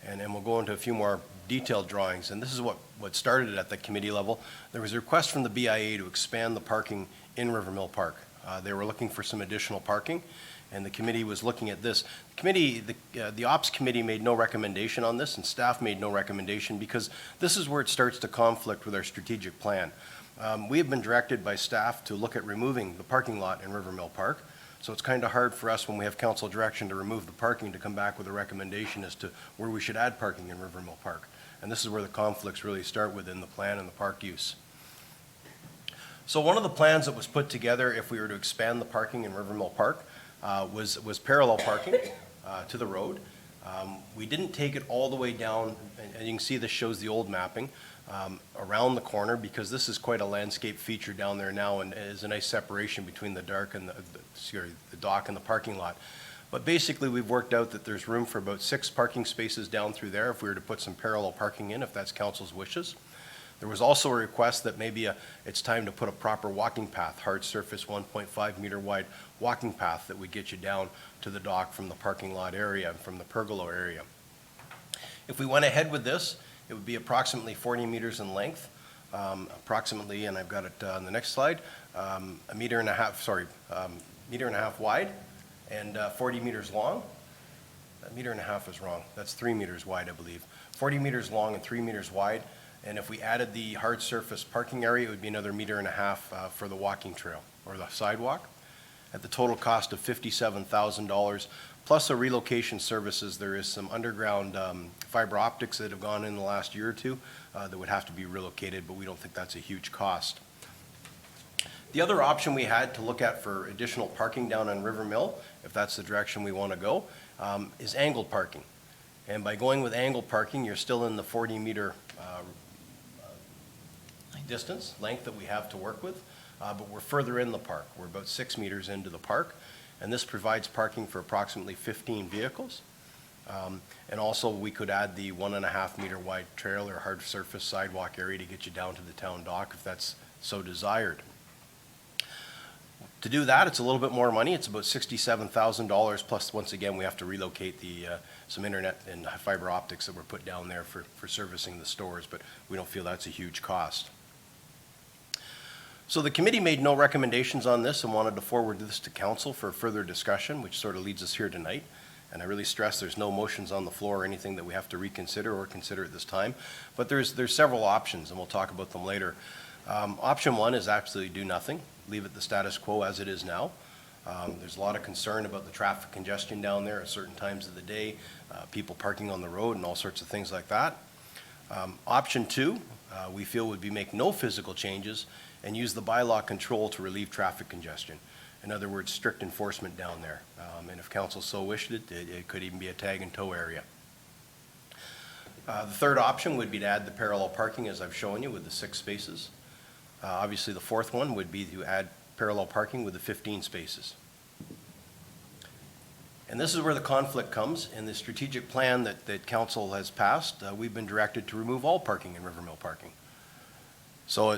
and we'll go into a few more detailed drawings, and this is what started at the committee level. There was a request from the BIA to expand the parking in River Mill Park. They were looking for some additional parking, and the committee was looking at this. The Ops Committee made no recommendation on this, and staff made no recommendation, because this is where it starts to conflict with our strategic plan. We have been directed by staff to look at removing the parking lot in River Mill Park. So it's kind of hard for us when we have council direction to remove the parking to come back with a recommendation as to where we should add parking in River Mill Park. And this is where the conflicts really start within the plan and the park use. So one of the plans that was put together if we were to expand the parking in River Mill Park was parallel parking to the road. We didn't take it all the way down, and you can see this shows the old mapping, around the corner, because this is quite a landscape feature down there now, and is a nice separation between the dock and the parking lot. But basically, we've worked out that there's room for about 6 parking spaces down through there if we were to put some parallel parking in, if that's council's wishes. There was also a request that maybe it's time to put a proper walking path, hard surface 1.5 meter wide walking path that would get you down to the dock from the parking lot area, from the pergola area. If we went ahead with this, it would be approximately 40 meters in length, approximately, and I've got it on the next slide, meter and a half wide, and 40 meters long. That meter and a half is wrong. That's 3 meters wide, I believe. 40 meters long and 3 meters wide. And if we added the hard surface parking area, it would be another meter and a half for the walking trail or the sidewalk, at the total cost of $57,000. Plus the relocation services. There is some underground fiber optics that have gone in the last year or two that would have to be relocated, but we don't think that's a huge cost. The other option we had to look at for additional parking down on River Mill, if that's the direction we want to go, is angled parking. And by going with angled parking, you're still in the 40-meter length that we have to work with, but we're further in the park. We're about 6 meters into the park. And this provides parking for approximately 15 vehicles. And also, we could add the 1.5 meter wide trail or hard surface sidewalk area to get you down to the town dock if that's so desired. To do that, it's a little bit more money. It's about $67,000, plus, once again, we have to relocate some internet and fiber optics that were put down there for servicing the stores, but we don't feel that's a huge cost. So the committee made no recommendations on this and wanted to forward this to council for further discussion, which sort of leads us here tonight. And I really stress there's no motions on the floor or anything that we have to reconsider or consider at this time. But there's several options, and we'll talk about them later. Option 1 is absolutely do nothing, leave it the status quo as it is now. There's a lot of concern about the traffic congestion down there at certain times of the day, people parking on the road and all sorts of things like that. Option 2, we feel would be make no physical changes and use the bylaw control to relieve traffic congestion. In other words, strict enforcement down there. And if council so wished it could even be a tag and tow area. The third option would be to add the parallel parking, as I've shown you, with the 6 spaces. Obviously, the fourth one would be to add parallel parking with the 15 spaces. And this is where the conflict comes. In the strategic plan that council has passed, we've been directed to remove all parking in River Mill parking. So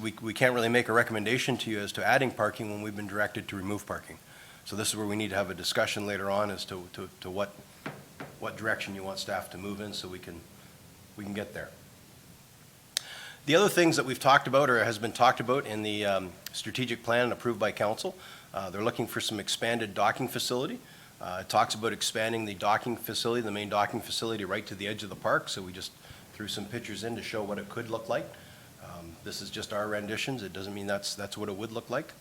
we can't really make a recommendation to you as to adding parking when we've been directed to remove parking. So this is where we need to have a discussion later on as to what direction you want staff to move in so we can get there. The other things that we've talked about or has been talked about in the strategic plan approved by council, they're looking for some expanded docking facility. It talks about expanding the docking facility, the main docking facility, right to the edge of the park. So we just threw some pictures in to show what it could look like. This is just our renditions. It doesn't mean that's what it would look like.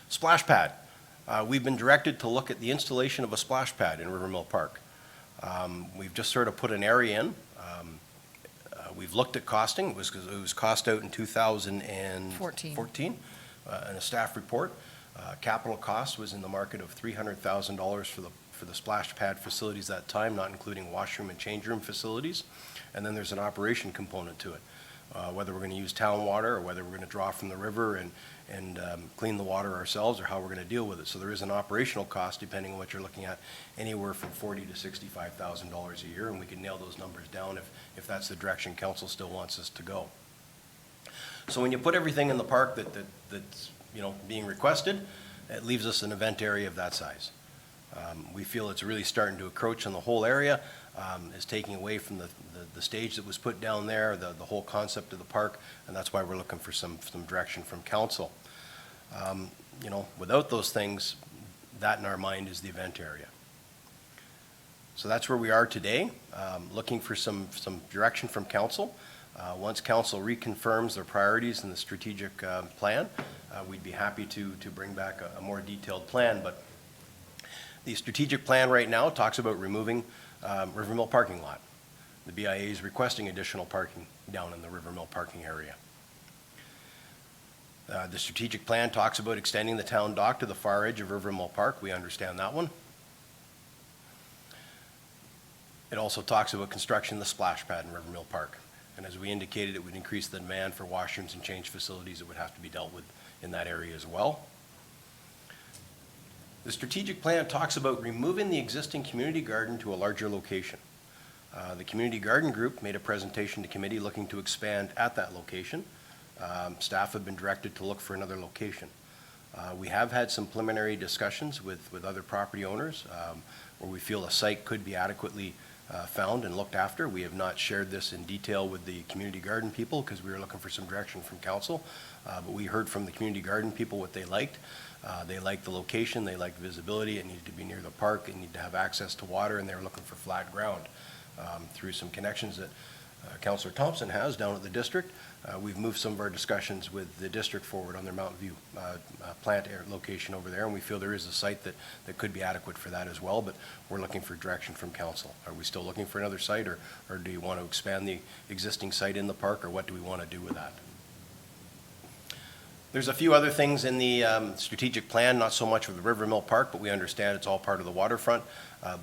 Splash pad. We've been directed to look at the installation of a splash pad in River Mill Park. We've just sort of put an area in. We've looked at costing. It was cost out in 2014 in a staff report. Capital cost was in the market of $300,000 for the splash pad facilities at that time, not including washroom and change room facilities. And then there's an operation component to it, whether we're going to use town water or whether we're going to draw from the river and clean the water ourselves, or how we're going to deal with it. So there is an operational cost, depending on what you're looking at, anywhere from $40,000 to $65,000 a year, and we can nail those numbers down if that's the direction council still wants us to go. So when you put everything in the park that's being requested, it leaves us an event area of that size. We feel it's really starting to encroach on the whole area, is taking away from the stage that was put down there, the whole concept of the park, and that's why we're looking for some direction from council. Without those things, that in our mind is the event area. So that's where we are today, looking for some direction from council. Once council reconfirms their priorities in the strategic plan, we'd be happy to bring back a more detailed plan. But the strategic plan right now talks about removing River Mill parking lot. The BIA is requesting additional parking down in the River Mill parking area. The strategic plan talks about extending the town dock to the far edge of River Mill Park. We understand that one. It also talks about construction of the splash pad in River Mill Park. And as we indicated, it would increase the demand for washrooms and change facilities that would have to be dealt with in that area as well. The strategic plan talks about removing the existing community garden to a larger location. The community garden group made a presentation to committee looking to expand at that location. Staff have been directed to look for another location. We have had some preliminary discussions with other property owners where we feel a site could be adequately found and looked after. We have not shared this in detail with the community garden people because we were looking for some direction from council. But we heard from the community garden people what they liked. They liked the location, they liked visibility, it needed to be near the park, it needed to have access to water, and they were looking for flat ground. Through some connections that Councillor Thompson has down at the district, we've moved some of our discussions with the district forward on their Mountain View plant location over there, and we feel there is a site that could be adequate for that as well, but we're looking for direction from council. Are we still looking for another site, or do you want to expand the existing site in the park, or what do we want to do with that? There's a few other things in the strategic plan, not so much with the River Mill Park, but we understand it's all part of the waterfront.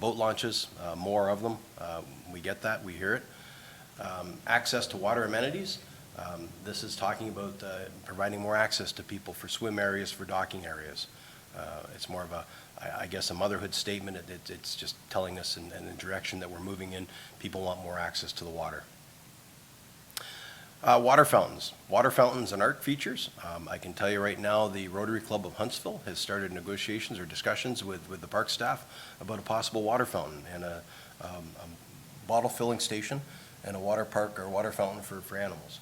Boat launches, more of them. We get that, we hear it. Access to water amenities. This is talking about providing more access to people for swim areas, for docking areas. It's more of a motherhood statement. It's just telling us in the direction that we're moving in. People want more access to the water. Water fountains. Water fountains and art features. I can tell you right now, the Rotary Club of Huntsville has started negotiations or discussions with the park staff about a possible water fountain and a bottle filling station and a water park or water fountain for animals.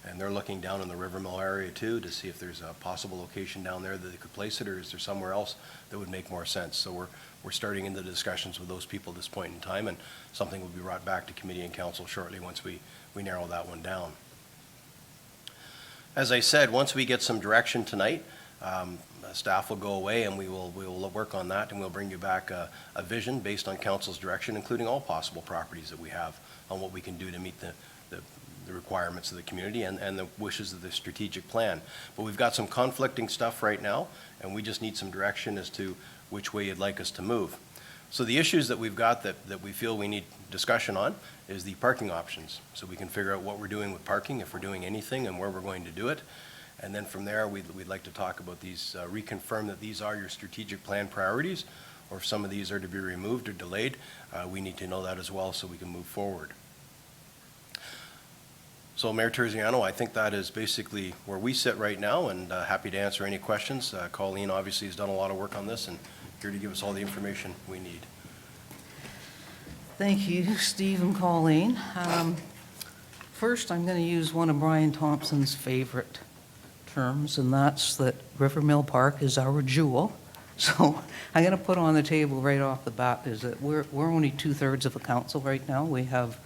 And they're looking down in the River Mill area too to see if there's a possible location down there that they could place it, or is there somewhere else that would make more sense. So we're starting into the discussions with those people at this point in time, and something will be brought back to committee and council shortly once we narrow that one down. As I said, once we get some direction tonight, staff will go away and we will work on that, and we'll bring you back a vision based on council's direction, including all possible properties that we have on what we can do to meet the requirements of the community and the wishes of the strategic plan. But we've got some conflicting stuff right now, and we just need some direction as to which way you'd like us to move. So the issues that we've got that we feel we need discussion on is the parking options. So we can figure out what we're doing with parking, if we're doing anything, and where we're going to do it. And then from there, we'd like to talk about these, reconfirm that these are your strategic plan priorities, or if some of these are to be removed or delayed, we need to know that as well so we can move forward. So Mayor Terziano, I think that is basically where we sit right now, and happy to answer any questions. Colleen obviously has done a lot of work on this and here to give us all the information we need. Thank you, Steve and Colleen. First, I'm going to use one of Brian Thompson's favorite terms, and that's that River Mill Park is our jewel. So I'm going to put on the table right off the bat is that we're only two-thirds of a council right now. We have,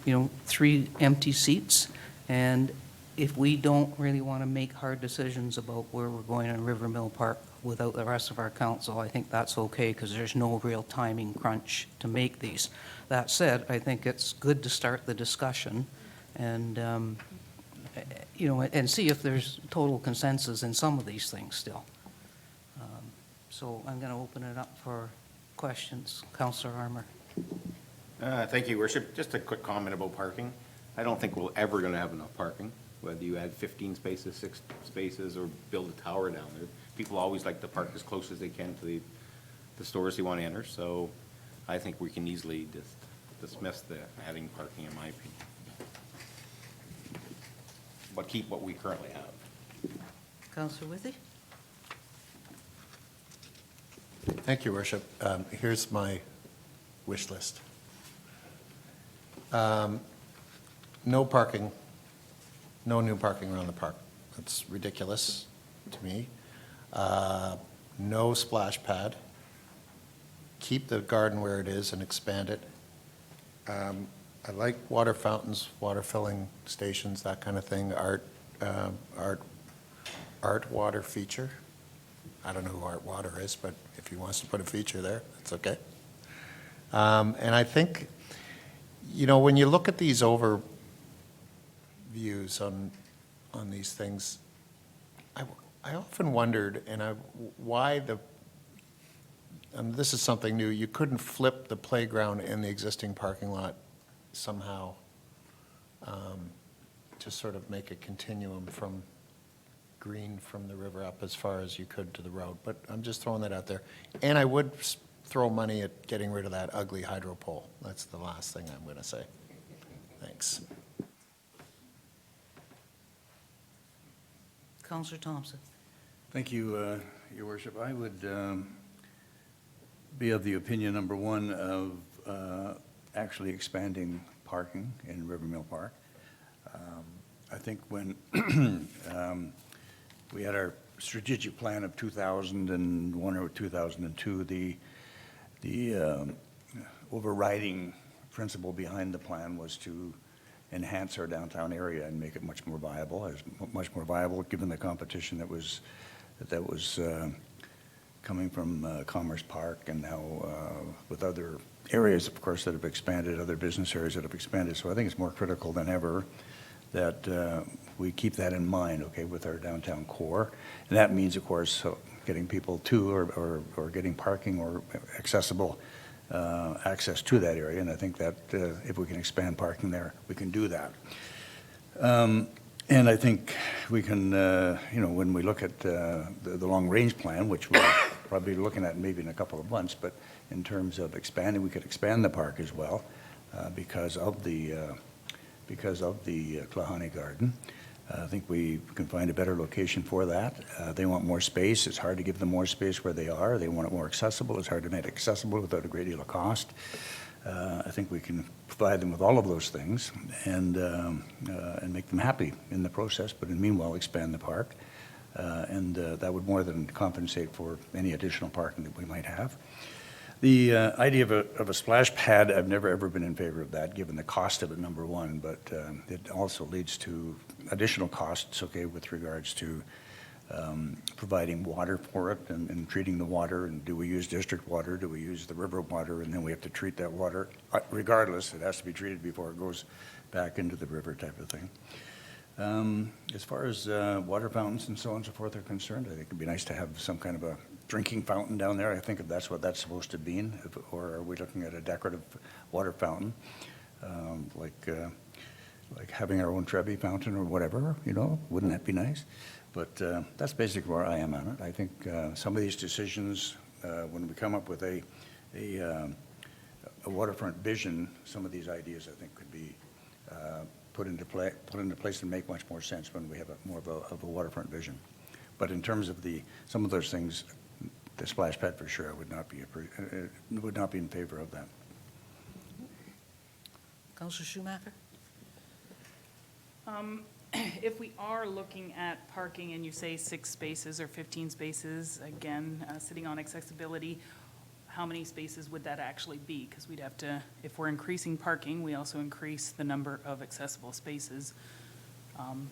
3 empty seats, and if we don't really want to make hard decisions about where we're going in River Mill Park without the rest of our council, I think that's okay, because there's no real timing crunch to make these. That said, I think it's good to start the discussion and, and see if there's total consensus in some of these things still. So I'm going to open it up for questions. Councillor Armour. Thank you, Worship. Just a quick comment about parking. I don't think we're ever going to have enough parking, whether you add 15 spaces, 6 spaces, or build a tower down there. People always like to park as close as they can to the stores they want to enter, so I think we can easily just dismiss the adding parking, in my opinion. But keep what we currently have. Councillor Withy. Thank you, Worship. Here's my wish list. No parking, no new parking around the park. That's ridiculous to me. No splash pad. Keep the garden where it is and expand it. I like water fountains, water filling stations, that kind of thing, art water feature. I don't know who Art Water is, but if he wants to put a feature there, that's okay. And I think, when you look at these overviews on these things, I often wondered, why and this is something new, you couldn't flip the playground in the existing parking lot somehow, to sort of make a continuum from green from the river up as far as you could to the road. But I'm just throwing that out there. And I would throw money at getting rid of that ugly hydro pole. That's the last thing I'm going to say. Thanks. Councillor Thompson. Thank you, Your Worship. I would be of the opinion, number one, of actually expanding parking in River Mill Park. I think when we had our strategic plan of 2001 or 2002, the overriding principle behind the plan was to enhance our downtown area and make it much more viable, given the competition that was coming from Commerce Park and now with other areas, of course, that have expanded, other business areas that have expanded. So I think it's more critical than ever that we keep that in mind, okay, with our downtown core. And that means, of course, getting people to or getting parking or accessible access to that area. And I think that if we can expand parking there, we can do that. And I think we can, when we look at the long-range plan, which we're probably looking at maybe in a couple of months, but in terms of expanding, we could expand the park as well because of the Klahani Garden. I think we can find a better location for that. They want more space. It's hard to give them more space where they are. They want it more accessible. It's hard to make it accessible without a great deal of cost. I think we can provide them with all of those things and make them happy in the process, but in the meanwhile expand the park. And that would more than compensate for any additional parking that we might have. The idea of a splash pad, I've never ever been in favor of that, given the cost of it, number one, but it also leads to additional costs, okay, with regards to providing water for it and treating the water, and do we use district water, do we use the river water, and then we have to treat that water. Regardless, it has to be treated before it goes back into the river type of thing. As far as water fountains and so on and so forth are concerned, I think it'd be nice to have some kind of a drinking fountain down there. I think if that's what that's supposed to be, or are we looking at a decorative water fountain, like having our own Trevi fountain or whatever, wouldn't that be nice? But that's basically where I am on it. I think some of these decisions, when we come up with a waterfront vision, some of these ideas I think could be put into place and make much more sense when we have more of a waterfront vision. But in terms of some of those things, the splash pad for sure would not be in favor of that. Councillor Schumacher. If we are looking at parking and you say 6 spaces or 15 spaces, again, sitting on accessibility, how many spaces would that actually be? Because we'd have to, if we're increasing parking, we also increase the number of accessible spaces.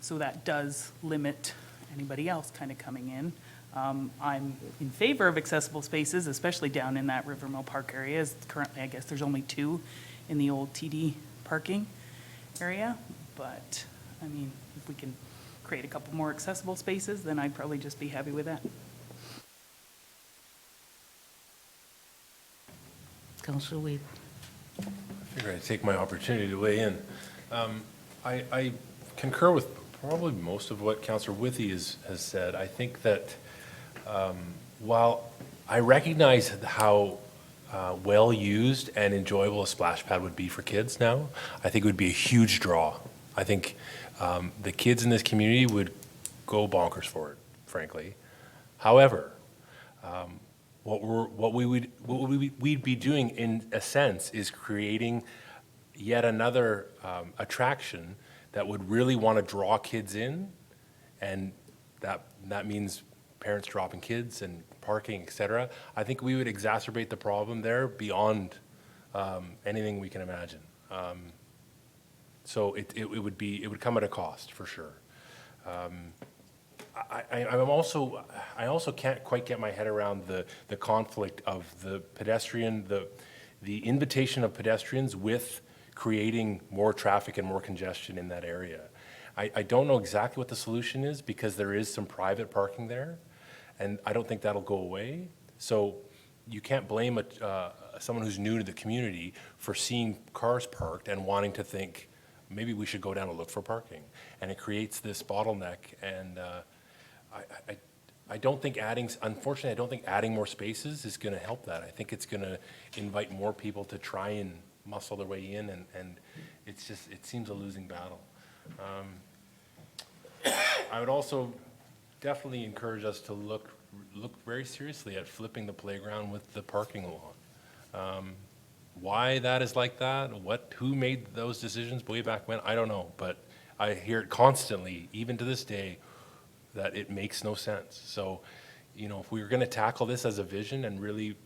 So that does limit anybody else kind of coming in. I'm in favor of accessible spaces, especially down in that River Mill Park area. Currently, I guess there's only 2 in the old TD parking area. But, I mean, if we can create a couple more accessible spaces, then I'd probably just be happy with that. Councillor Weed. I figure I'd take my opportunity to weigh in. I concur with probably most of what Councillor Withey has said. I think that while I recognize how well-used and enjoyable a splash pad would be for kids now, I think it would be a huge draw. I think the kids in this community would go bonkers for it, frankly. However, what we'd be doing in a sense is creating yet another attraction that would really want to draw kids in, and that means parents dropping kids and parking, et cetera. I think we would exacerbate the problem there beyond anything we can imagine. So it would come at a cost for sure. I also can't quite get my head around the conflict of the pedestrian, the invitation of pedestrians with creating more traffic and more congestion in that area. I don't know exactly what the solution is because there is some private parking there, and I don't think that'll go away. So you can't blame someone who's new to the community for seeing cars parked and wanting to think, maybe we should go down and look for parking. And it creates this bottleneck, and I don't think unfortunately, I don't think adding more spaces is going to help that. I think it's going to invite more people to try and muscle their way in, and it seems a losing battle. I would also definitely encourage us to look very seriously at flipping the playground with the parking lot. Why that is like that, who made those decisions way back when, I don't know, but I hear it constantly, even to this day, that it makes no sense. So, if we were going to tackle this as a vision and really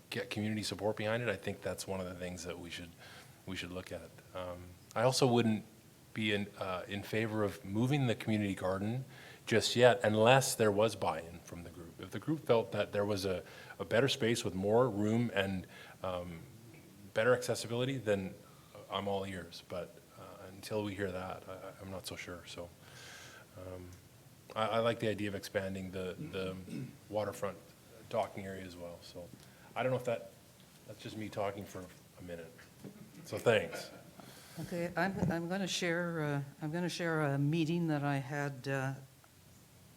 get community support behind it, I think that's one of the things that we should look at. I also wouldn't be in favor of moving the community garden just yet unless there was buy-in from the group. If the group felt that there was a better space with more room and better accessibility, then I'm all ears. But until we hear that, I'm not so sure. So I like the idea of expanding the waterfront docking area as well. So I don't know if that's just me talking for a minute. So thanks. Okay, I'm going to share a meeting that I had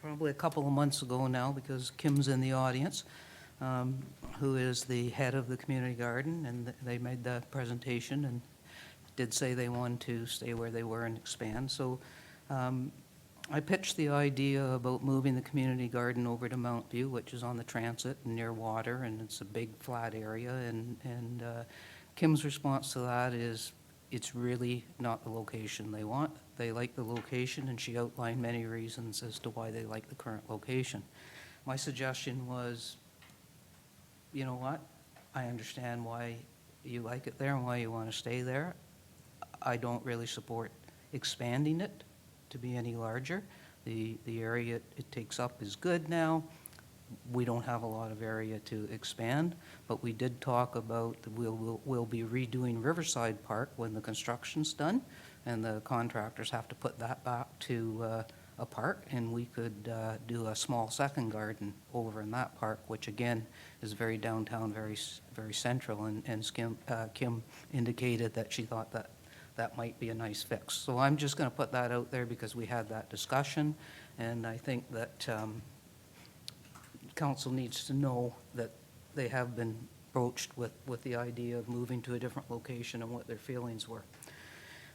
probably a couple of months ago now, because Kim's in the audience, who is the head of the community garden, and they made the presentation and did say they wanted to stay where they were and expand. So I pitched the idea about moving the community garden over to Mount View, which is on the transit and near water, and it's a big flat area. And Kim's response to that is, it's really not the location they want. They like the location, and she outlined many reasons as to why they like the current location. My suggestion was, you know what? I understand why you like it there and why you want to stay there. I don't really support expanding it to be any larger. The area it takes up is good now. We don't have a lot of area to expand, but we did talk about we'll be redoing Riverside Park when the construction's done, and the contractors have to put that back to a park, and we could do a small second garden over in that park, which again is very downtown, very central, and Kim indicated that she thought that might be a nice fix. So I'm just going to put that out there because we had that discussion, and I think that council needs to know that they have been broached with the idea of moving to a different location and what their feelings were.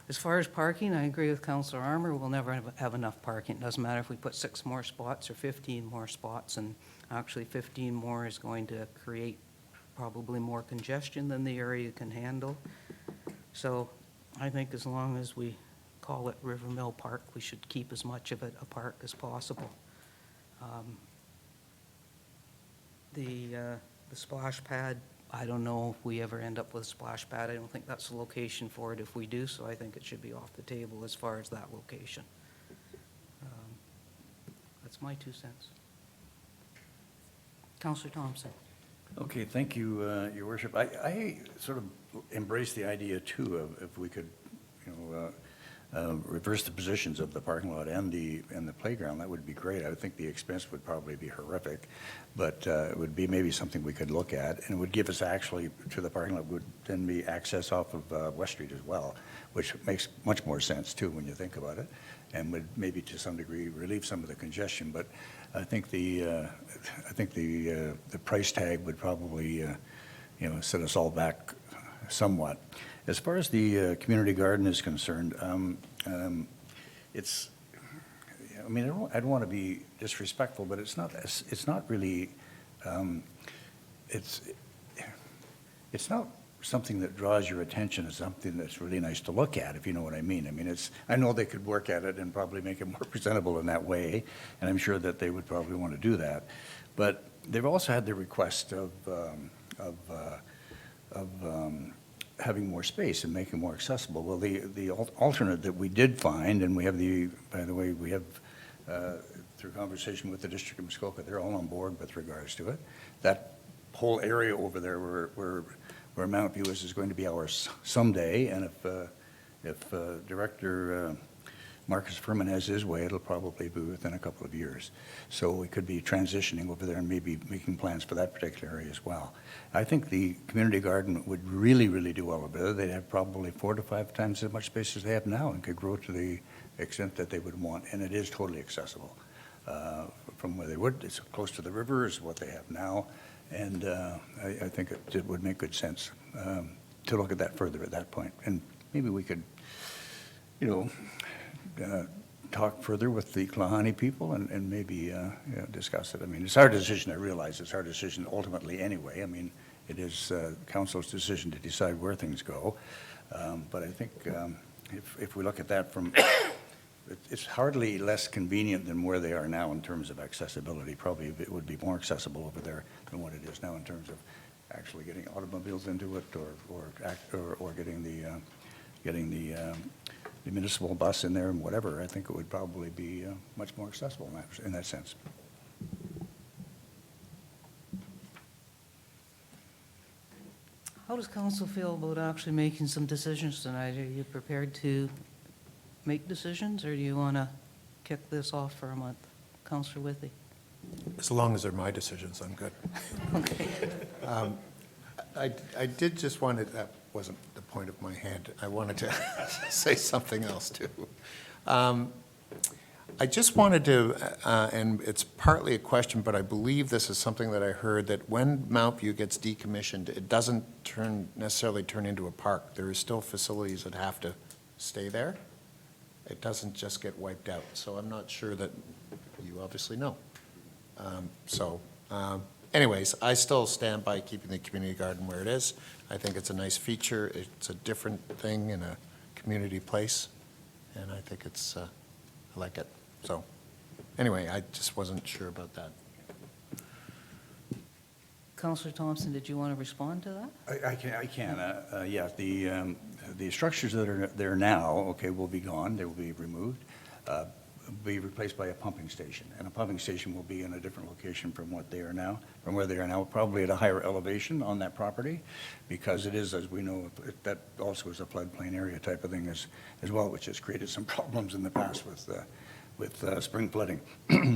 As far as parking, I agree with Councillor Armour. We'll never have enough parking. It doesn't matter if we put 6 more spots or 15 more spots, and actually 15 more is going to create probably more congestion than the area can handle. So I think as long as we call it River Mill Park. We should keep as much of it a park as possible. The splash pad, I don't know if we ever end up with a splash pad. I don't think that's the location for it if we do, so I think it should be off the table as far as that location. That's my 2 cents. Counselor Thompson. Okay, thank you, Your Worship. I sort of embrace the idea, too, of if we could, reverse the positions of the parking lot and the playground. That would be great. I would think the expense would probably be horrific, but it would be maybe something we could look at, and it would give us actually, to the parking lot, would then be access off of West Street as well, which makes much more sense, too, when you think about it, and would maybe to some degree relieve some of the congestion. But I think the price tag would probably, set us all back somewhat. As far as the community garden is concerned, it's, I mean, I don't want to be disrespectful, but it's not really, it's not something that draws your attention as something that's really nice to look at, if you know what I mean. I mean, I know they could work at it and probably make it more presentable in that way, and I'm sure that they would probably want to do that. But they've also had the request of having more space and making more accessible. Well, the alternate that we did find, and we have by the way, we have, through conversation with the District of Muskoka, they're all on board with regards to it. That whole area over there where Mount View is going to be ours someday, and if Director Marcus Furman has his way, it'll probably be within a couple of years. So we could be transitioning over there and maybe making plans for that particular area as well. I think the community garden would really, really do well over there. They'd have probably 4 to 5 times as much space as they have now and could grow to the extent that they would want, and it is totally accessible from where they would. It's close to the river is what they have now, and I think it would make good sense to look at that further at that point. And maybe we could, talk further with the Klahani people and maybe discuss it. I mean, it's our decision, I realize it's our decision ultimately anyway. I mean, it is council's decision to decide where things go. But I think if we look at that from, it's hardly less convenient than where they are now in terms of accessibility. Probably it would be more accessible over there than what it is now in terms of actually getting automobiles into it or getting the municipal bus in there and whatever. I think it would probably be much more accessible in that sense. How does council feel about actually making some decisions tonight? Are you prepared to make decisions, or do you want to kick this off for a month? Councillor Withy? As long as they're my decisions, I'm good. Okay. I did just want to, that wasn't the point of my hand. I wanted to say something else, too. I just wanted to, and it's partly a question, but I believe this is something that I heard, that when Mount View gets decommissioned, it doesn't necessarily turn into a park. There is still facilities that have to stay there. It doesn't just get wiped out. So I'm not sure that you obviously know. Anyways, I still stand by keeping the community garden where it is. I think it's a nice feature. It's a different thing in a community place, and I think it's, I like it. So, anyway, I just wasn't sure about that. Councillor Thompson, did you want to respond to that? I can. Yeah, the structures that are there now, okay, will be gone. They will be removed, be replaced by a pumping station, and a pumping station will be in a different location from what they are now, from where they are now, probably at a higher elevation on that property, because it is, as we know, that also is a floodplain area type of thing as well, which has created some problems in the past with spring flooding.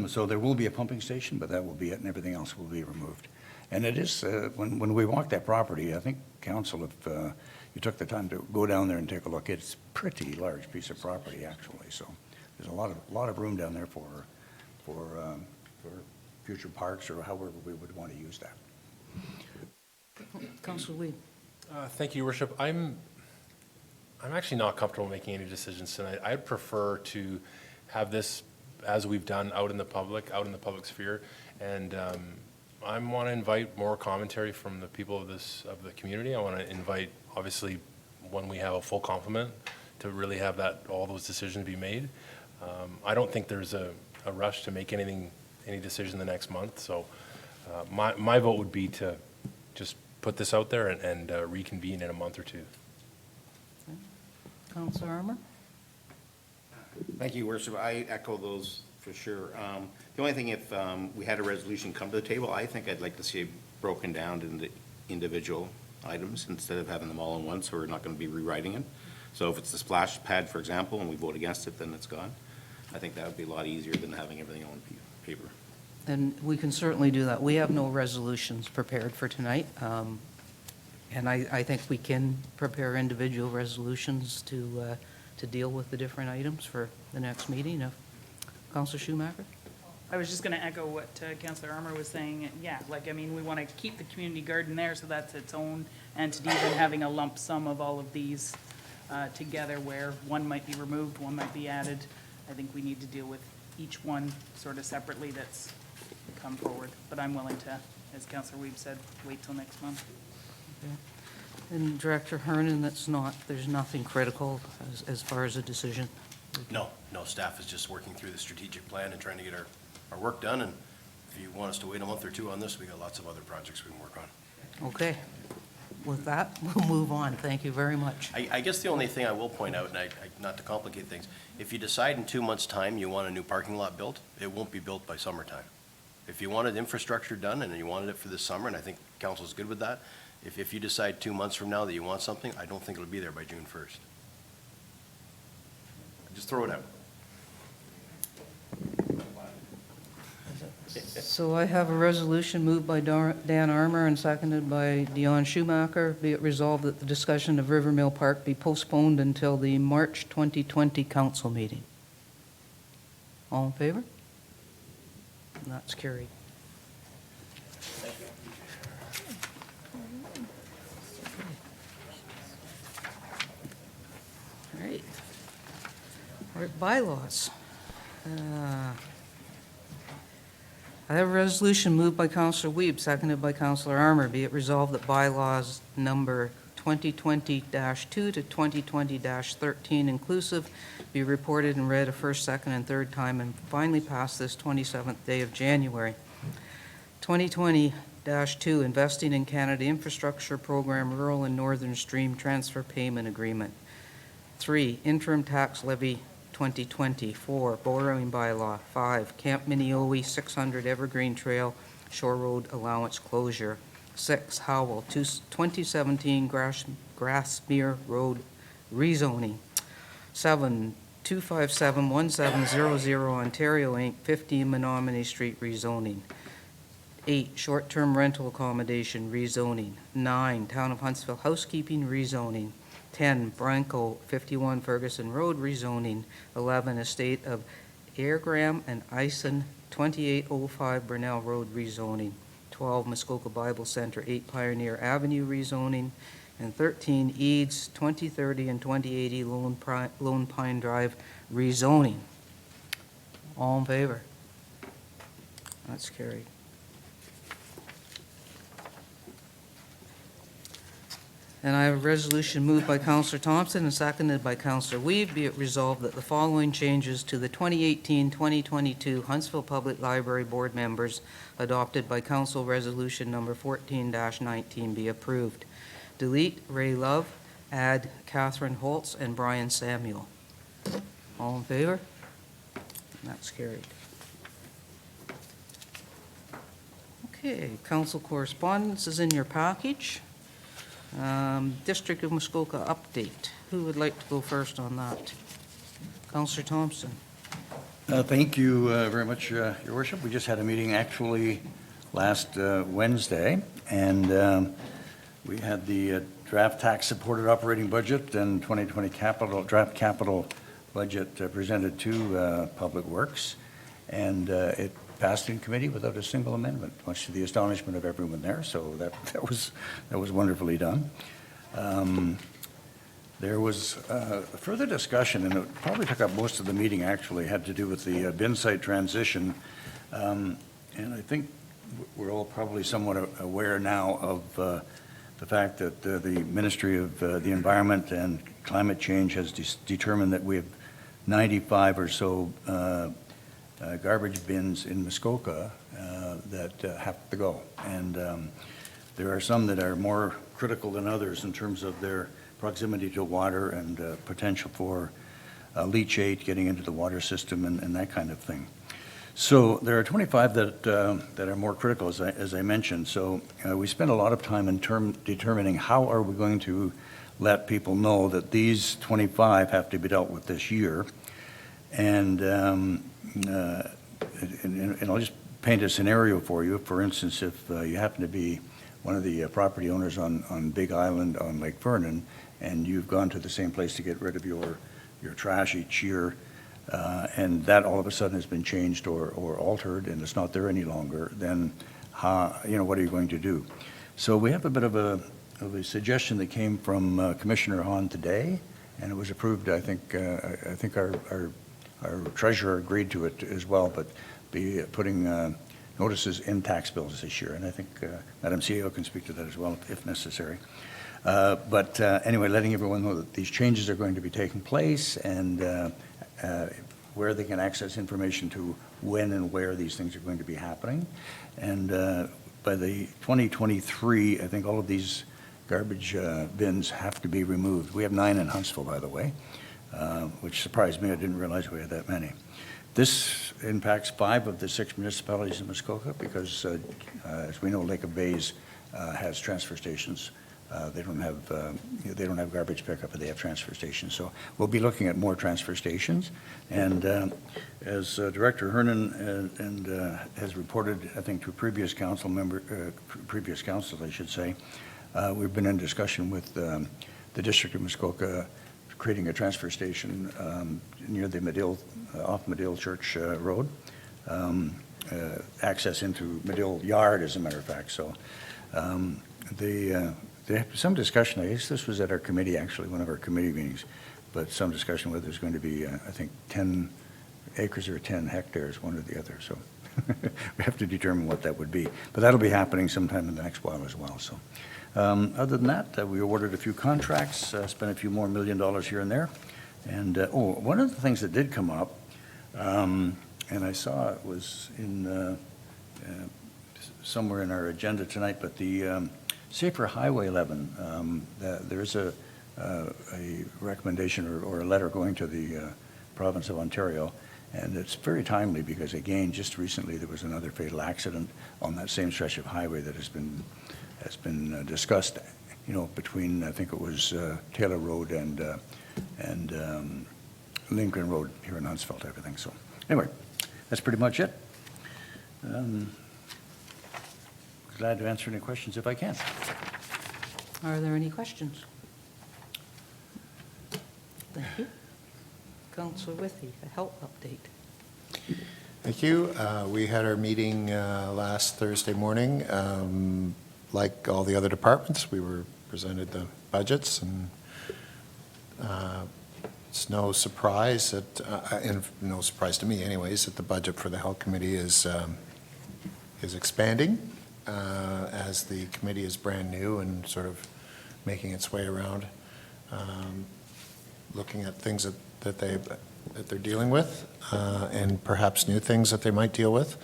So there will be a pumping station, but that will be it, and everything else will be removed. And it is, when we walk that property, I think council, if you took the time to go down there and take a look, it's a pretty large piece of property, actually. So there's a lot of room down there for future parks or however we would want to use that. Councillor Weed? Thank you, Your Worship. I'm actually not comfortable making any decisions tonight. I'd prefer to have this, as we've done, out in the public sphere, and I want to invite more commentary from the people of the community. I want to invite, obviously, when we have a full complement, to really have all those decisions be made. I don't think there's a rush to make any decision the next month, so my vote would be to just put this out there and reconvene in a month or two. Counselor Armour? Thank you, Worship. I echo those for sure. The only thing, if we had a resolution come to the table, I think I'd like to see it broken down into individual items instead of having them all in one, so we're not going to be rewriting it. So if it's the splash pad, for example, and we vote against it, then it's gone. I think that would be a lot easier than having everything on paper. And we can certainly do that. We have no resolutions prepared for tonight. And I think we can prepare individual resolutions to deal with the different items for the next meeting. Counselor Schumacher? I was just going to echo what Councillor Armour was saying. Yeah, like, I mean, we want to keep the community garden there, so that's its own entity, than having a lump sum of all of these together, where one might be removed, one might be added. I think we need to deal with each one sort of separately that's come forward. But I'm willing to, as Councillor Weeb said, wait till next month. And Director Hernan, there's nothing critical as far as a decision? No, staff is just working through the strategic plan and trying to get our work done, and if you want us to wait a month or two on this, we got lots of other projects we can work on. Okay. With that, we'll move on. Thank you very much. I guess the only thing I will point out, and not to complicate things, if you decide in 2 months' time you want a new parking lot built, it won't be built by summertime. If you wanted infrastructure done and you wanted it for this summer, and I think council's good with that, if you decide 2 months from now that you want something, I don't think it'll be there by June 1st. Just throw it out. So I have a resolution moved by Dan Armour and seconded by Dion Schumacher. Be it resolved that the discussion of River Mill Park be postponed until the March 2020 council meeting. All in favor? And that's carried. All right. All right, bylaws. I have a resolution moved by Councillor Weeb, seconded by Councillor Armour. Be it resolved that bylaws number 2020-2 to 2020-13 inclusive be reported and read a first, second, and third time and finally passed this 27th day of January. 2020-2, Investing in Canada Infrastructure Program Rural and Northern Stream Transfer Payment Agreement. 3, Interim Tax Levy 2020. 4, Borrowing Bylaw. 5, Camp Minneowi 600 Evergreen Trail Shore Road Allowance Closure. 6, Howell 2017 Grassmere Road Rezoning. 7, 257-1700 Ontario Inc., 15 Menominee Street Rezoning. 8, Short-Term Rental Accommodation Rezoning. 9, Town of Huntsville Housekeeping Rezoning. 10, Branco 51 Ferguson Road Rezoning. 11, Estate of Airgram and Ison 2805 Burnell Road Rezoning. 12, Muskoka Bible Center 8 Pioneer Avenue Rezoning. And 13, Eads 2030 and 2080 Lone Pine Drive Rezoning. All in favor? That's carried. And I have a resolution moved by Councillor Thompson and seconded by Councillor Weeb. Be it resolved that the following changes to the 2018-2022 Huntsville Public Library Board members adopted by Council Resolution Number 14-19 be approved. Delete Ray Love, add Catherine Holtz and Brian Samuel. All in favor? And that's carried. Okay, council correspondence is in your package. District of Muskoka update. Who would like to go first on that? Councillor Thompson. Thank you very much, Your Worship. We just had a meeting actually last Wednesday, and we had the draft tax-supported operating budget and 2020 draft capital budget presented to Public Works, and it passed in committee without a single amendment, much to the astonishment of everyone there. So that was wonderfully done. There was further discussion, and it probably took up most of the meeting. Actually, had to do with the bin site transition, and I think we're all probably somewhat aware now of the fact that the Ministry of the Environment and Climate Change has determined that we have 95 or so garbage bins in Muskoka that have to go. And there are some that are more critical than others in terms of their proximity to water and potential for leachate getting into the water system and that kind of thing. So there are 25 that are more critical, as I mentioned. So we spent a lot of time in determining how are we going to let people know that these 25 have to be dealt with this year. And I'll just paint a scenario for you. For instance, if you happen to be one of the property owners on Big Island on Lake Vernon, and you've gone to the same place to get rid of your trash each year, and that all of a sudden has been changed or altered, and it's not there any longer, then what are you going to do? So we have a bit of a suggestion that came from Commissioner Hahn today, and it was approved. I think our treasurer agreed to it as well, but be putting notices in tax bills this year, and I think Madam CEO can speak to that as well if necessary. But anyway, letting everyone know that these changes are going to be taking place and where they can access information to when and where these things are going to be happening. And by the 2023, I think all of these garbage bins have to be removed. We have 9 in Huntsville, by the way, which surprised me. I didn't realize we had that many. This impacts 5 of the 6 municipalities in Muskoka because, as we know, Lake of Bays has transfer stations. They don't have garbage pickup, but they have transfer stations. So we'll be looking at more transfer stations. And as Director Hernan has reported, I think to previous council I should say, we've been in discussion with the District of Muskoka creating a transfer station near the off Medill Church Road, access into Medill Yard, as a matter of fact. So they have some discussion. I guess this was at our committee, actually, one of our committee meetings, but some discussion whether there's going to be, I think, 10 acres or 10 hectares, one or the other. So we have to determine what that would be. But that'll be happening sometime in the next while as well. So other than that, we awarded a few contracts, spent a few more $1 million here and there. And, one of the things that did come up, and I saw it was in somewhere in our agenda tonight, but the Safer Highway 11, there is a recommendation or a letter going to the province of Ontario, and it's very timely because, again, just recently there was another fatal accident on that same stretch of highway that has been discussed, between, I think it was Taylor Road and Lindgren Road here in Huntsville type of thing. So anyway, that's pretty much it. Glad to answer any questions if I can. Are there any questions? Thank you. Councillor Withey, a health update. Thank you. We had our meeting last Thursday morning. Like all the other departments, we were presented the budgets, and it's no surprise that, and no surprise to me anyways, that the budget for the Health Committee is expanding as the committee is brand new and sort of making its way around, looking at things that they're dealing with, and perhaps new things that they might deal with.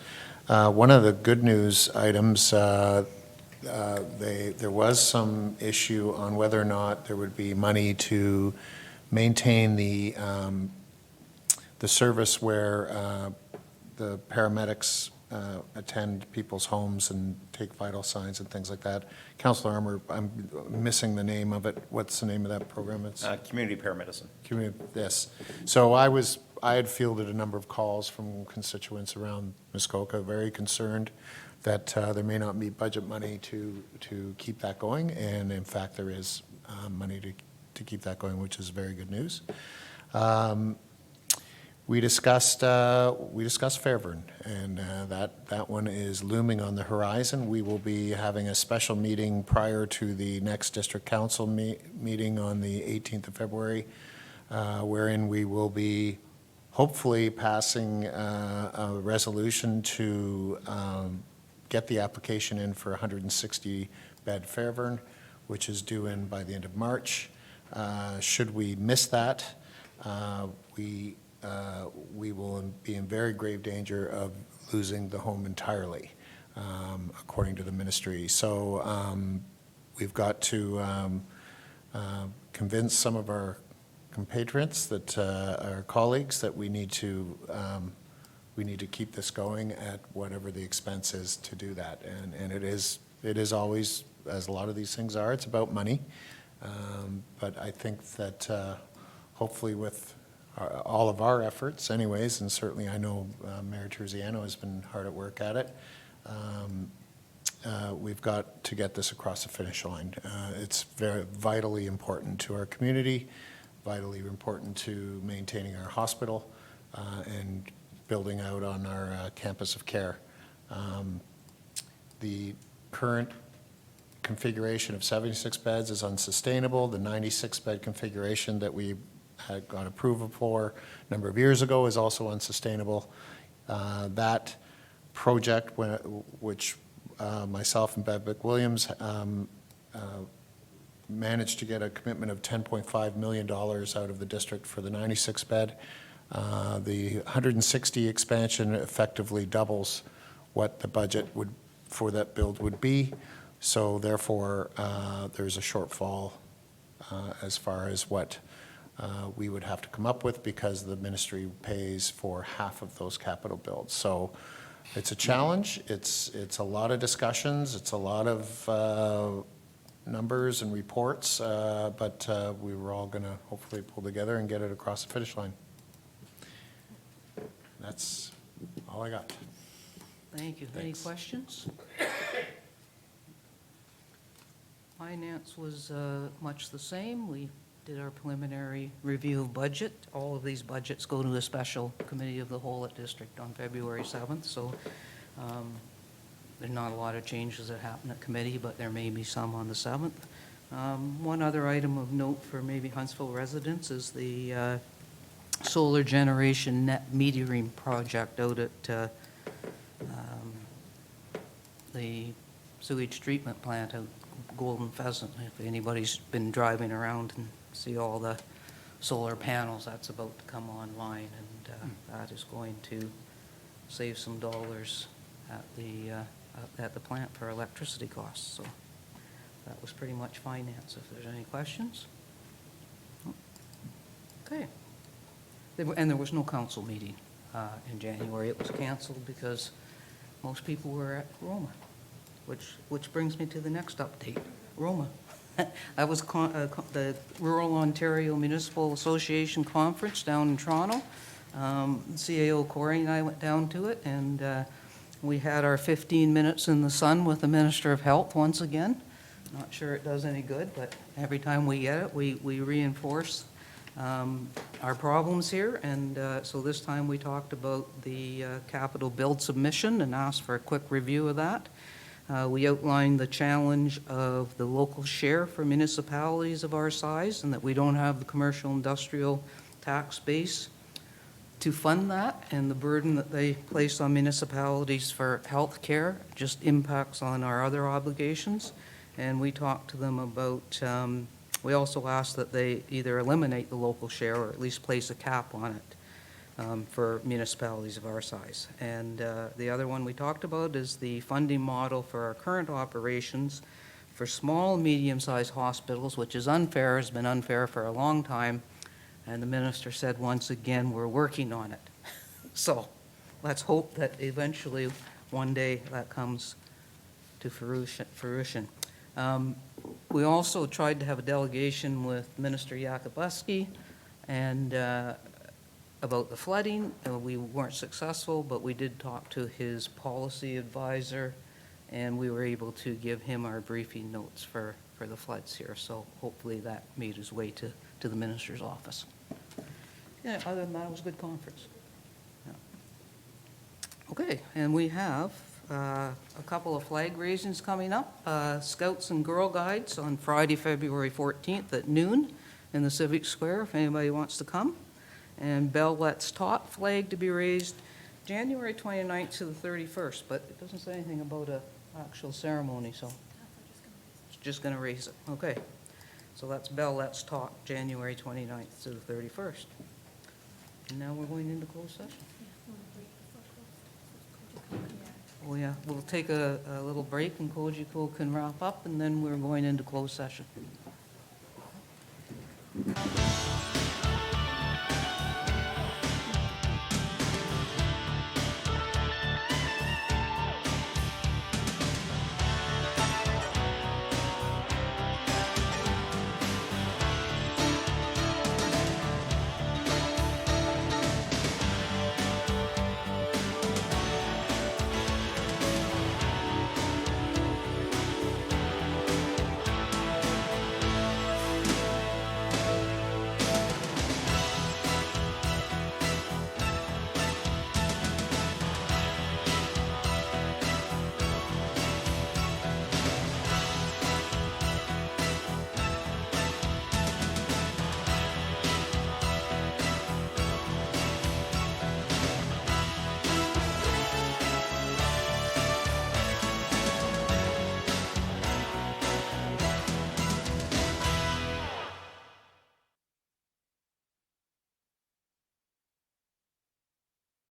One of the good news items, there was some issue on whether or not there would be money to maintain the service where the paramedics attend people's homes and take vital signs and things like that. Councillor Armour, I'm missing the name of it. What's the name of that program? It's Community paramedicine. Yes. So I had fielded a number of calls from constituents around Muskoka, very concerned that there may not be budget money to keep that going, and in fact there is money to keep that going, which is very good news. We discussed Fairburn, and that one is looming on the horizon. We will be having a special meeting prior to the next district council meeting on the 18th of February, wherein we will be hopefully passing a resolution to get the application in for 160-bed Fairburn. which is due in by the end of March. Should we miss that, we will be in very grave danger of losing the home entirely, according to the ministry. So we've got to convince some of our compatriots, that our colleagues, that we need to keep this going at whatever the expense is to do that. And it is always, as a lot of these things are, it's about money. But I think that hopefully with all of our efforts anyways, and certainly I know Mayor Terziano has been hard at work at it, we've got to get this across the finish line. It's very vitally important to our community, vitally important to maintaining our hospital, and building out on our campus of care. The current configuration of 76 beds is unsustainable. The 96-bed configuration that we had got approval for a number of years ago is also unsustainable. That project, which myself and Bev Williams managed to get a commitment of $10.5 million out of the district for the 96-bed. The 160 expansion effectively doubles what the budget for that build would be. So therefore, there's a shortfall as far as what we would have to come up with, because the ministry pays for half of those capital builds. So it's a challenge. It's a lot of discussions. It's a lot of numbers and reports, but we were all going to hopefully pull together and get it across the finish line. That's all I got. Thank you. Any questions? Finance was much the same. We did our preliminary review of budget. All of these budgets go to a special committee of the whole at district on February 7th, so there are not a lot of changes that happen at committee, but there may be some on the 7th. One other item of note for maybe Huntsville residents is the solar generation net metering project out at the sewage treatment plant out Golden Pheasant. If anybody's been driving around and see all the solar panels, that's about to come online, and that is going to save some dollars at the plant for electricity costs. So that was pretty much finance. If there's any questions? Okay. And there was no council meeting in January. It was canceled because most people were at Roma, which brings me to the next update, Roma. That was the Rural Ontario Municipal Association Conference down in Toronto. CAO Corey and I went down to it, and we had our 15 minutes in the sun with the Minister of Health once again. Not sure it does any good, but every time we get it, we reinforce our problems here. And so this time we talked about the capital build submission and asked for a quick review of that. We outlined the challenge of the local share for municipalities of our size, and that we don't have the commercial industrial tax base to fund that, and the burden that they place on municipalities for health care just impacts on our other obligations. And we talked to them about, we also asked that they either eliminate the local share or at least place a cap on it for municipalities of our size. And the other one we talked about is the funding model for our current operations for small, medium-sized hospitals, which is unfair, has been unfair for a long time. And the minister said, once again, we're working on it. So let's hope that eventually, one day, that comes to fruition. We also tried to have a delegation with Minister Yakubuski and about the flooding. We weren't successful, but we did talk to his policy advisor, and we were able to give him our briefing notes for the floods here. So hopefully that made his way to the minister's office. Yeah, other than that, it was a good conference. Yeah. Okay, and we have a couple of flag raisings coming up. Scouts and Girl Guides on Friday, February 14th at noon in the Civic Square, if anybody wants to come. And Bell Let's Talk flag to be raised January 29th to the 31st, but it doesn't say anything about an actual ceremony, so it's just going to raise it. Okay. So that's Bell, Let's Talk, January 29th to the 31st. And now we're going into closed session. Oh, yeah, we'll take a little break and Koji can wrap up, and then we're going into closed session.